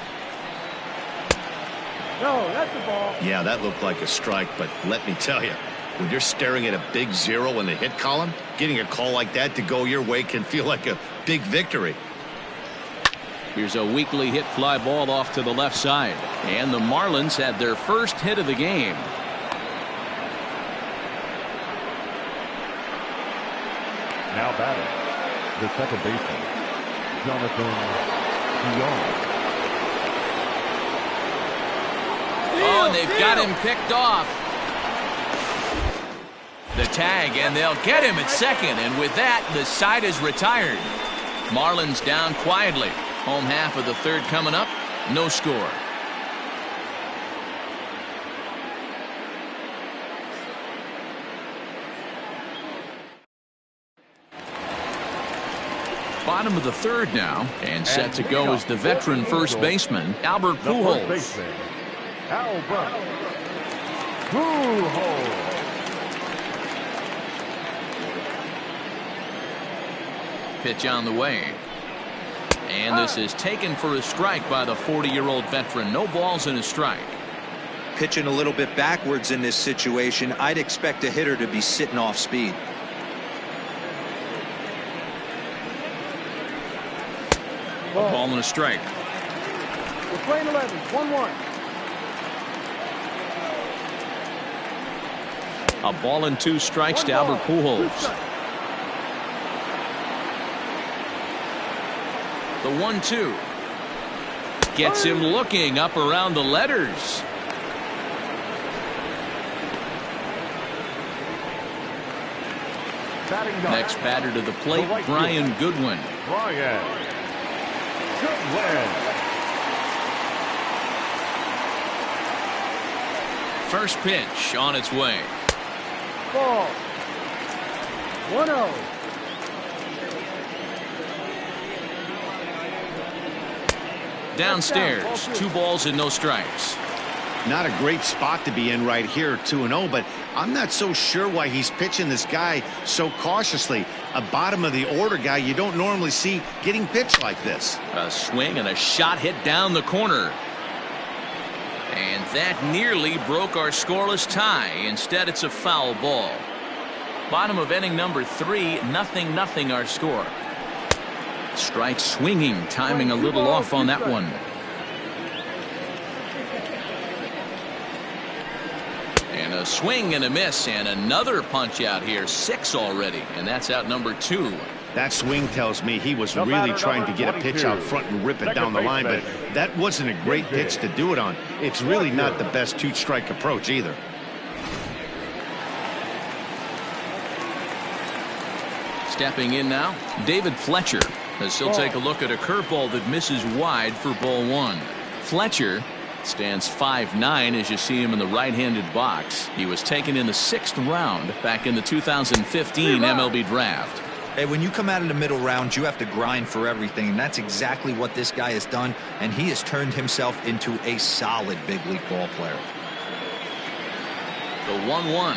No, that's the ball. Yeah, that looked like a strike, but let me tell you, when you're staring at a big 0 in the hit column, getting a call like that to go your way can feel like a big victory. Here's a weakly hit fly ball off to the left side. And the Marlins had their first hit of the game. Now batting, the second baseman, Jonathan Dion. Oh, and they've got him picked off. The tag, and they'll get him at second. And with that, the side is retired. Marlins down quietly. Home half of the third coming up. No score. Bottom of the third now, and set to go is the veteran first baseman, Albert Pujols. Albert Pujols. Pitch on the way. And this is taken for a strike by the 40-year-old veteran. No balls and a strike. Pitching a little bit backwards in this situation. I'd expect a hitter to be sitting off speed. A ball and a strike. We're playing 11, 1-1. A ball and 2 strikes to Albert Pujols. The 1-2 gets him looking up around the letters. Next batter to the plate, Brian Goodwin. First pitch on its way. Ball. 1-0. Downstairs, 2 balls and no strikes. Not a great spot to be in right here, 2-0, but I'm not so sure why he's pitching this guy so cautiously. A bottom of the order guy you don't normally see getting pitched like this. A swing and a shot hit down the corner. And that nearly broke our scoreless tie. Instead, it's a foul ball. Bottom of inning number 3, 0-0 our score. Strike swinging, timing a little off on that one. And a swing and a miss, and another punch out here. 6 already, and that's out number 2. That swing tells me he was really trying to get a pitch out front and rip it down the line, but that wasn't a great pitch to do it on. It's really not the best 2-strike approach either. Stepping in now, David Fletcher, as he'll take a look at a curveball that misses wide for ball 1. Fletcher stands 5'9" as you see him in the right-handed box. He was taken in the 6th round back in the 2015 MLB draft. Hey, when you come out of the middle rounds, you have to grind for everything, and that's exactly what this guy has done, and he has turned himself into a solid big league ball player. The 1-1.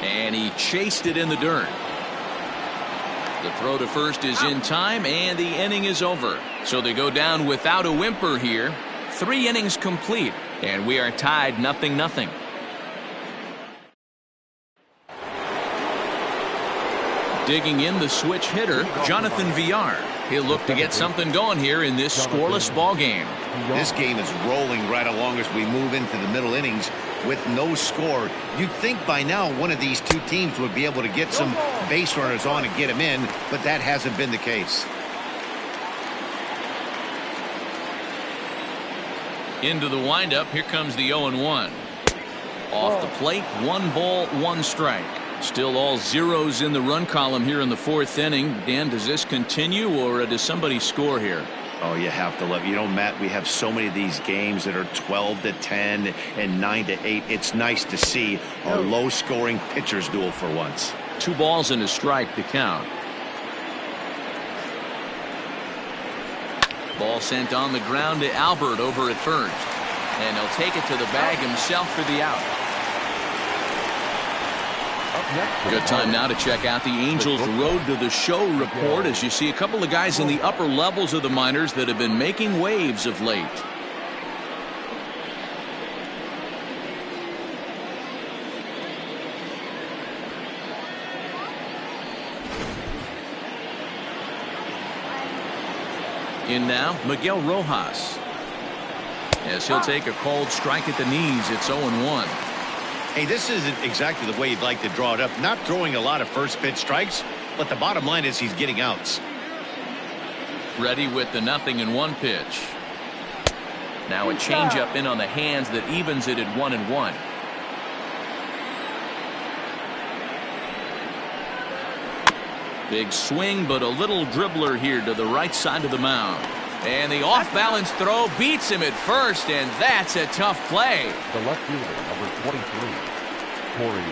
And he chased it in the dirt. The throw to first is in time, and the inning is over. So they go down without a whimper here. 3 innings complete, and we are tied 0-0. Digging in the switch hitter, Jonathan Villar. He'll look to get something going here in this scoreless ball game. This game is rolling right along as we move into the middle innings with no score. You'd think by now one of these two teams would be able to get some base runners on and get them in, but that hasn't been the case. Into the windup, here comes the 0-1. Off the plate, 1 ball, 1 strike. Still all zeros in the run column here in the 4th inning. Dan, does this continue, or does somebody score here? Oh, you have to love, Matt, we have so many of these games that are 12-10 and 9-8. It's nice to see a low-scoring pitcher's duel for once. 2 balls and a strike to count. Ball sent on the ground to Albert over at first. And he'll take it to the bag himself for the out. Good time now to check out the Angels Road to the Show report, as you see a couple of guys in the upper levels of the minors that have been making waves of late. In now, Miguel Rojas. As he'll take a cold strike at the knees, it's 0-1. Hey, this isn't exactly the way you'd like to draw it up. Not throwing a lot of first pitch strikes, but the bottom line is he's getting outs. Ready with the 0-1 pitch. Now a changeup in on the hands that evens it at 1-1. Big swing, but a little dribbler here to the right side of the mound. And the off-balance throw beats him at first, and that's a tough play. The left fielder, number 23, Corey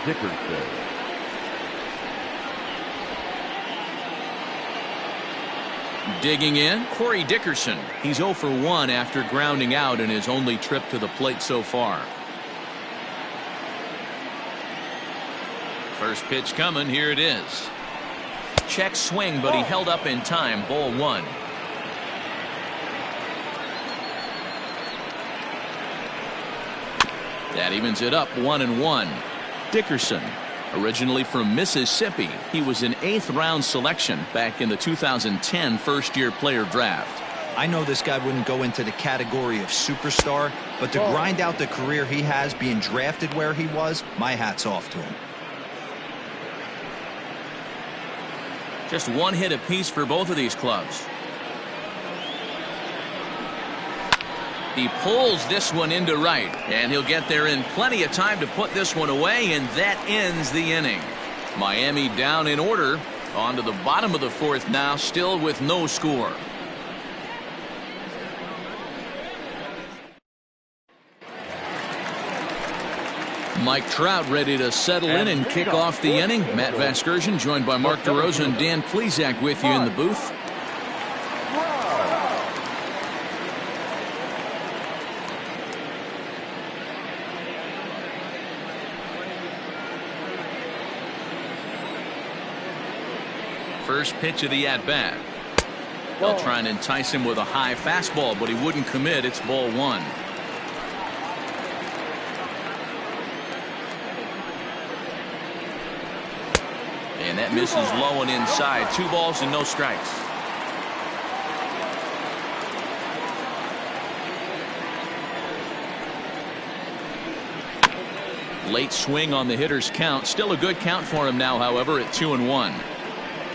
Dickerson. Digging in, Corey Dickerson. He's 0 for 1 after grounding out in his only trip to the plate so far. First pitch coming, here it is. Check swing, but he held up in time, ball 1. That evens it up 1-1. Dickerson, originally from Mississippi, he was an 8th round selection back in the 2010 first-year player draft. I know this guy wouldn't go into the category of superstar, but to grind out the career he has being drafted where he was, my hat's off to him. Just 1 hit apiece for both of these clubs. He pulls this one into right, and he'll get there in plenty of time to put this one away, and that ends the inning. Miami down in order. On to the bottom of the 4th now, still with no score. Mike Trout ready to settle in and kick off the inning. Matt Vasgersian joined by Mark DeRosa and Dan Plesac with you in the booth. First pitch of the at-bat. They'll try and entice him with a high fastball, but he wouldn't commit. It's ball 1. And that misses low and inside. 2 balls and no strikes. Late swing on the hitter's count. Still a good count for him now, however, at 2-1.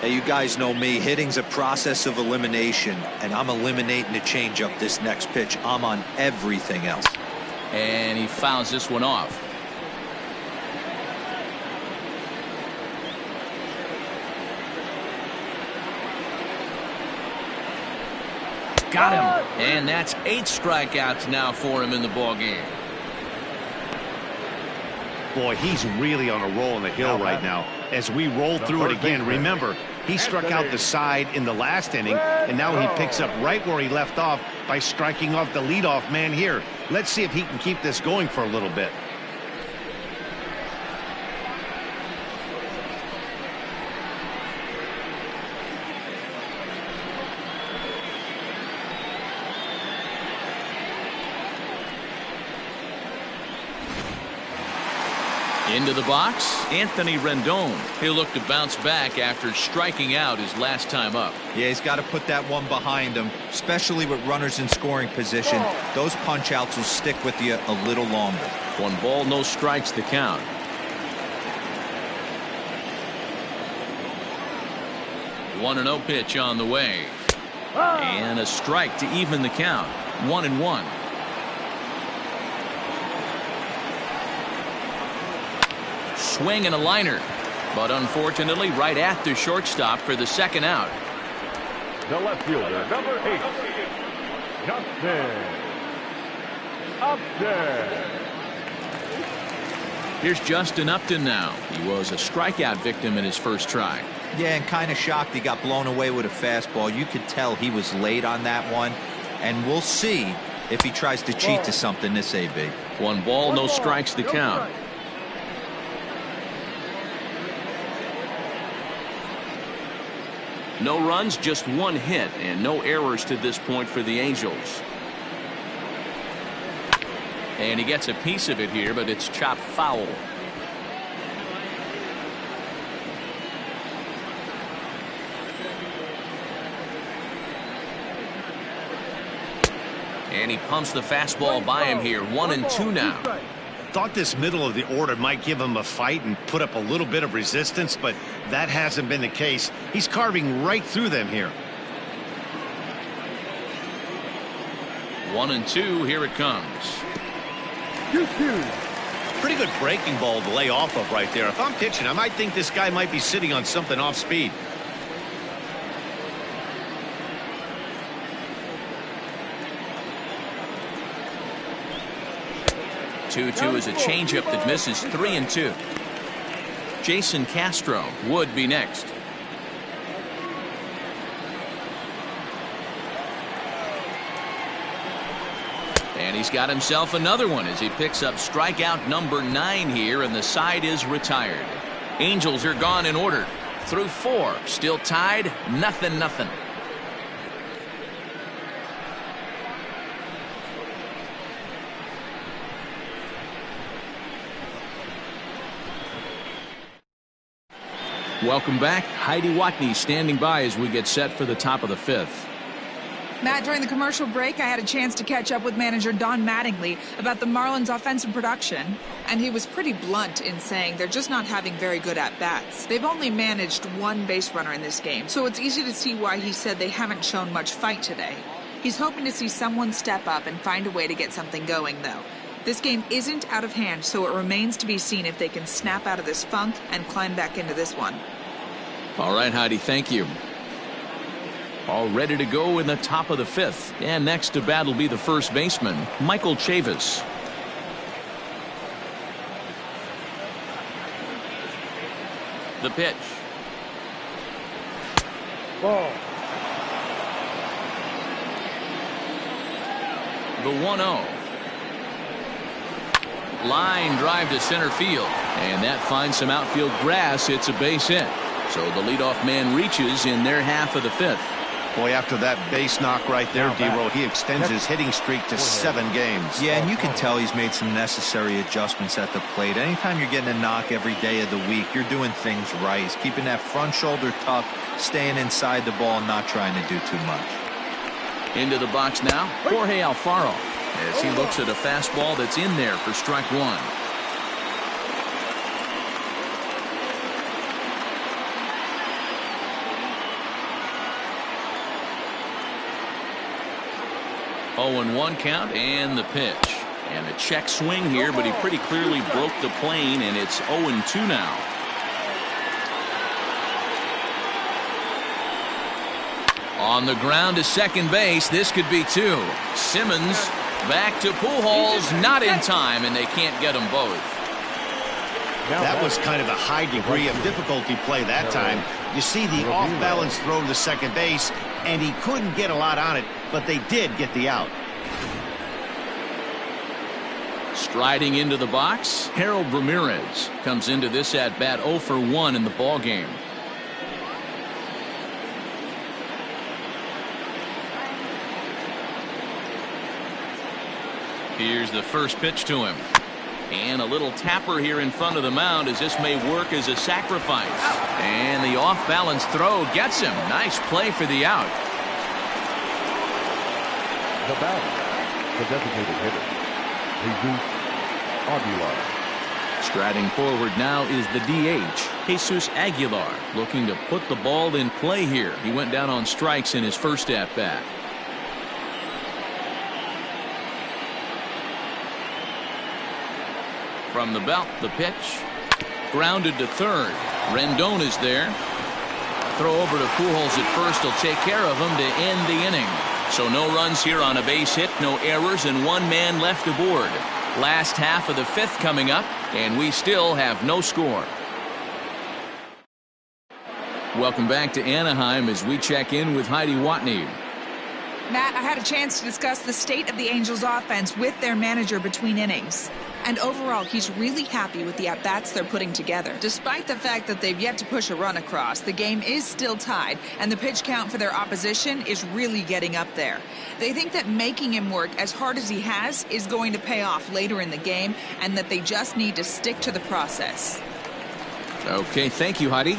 Hey, you guys know me. Hitting's a process of elimination, and I'm eliminating the changeup this next pitch. I'm on everything else. And he fouls this one off. Got him. And that's 8 strikeouts now for him in the ballgame. Boy, he's really on a roll in the hill right now. As we roll through it again, remember, he struck out the side in the last inning, and now he picks up right where he left off by striking off the leadoff man here. Let's see if he can keep this going for a little bit. Into the box, Anthony Rendon. He'll look to bounce back after striking out his last time up. Yeah, he's got to put that one behind him, especially with runners in scoring position. Those punch outs will stick with you a little longer. 1 ball, no strikes the count. One 1-0 pitch on the way. And a strike to even the count. 1-1. Swing and a liner, but unfortunately right at the shortstop for the second out. The left fielder, number 8, Justin Upton. Here's Justin Upton now. He was a strikeout victim in his first try. Yeah, and kind of shocked he got blown away with a fastball. You could tell he was late on that one, and we'll see if he tries to cheat to something this AB. 1 ball, no strikes the count. No runs, just 1 hit, and no errors to this point for the Angels. And he gets a piece of it here, but it's chopped foul. And he pumps the fastball by him here. 1-2 now. Thought this middle of the order might give him a fight and put up a little bit of resistance, but that hasn't been the case. He's carving right through them here. 1-2, here it comes. Pretty good breaking ball to lay off of right there. If I'm pitching, I might think this guy might be sitting on something off speed. Two is a changeup that misses. 3-2. Jason Castro would be next. And he's got himself another one as he picks up strikeout number 9 here, and the side is retired. Angels are gone in order. Through 4, still tied, 0-0. Welcome back. Heidi Watney standing by as we get set for the top of the 5th. Matt, during the commercial break, I had a chance to catch up with manager Don Mattingly about the Marlins' offensive production, and he was pretty blunt in saying they're just not having very good at-bats. They've only managed 1 base runner in this game, so it's easy to see why he said they haven't shown much fight today. He's hoping to see someone step up and find a way to get something going, though. This game isn't out of hand, so it remains to be seen if they can snap out of this funk and climb back into this one. All right, Heidi, thank you. All ready to go in the top of the 5th. And next to bat will be the first baseman, Michael Chavis. The pitch. Ball. The 1-0. Line drive to center field, and that finds some outfield grass. It's a base hit, so the leadoff man reaches in their half of the 5th. Boy, after that base knock right there, D-Roll, he extends his hitting streak to 7 games. Yeah, and you can tell he's made some necessary adjustments at the plate. Anytime you're getting a knock every day of the week, you're doing things right. He's keeping that front shoulder tucked, staying inside the ball, not trying to do too much. Into the box now, Jorge Alfaro, as he looks at a fastball that's in there for strike 1. Oh, and 1 count, and the pitch. And a check swing here, but he pretty clearly broke the plane, and it's 0-2 now. On the ground to second base. This could be two. Simmons back to Pujols. Not in time, and they can't get them both. That was kind of a high degree of difficulty play that time. You see the off-balance throw to second base, and he couldn't get a lot on it, but they did get the out. Striding into the box, Harold Ramirez comes into this at-bat 0 for 1 in the ballgame. Here's the first pitch to him. And a little tapper here in front of the mound as this may work as a sacrifice. And the off-balance throw gets him. Nice play for the out. The batter, the designated hitter, Jesus Aguilar. Striding forward now is the DH, Jesus Aguilar, looking to put the ball in play here. He went down on strikes in his first at-bat. From the belt, the pitch. Grounded to third. Rendon is there. Throw over to Pujols at first. He'll take care of him to end the inning. So no runs here on a base hit, no errors, and one man left aboard. Last half of the fifth coming up, and we still have no score. Welcome back to Anaheim as we check in with Heidi Watney. Matt, I had a chance to discuss the state of the Angels offense with their manager between innings. And overall, he's really happy with the at-bats they're putting together. Despite the fact that they've yet to push a run across, the game is still tied, and the pitch count for their opposition is really getting up there. They think that making him work as hard as he has is going to pay off later in the game, and that they just need to stick to the process. Okay, thank you, Heidi.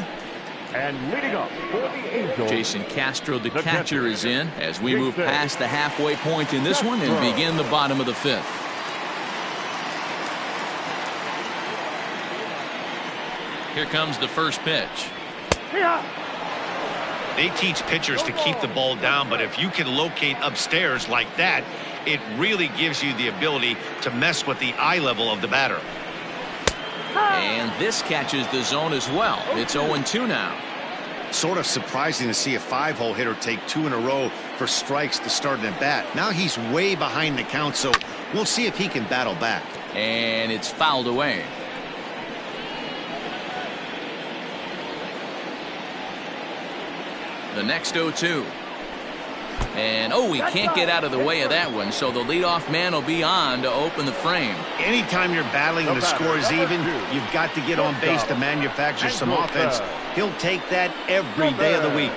And leading up for the Angels, Jason Castro, the catcher, is in as we move past the halfway point in this one and begin the bottom of the fifth. Here comes the first pitch. They teach pitchers to keep the ball down, but if you can locate upstairs like that, it really gives you the ability to mess with the eye level of the batter. And this catches the zone as well. It's 0-2 now. Sort of surprising to see a 5-hole hitter take 2 in a row for strikes to start an at-bat. Now he's way behind the count, so we'll see if he can battle back. And it's fouled away. The next 0-2. And, he can't get out of the way of that one, so the leadoff man will be on to open the frame. Anytime you're battling and the score is even, you've got to get on base to manufacture some offense. He'll take that every day of the week.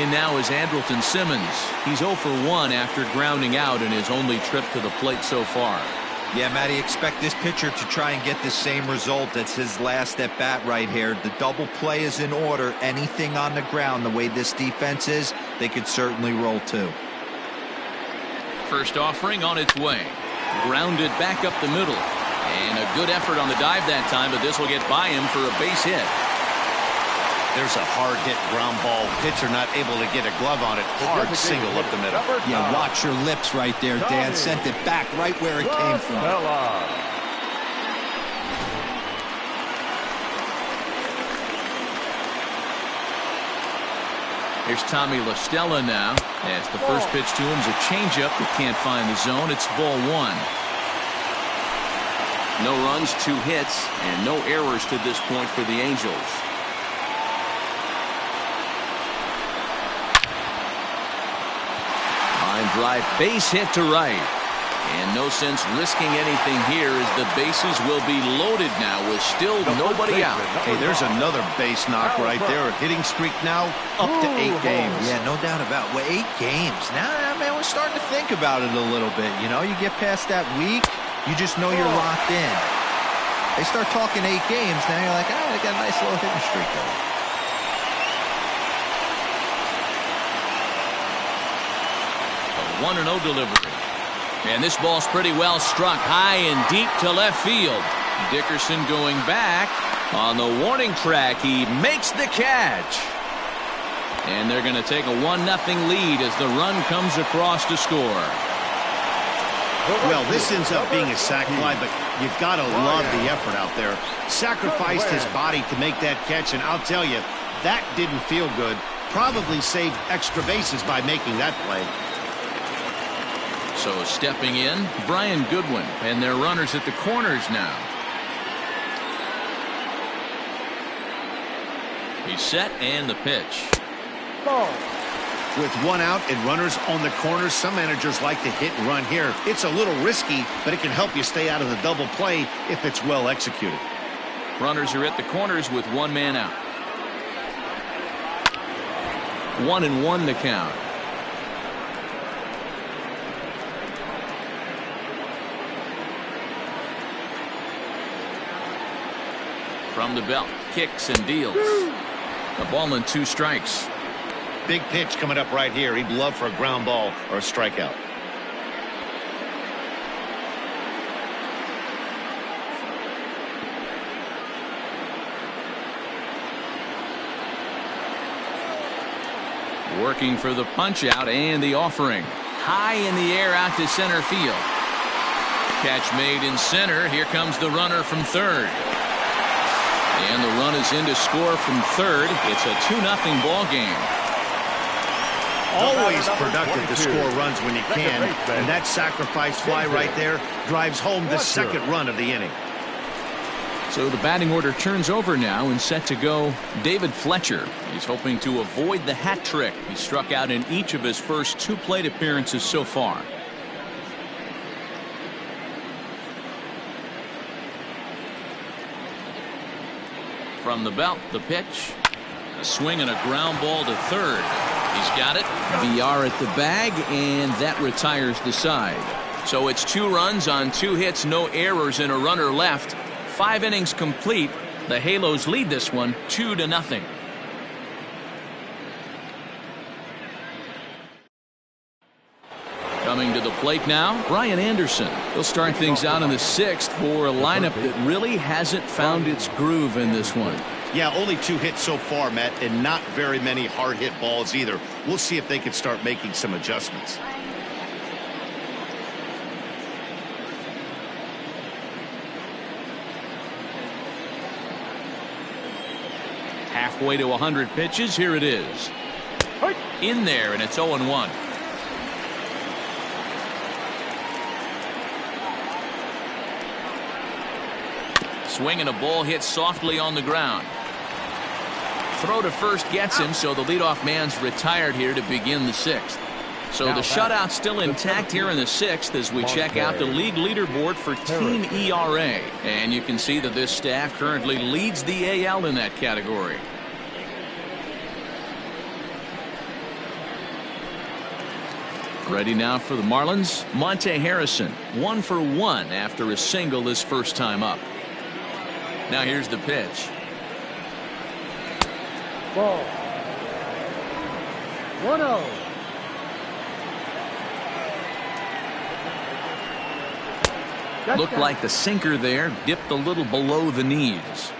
In now is Andrelton Simmons. He's 0 for 1 after grounding out in his only trip to the plate so far. Yeah, Matty, expect this pitcher to try and get the same result. That's his last at bat right here. The double play is in order. Anything on the ground, the way this defense is, they could certainly roll too. First offering on its way. Grounded back up the middle. And a good effort on the dive that time, but this will get by him for a base hit. There's a hard hit ground ball. Pitcher not able to get a glove on it. Hard single up the middle. Yeah, watch your lips right there, Dan. Sent it back right where it came from. Here's Tommy La Stella now. As the first pitch to him is a changeup that can't find the zone. It's ball 1. No runs, 2 hits, and no errors to this point for the Angels. Line drive, base hit to right. And no sense risking anything here as the bases will be loaded now with still nobody out. Hey, there's another base knock right there. A hitting streak now up to 8 games. Yeah, no doubt about it. Well, 8 games. Now, man, we're starting to think about it a little bit. You know, you get past that week, you just know you're locked in. They start talking 8 games, now you're like, they got a nice little hitting streak going. 1-0 delivery. And this ball's pretty well struck high and deep to left field. Dickerson going back on the warning track. He makes the catch. And they're going to take a 1-0 lead as the run comes across to score. Well, this ends up being a sac fly, but you've got to love the effort out there. Sacrificed his body to make that catch, and I'll tell you, That didn't feel good. Probably saved extra bases by making that play. So stepping in, Brian Goodwin, and their runners at the corners now. He's set, and the pitch. Ball. With one out and runners on the corners, some managers like to hit and run here. It's a little risky, but it can help you stay out of the double play if it's well executed. Runners are at the corners with one man out. 1-1 the count. From the belt, kicks and deals. A ball and 2 strikes. Big pitch coming up right here. He'd love for a ground ball or a strikeout. Working for the punch out and the offering. High in the air out to center field. Catch made in center. Here comes the runner from third. And the run is in to score from third. It's a 2-0 ball game. Always productive to score runs when you can. And that sacrifice fly right there drives home the second run of the inning. So the batting order turns over now and set to go David Fletcher. He's hoping to avoid the hat trick. He struck out in each of his first 2 plate appearances so far. From the belt, the pitch. A swing and a ground ball to third. He's got it. VR at the bag, and that retires the side. So it's 2 runs on 2 hits, no errors, and a runner left. 5 innings complete. The Halos lead this one 2-0. Coming to the plate now, Brian Anderson. He'll start things out in the 6th for a lineup that really hasn't found its groove in this one. Yeah, only 2 hits so far, Matt, and not very many hard hit balls either. We'll see if they can start making some adjustments. Halfway to 100 pitches. Here it is. In there, and it's 0-1. Swing and a ball hit softly on the ground. Throw to first gets him, so the leadoff man's retired here to begin the 6th. So the shutout still intact here in the 6th as we check out the league leaderboard for team ERA. And you can see that this staff currently leads the AL in that category. Ready now for the Marlins. Monte Harrison, 1 for 1 after a single his first time up. Now here's the pitch. Ball. 1-0. Looked like the sinker there dipped a little below the knees.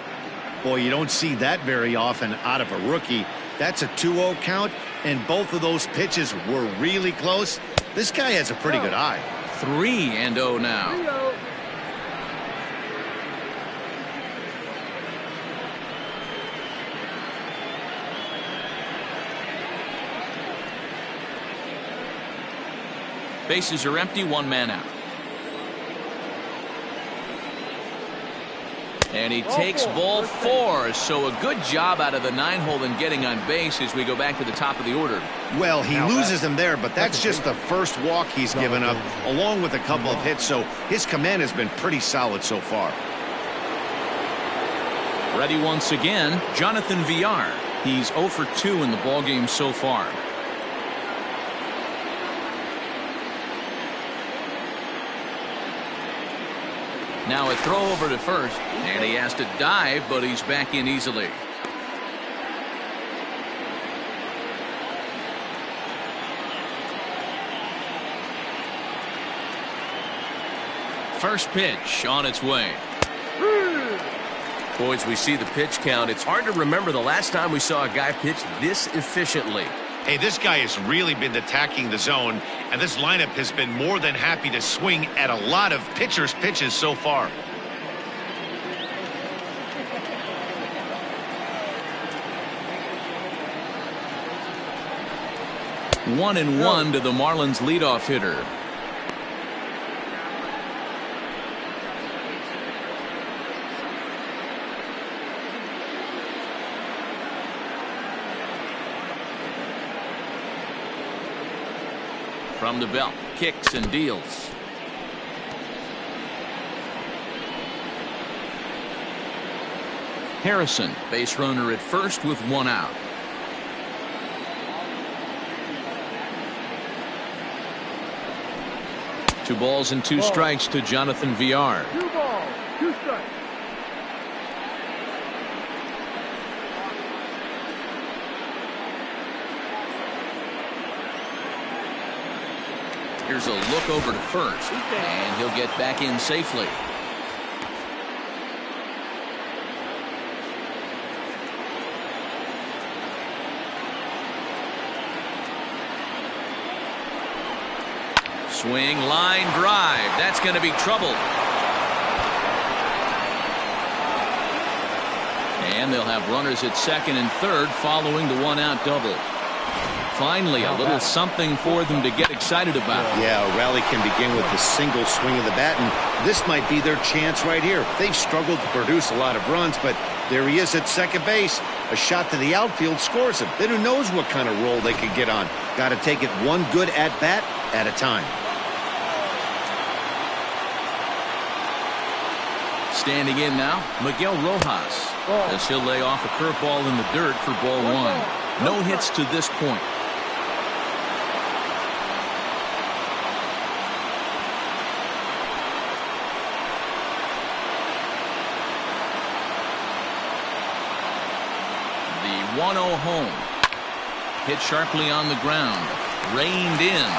Boy, you don't see that very often out of a rookie. That's a 2-0 count, and both of those pitches were really close. This guy has a pretty good eye. 3-0 now. 3-0. Bases are empty, 1 man out. And he takes ball 4, so a good job out of the 9-hole in getting on base as we go back to the top of the order. Well, he loses him there, but that's just the first walk he's given up, along with a couple of hits, so his command has been pretty solid so far. Ready once again, Jonathan VR. He's 0 for 2 in the ballgame so far. Now a throw over to first, and he has to dive, but he's back in easily. First pitch on its way. Boys, we see the pitch count. It's hard to remember the last time we saw a guy pitch this efficiently. Hey, this guy has really been attacking the zone, and this lineup has been more than happy to swing at a lot of pitchers' pitches so far. 1-1 to the Marlins leadoff hitter. From the belt, kicks and deals. Harrison, base runner at first with one out. Two balls and two strikes to Jonathan Villar. 2 balls, 2 strikes. Here's a look over to first, and he'll get back in safely. Swing, line drive. That's going to be trouble. And they'll have runners at second and third following the one-out double. Finally, a little something for them to get excited about. Yeah, a rally can begin with a single swing of the bat, and this might be their chance right here. They've struggled to produce a lot of runs, but there he is at second base. A shot to the outfield scores him. Then who knows what kind of roll they could get on. Got to take it one good at-bat at a time. Standing in now, Miguel Rojas, as he'll lay off a curveball in the dirt for ball one. No hits to this point. The 1-0 home. Hit sharply on the ground. Reined in.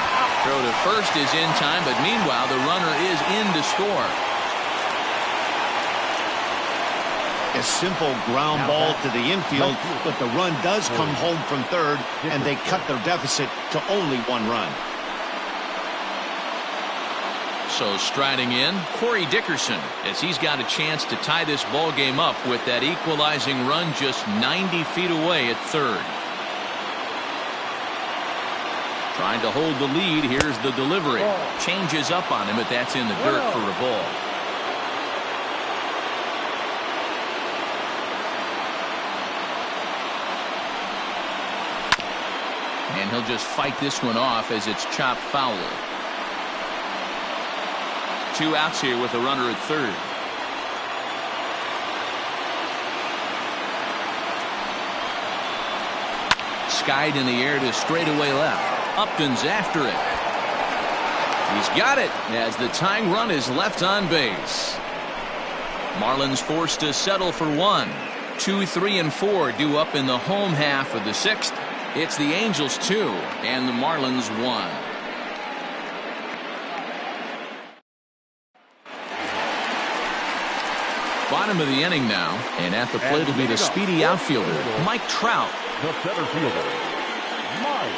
Throw to first is in time, but meanwhile the runner is in to score. A simple ground ball to the infield, but the run does come home from third, and they cut their deficit to only 1 run. So striding in, Corey Dickerson, as he's got a chance to tie this ball game up with that equalizing run just 90 feet away at third. Trying to hold the lead. Here's the delivery. Changes up on him, but that's in the dirt for a ball. And he'll just fight this one off as it's chopped foul. 2 outs here with a runner at third. Skied in the air to straightaway left. Upton's after it. He's got it as the tying run is left on base. Marlins forced to settle for 1. 2, 3, and 4 due up in the home half of the 6th. It's the Angels 2 and the Marlins 1. Bottom of the inning now, and at the plate will be the speedy outfielder, Mike Trout. The center fielder, Mike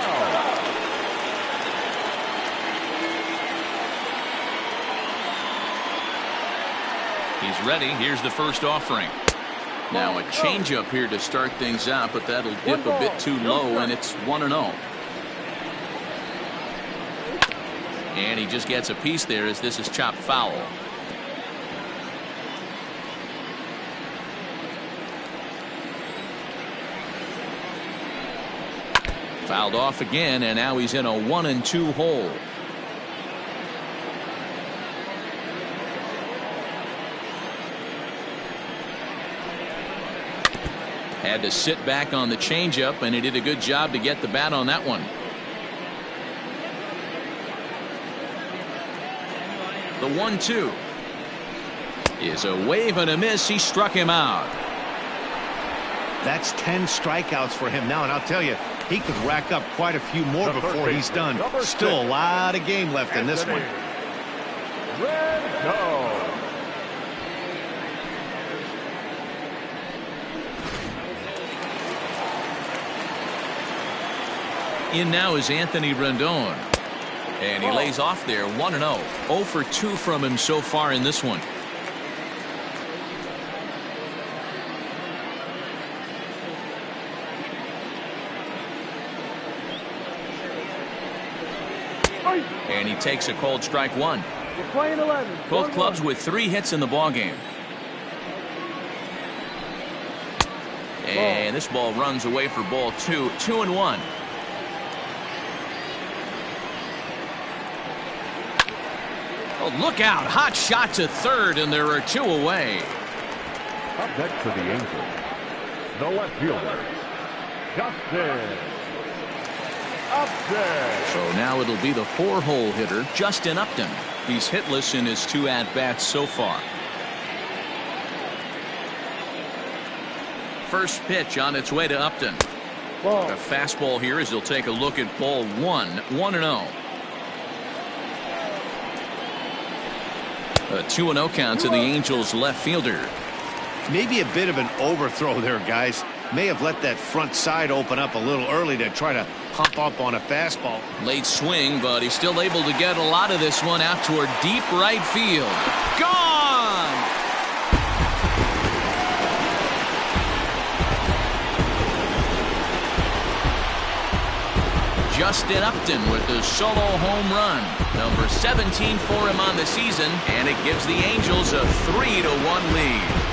Trout. He's ready. Here's the first offering. Now a changeup here to start things out, but that'll dip a bit too low, and it's 1-0. And he just gets a piece there as this is chopped foul. Fouled off again, and now he's in a 1-2 hole. Had to sit back on the changeup, and he did a good job to get the bat on that one. The 1-2 is a wave and a miss. He struck him out. That's 10 strikeouts for him now, and I'll tell you, he could rack up quite a few more before he's done. Still a lot of game left in this one. Red Dog. In now is Anthony Rendon. And he lays off there 1-0. 0 for 2 from him so far in this one. And he takes a cold strike one. We're playing 11. Both clubs with 3 hits in the ballgame. And this ball runs away for ball 2. 2-1. Oh, look out. Hot shot to third, and there are 2 away. Up next for the Angels, the left fielder, Justin Upton. So now it'll be the 4-hole hitter, Justin Upton. He's hitless in his 2 at-bats so far. First pitch on its way to Upton. A fastball here as he'll take a look at ball 1. 1-0. A 2-0 count to the Angels left fielder. Maybe a bit of an overthrow there, guys. May have let that front side open up a little early to try to hump up on a fastball. Late swing, but he's still able to get a lot of this one out toward deep right field. Gone! Justin Upton with the solo home run. Number 17 for him on the season, and it gives the Angels a 3-1 lead.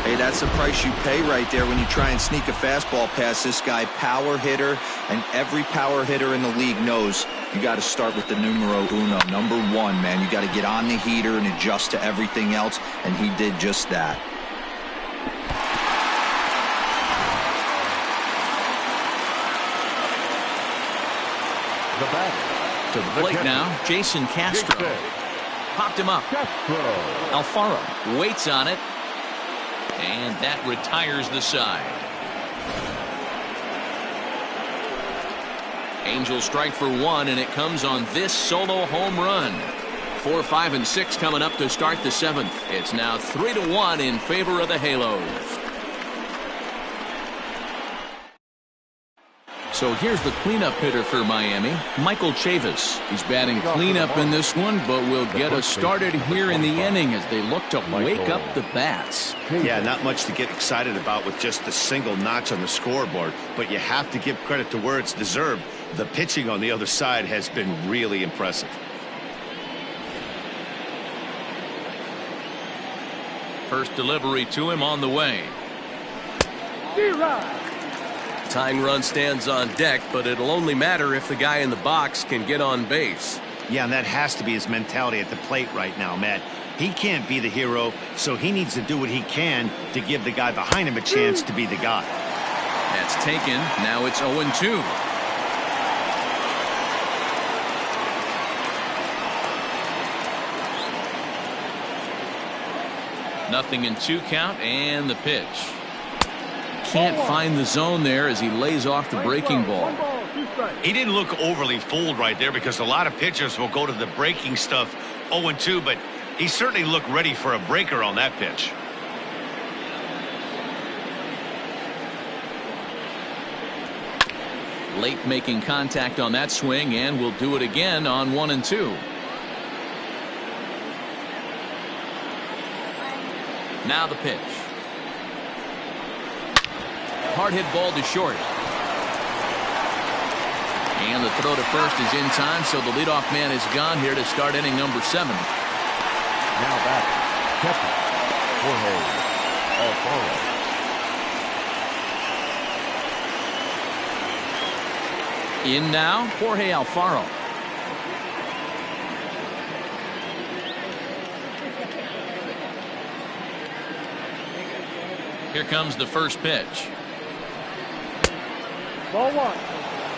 Hey, that's the price you pay right there when you try and sneak a fastball past this guy. Power hitter, and every power hitter in the league knows you got to start with the numero uno, number 1, man. You got to get on the heater and adjust to everything else, and he did just that. The batter. To the plate now, Jason Castro. Popped him up. Alfaro waits on it. And that retires the side. Angels strike for 1, and it comes on this solo home run. 4, 5, and 6 coming up to start the 7th. It's now 3-1 in favor of the Halos. So here's the cleanup hitter for Miami, Michael Chavis. He's batting cleanup in this one, but will get us started here in the inning as they look to wake up the bats. Yeah, not much to get excited about with just a single notch on the scoreboard, but you have to give credit to where it's deserved. The pitching on the other side has been really impressive. First delivery to him on the way. Tying run stands on deck, but it'll only matter if the guy in the box can get on base. Yeah, and that has to be his mentality at the plate right now, Matt. He can't be the hero, so he needs to do what he can to give the guy behind him a chance to be the guy. That's taken. Now it's 0-2. Nothing in 2 count, and the pitch. Can't find the zone there as he lays off the breaking ball. He didn't look overly fooled right there because a lot of pitchers will go to the breaking stuff 0-2, but he certainly looked ready for a breaker on that pitch. Late making contact on that swing, and will do it again on 1-2. Now the pitch. Hard hit ball to short. And the throw to first is in time, so the leadoff man is gone here to start inning number 7. Now back, catcher, Jorge Alfaro. In now, Jorge Alfaro. Here comes the first pitch. Ball 1.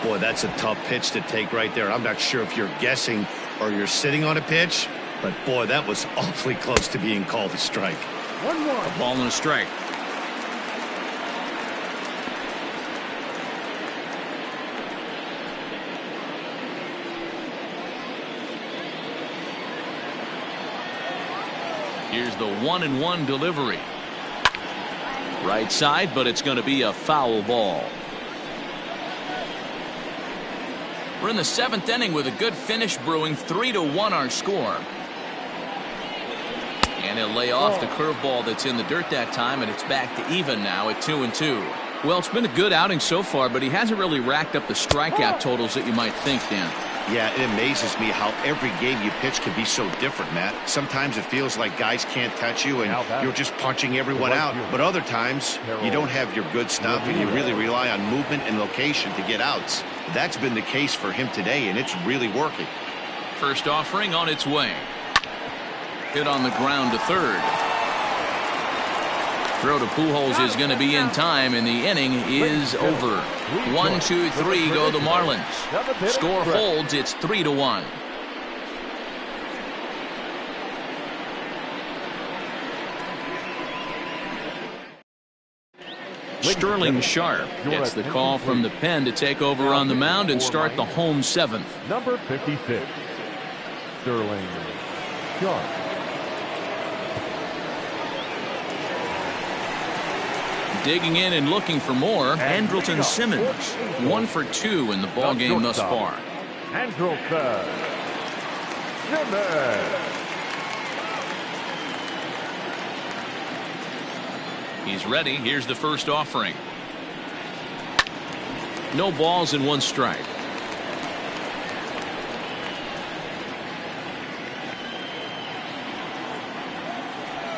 Boy, that's a tough pitch to take right there. I'm not sure if you're guessing or you're sitting on a pitch, but boy, that was awfully close to being called a strike. 1-1. A ball and a strike. Here's the 1-1 delivery. Right side, but it's going to be a foul ball. We're in the 7th inning with a good finish brewing. 3-1 our score. And And he'll lay off the curveball that's in the dirt that time, and it's back to even now at 2-2. Well, it's been a good outing so far, but he hasn't really racked up the strikeout totals that you might think, Dan. Yeah, it amazes me how every game you pitch can be so different, Matt. Sometimes it feels like guys can't touch you and you're just punching everyone out. But other times, you don't have your good stuff and you really rely on movement and location to get outs. That's been the case for him today, and it's really working. First offering on its way. Hit on the ground to third. Throw to Pujols is going to be in time, and the inning is over. 1-2-3 go the Marlins. Score holds, it's 3-1. Sterling Sharp gets the call from the pen to take over on the mound and start the home seventh. Number 56, Sterling Sharp. Digging in and looking for more, Andrelton Simmons. 1 for 2 in the ball game thus far. Andrelton Simmons. He's ready. Here's the first offering. No balls and 1 strike.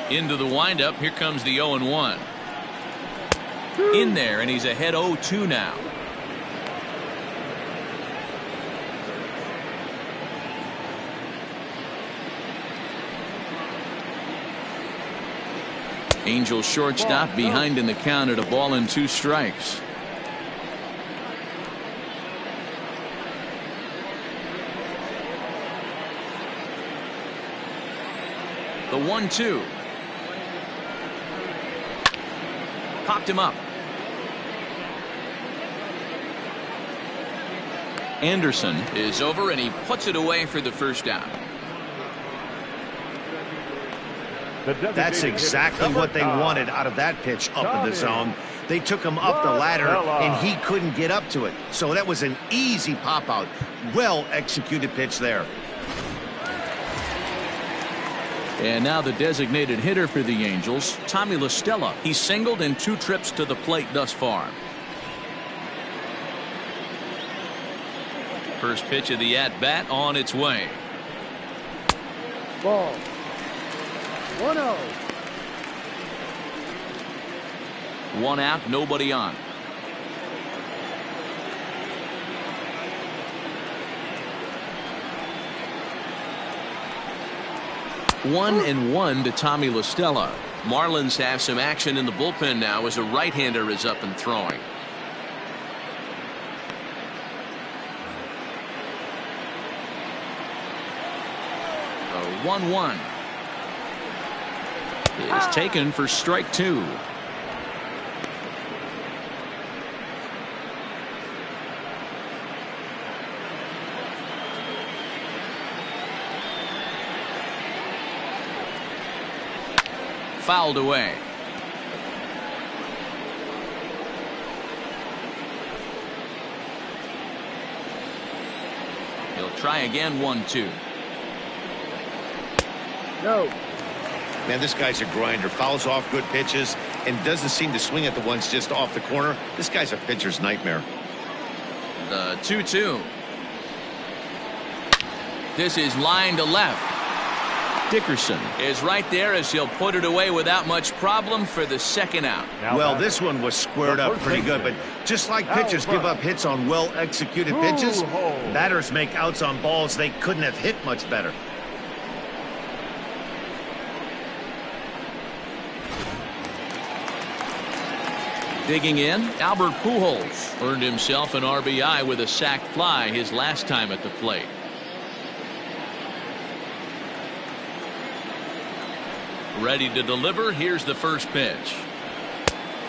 Into the windup. Here comes the 0-1. In there, and he's ahead 0-2 now. Angels shortstop behind in the count at 1-2 strikes. The 1-2. Popped him up. Anderson is over, and he puts it away for the first out. That's exactly what they wanted out of that pitch up in the zone. They took him up the ladder, and he couldn't get up to it. So that was an easy pop-out. Well-executed pitch there. And now the designated hitter for the Angels, Tommy La Stella. He's singled in 2 trips to the plate thus far. First pitch of the at-bat on its way. Ball. 1-0. 1 out, nobody on. One and 1 to Tommy La Stella. Marlins have some action in the bullpen now as a right-hander is up and throwing. A 1-1 is taken for strike 2. Fouled away. He'll try again. 1-2. No. Man, this guy's a grinder. Fouls off good pitches and doesn't seem to swing at the ones just off the corner. This guy's a pitcher's nightmare. The 2-2. This is line to left. Dickerson is right there as he'll put it away without much problem for the second out. Well, this one was squared up pretty good, but just like pitchers give up hits on well-executed pitches, batters make outs on balls they couldn't have hit much better. Digging in, Albert Pujols earned himself an RBI with a sac fly his last time at the plate. Ready to deliver. Here's the first pitch.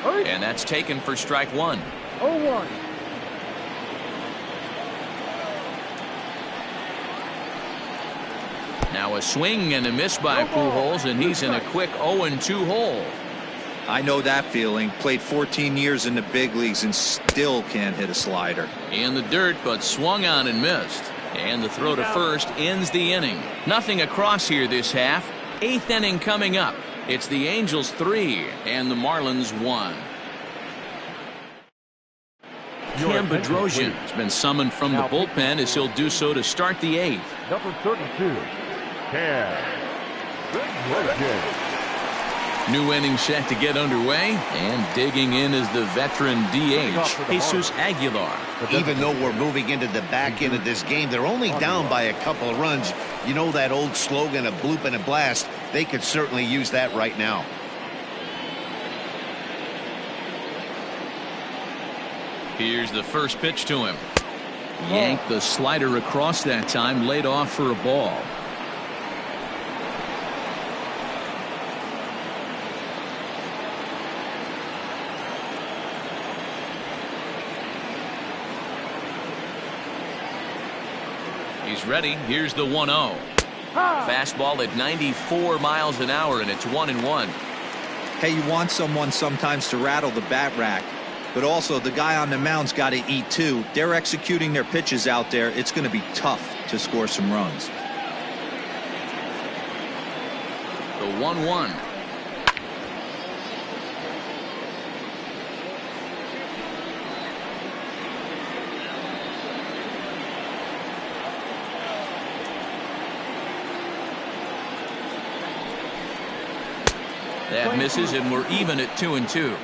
And that's taken for strike 1. 0-1. Now a swing and a miss by Pujols, and he's in a quick 0-2 hole. I know that feeling. Played 14 years in the big leagues and still can't hit a slider. In the dirt, but swung on and missed. And the throw to first ends the inning. Nothing across here this half. Eighth inning coming up. It's the Angels 3 and the Marlins 1. Cam Bedrosian has been summoned from the bullpen as he'll do so to start the eighth. Number 32, Cam Bedrosian. New inning set to get underway, and digging in is the veteran DH, Jesus Aguilar. Even though we're moving into the back end of this game, they're only down by a couple of runs. You know that old slogan, a bloop and a blast? They could certainly use that right now. Here's the first pitch to him. Yanked the slider across that time, laid off for a ball. He's ready. Here's the 1-0. Fastball at 94 miles an hour, and it's 1-1. Hey, you want someone sometimes to rattle the bat rack, but also the guy on the mound's got to eat too. They're executing their pitches out there. It's going to be tough to score some runs. The 1-1. That misses, and we're even at 2-2.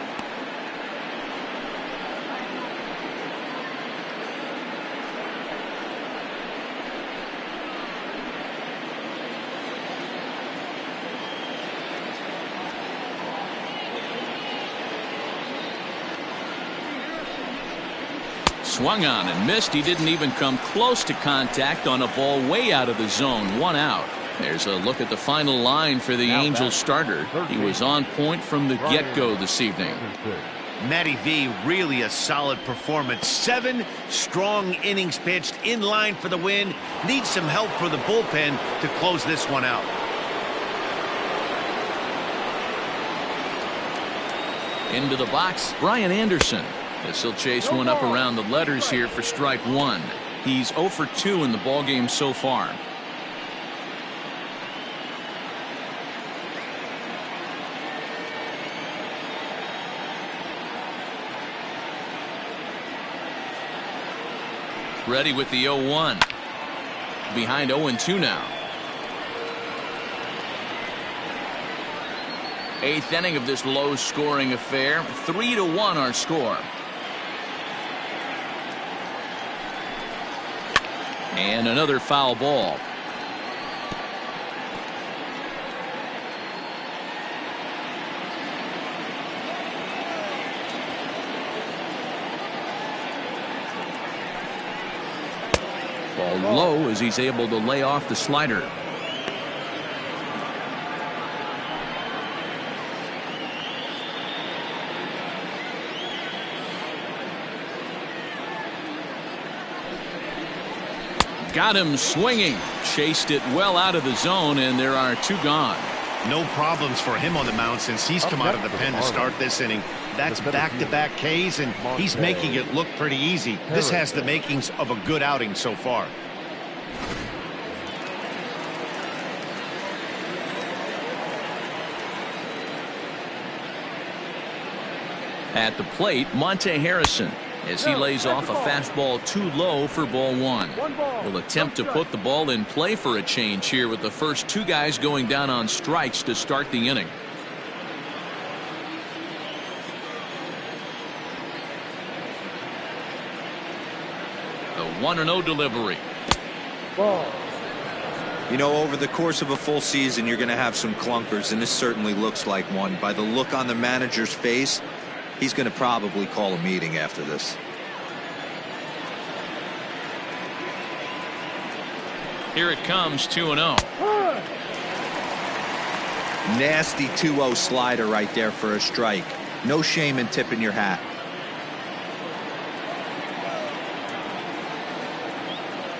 Swung on and missed. He didn't even come close to contact on a ball way out of the zone. 1 out. There's a look at the final line for the Angels starter. He was on point from the get-go this evening. Matty V, really a solid performance. 7 strong innings pitched, in line for the win. Needs some help for the bullpen to close this one out. Into the box, Brian Anderson. As he'll chase one up around the letters here for strike 1. He's 0 for 2 in the ballgame so far. Ready with the 0-1. Behind 0-2 now. 8th inning of this low-scoring affair. 3-1 our score. And another foul ball. Ball low as he's able to lay off the slider. Got him swinging. Chased it well out of the zone, and there are 2 gone. No problems for him on the mound since he's come out of the pen to start this inning. That's back-to-back Ks, and he's making it look pretty easy. This has the makings of a good outing so far. At the plate, Monte Harrison, as he lays off a fastball too low for ball 1. Will attempt to put the ball in play for a change here with the first 2 guys going down on strikes to start the inning. The 1-0 delivery. You know, over the course of a full season, you're going to have some clunkers, and this certainly looks like one. By the look on the manager's face, he's going to probably call a meeting after this. Here it comes, 2-0. Nasty 2-0 slider right there for a strike. No shame in tipping your hat.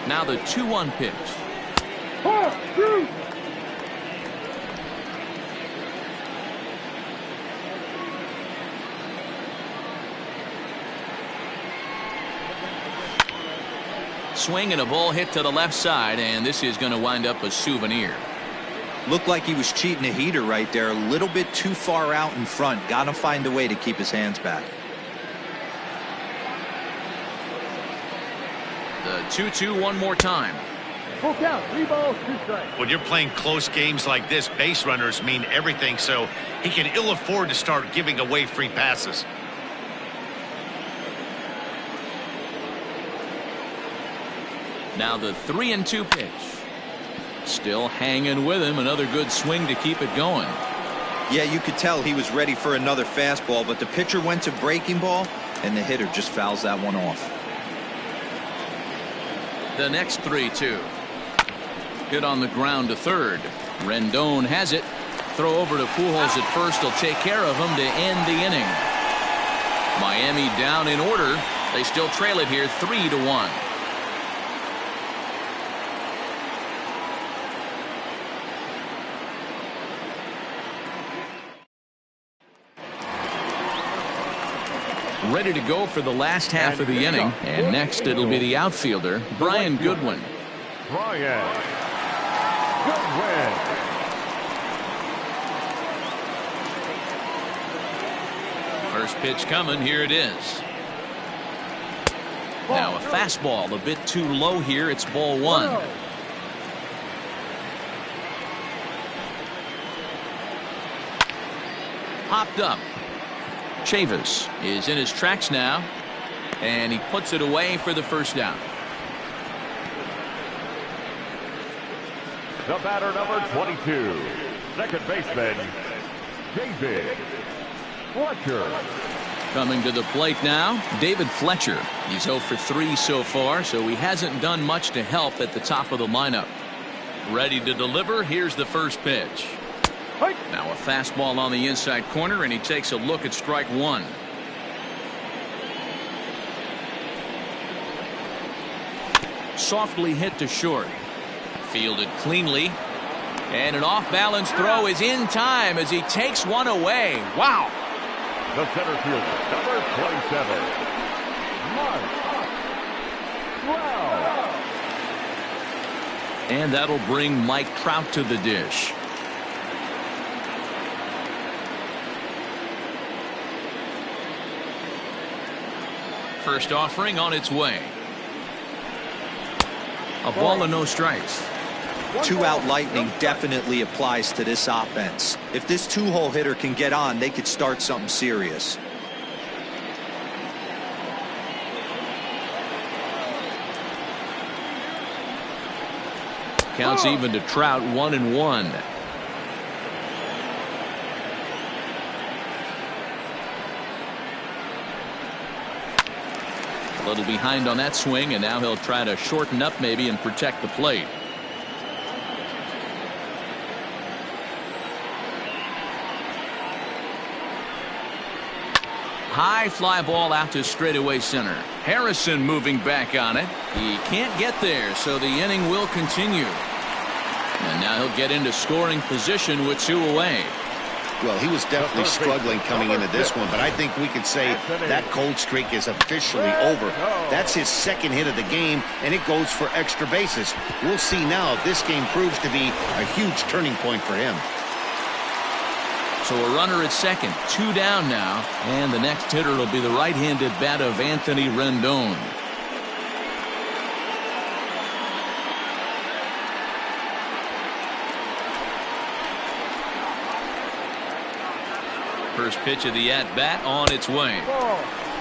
Now the 2-1 pitch. Swing and a ball hit to the left side, and this is going to wind up a souvenir. Looked like he was cheating a heater right there. A little bit too far out in front. Got to find a way to keep his hands back. The 2-2 one more time. Full count, 3 balls, 2 strikes. When you're playing close games like this, base runners mean everything, so he can ill afford to start giving away free passes. Now the 3-2 pitch. Still hanging with him. Another good swing to keep it going. Yeah, you could tell he was ready for another fastball, but the pitcher went to breaking ball, and the hitter just fouls that one off. The next 3-2. Hit on the ground to third. Rendon has it. Throw over to Pujols at first. He'll take care of him to end the inning. Miami down in order. They still trail it here 3-1. Ready to go for the last half of the inning, and next it'll be the outfielder, Brian Goodwin. Brian Goodwin. First pitch coming, here it is. Now a fastball a bit too low here. It's ball 1. Popped up. Chavis is in his tracks now, and he puts it away for the first down. The batter, number 22, second baseman, David Fletcher. Coming to the plate now, David Fletcher. He's 0 for 3 so far, so he hasn't done much to help at the top of the lineup. Ready to deliver. Here's the first pitch. Now a fastball on the inside corner, and he takes a look at strike 1. Softly hit to short. Fielded cleanly. And an off-balance throw is in time as he takes one away. Wow. The center fielder, number 27, Mark Trout. And that'll bring Mike Trout to the dish. First offering on its way. A ball and no strikes. 2-out lightning definitely applies to this offense. If this 2-hole hitter can get on, they could start something serious. Counts even to Trout, 1-1. A little behind on that swing, and now he'll try to shorten up maybe and protect the plate. High fly ball out to straightaway center. Harrison moving back on it. He can't get there, so the inning will continue. And now he'll get into scoring position with 2 away. Well, he was definitely struggling coming into this one, but I think we could say that cold streak is officially over. That's his second hit of the game, and it goes for extra bases. We'll see now if this game proves to be a huge turning point for him. So a runner at second, 2 down now, and the next hitter will be the right-handed bat of Anthony Rendon. First pitch of the at-bat on its way.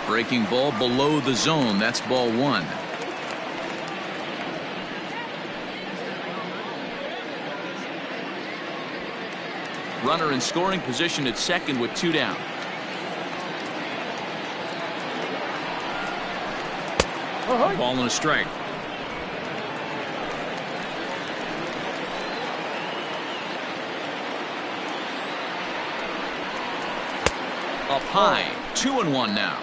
Breaking ball below the zone. That's ball 1. Runner in scoring position at second with 2 down. A ball and a strike. Up high, 2-1 now.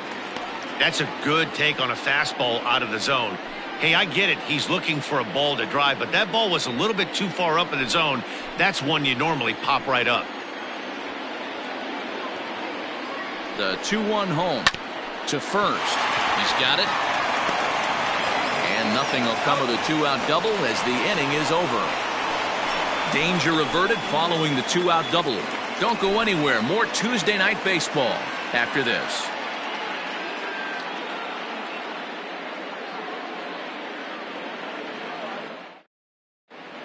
That's a good take on a fastball out of the zone. Hey, I get it. He's looking for a ball to drive, but that ball was a little bit too far up in the zone. That's one you normally pop right up. The 2-1 home to first. He's got it. And nothing will come of the 2-out double as the inning is over. Danger averted following the 2-out double. Don't go anywhere. More Tuesday Night Baseball after this.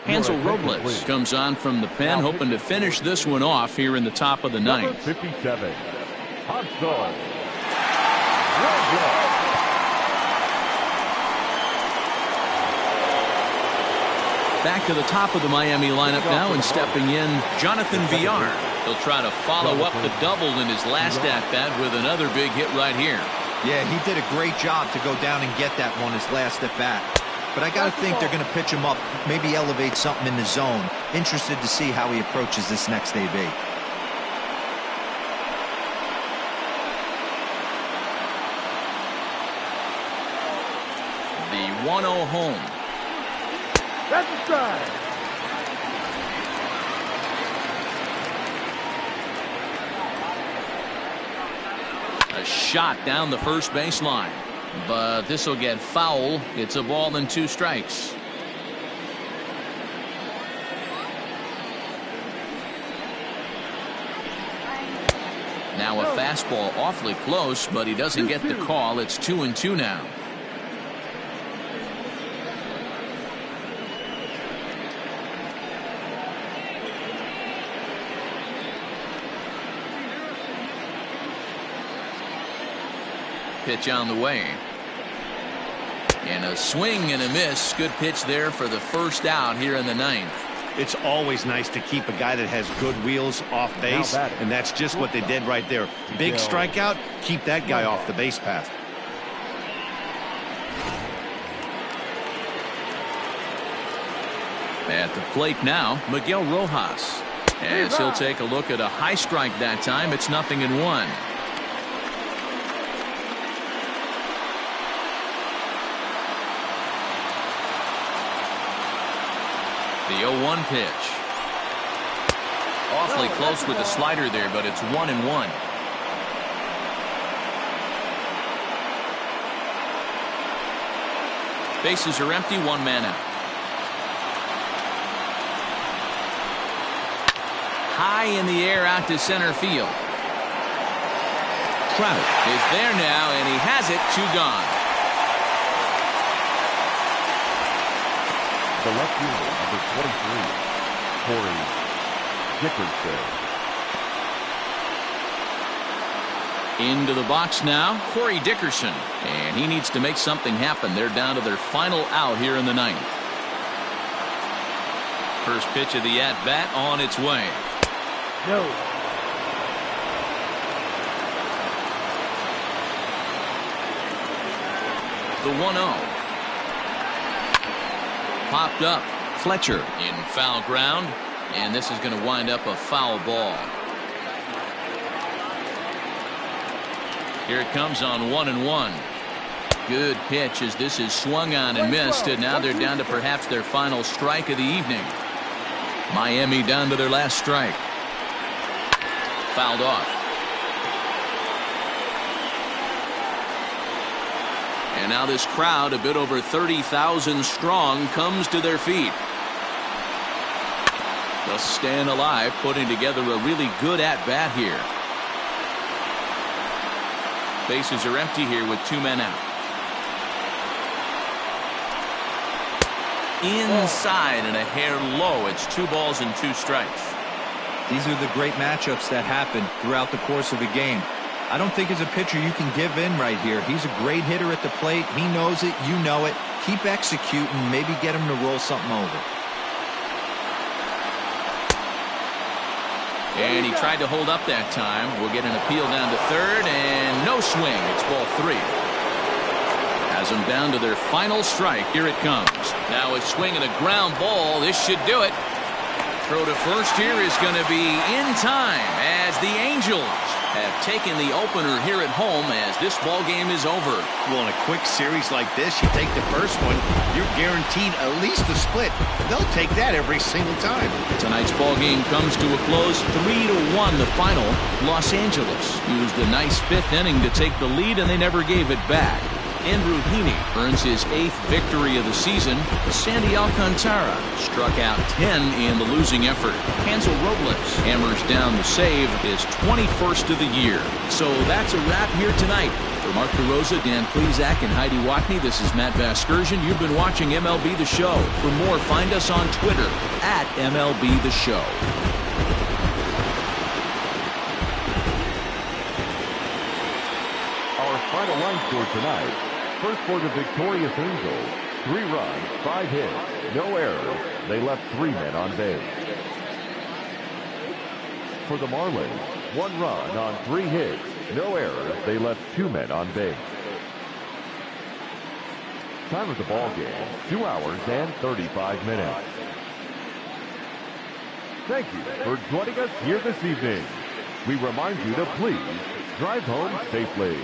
Hansel Robles comes on from the pen, hoping to finish this one off here in the top of the ninth. 57, Hansel. Back to the top of the Miami lineup now, and stepping in, Jonathan Villar. He'll try to follow up the double in his last at-bat with another big hit right here. Yeah, he did a great job to go down and get that one his last at-bat. But I got to think they're going to pitch him up, maybe elevate something in the zone. Interested to see how he approaches this next AB. The 1-0 home. That's a strike. A shot down the first baseline, but this will get foul. It's a ball and 2 strikes. Now a fastball awfully close, but he doesn't get the call. It's 2-2 now. Pitch on the way. And a swing and a miss. Good pitch there for the first out here in the ninth. It's always nice to keep a guy that has good wheels off base, and that's just what they did right there. Big strikeout, keep that guy off the base path. At the plate now, Miguel Rojas. As he'll take a look at a high strike that time. It's 0-1. The 0-1 pitch. Awfully close with the slider there, but it's 1-1. Bases are empty, 1 man out. High in the air out to center field. Trout is there now, and he has it. 2 gone. The left fielder, number 23, Corey Dickerson. Into the box now, Corey Dickerson. And he needs to make something happen. They're down to their final out here in the ninth. First pitch of the at-bat on its way. No. The 1-0. Popped up. Fletcher in foul ground, and this is going to wind up a foul ball. Here it comes on 1-1. Good pitch as this is swung on and missed, and now they're down to perhaps their final strike of the evening. Miami down to their last strike. Fouled off. And now this crowd, a bit over 30,000 strong, comes to their feet. They'll stand alive, putting together a really good at-bat here. Bases are empty here with 2 men out. Inside and a hair low. It's 2 balls and 2 strikes. These are the great matchups that happen throughout the course of a game. I don't think as a pitcher you can give in right here. He's a great hitter at the plate. He knows it. You know it. Keep executing. Maybe get him to roll something over. And he tried to hold up that time. We'll get an appeal down to third, and no swing. It's ball 3. Has them down to their final strike. Here it comes. Now a swing and a ground ball. This should do it. Throw to first here is going to be in time as the Angels have taken the opener here at home as this ball game is over. Well, in a quick series like this, you take the first one, you're guaranteed at least a split. They'll take that every single time. Tonight's ball game comes to a close, 3-1 the final. Los Angeles used a nice 5th inning to take the lead, and they never gave it back. Andrew Heaney earns his 8th victory of the season. Sandy Alcantara struck out 10 in the losing effort. Hansel Robles hammers down the save, his 21st of the year. So that's a wrap here tonight. For Mark DeRosa, Dan Plesac, and Heidi Watney, this is Matt Vasgersian. You've been watching MLB The Show. For more, find us on Twitter at MLB The Show. Our final line score tonight. First for the victorious Angels, 3 runs, 5 hits, no errors. They left 3 men on base. For the Marlins, 1 run on 3 hits, no errors. They left 2 men on base. Time of the ball game, 2 hours and 35 minutes. Thank you for joining us here this evening. We remind you to please drive home safely.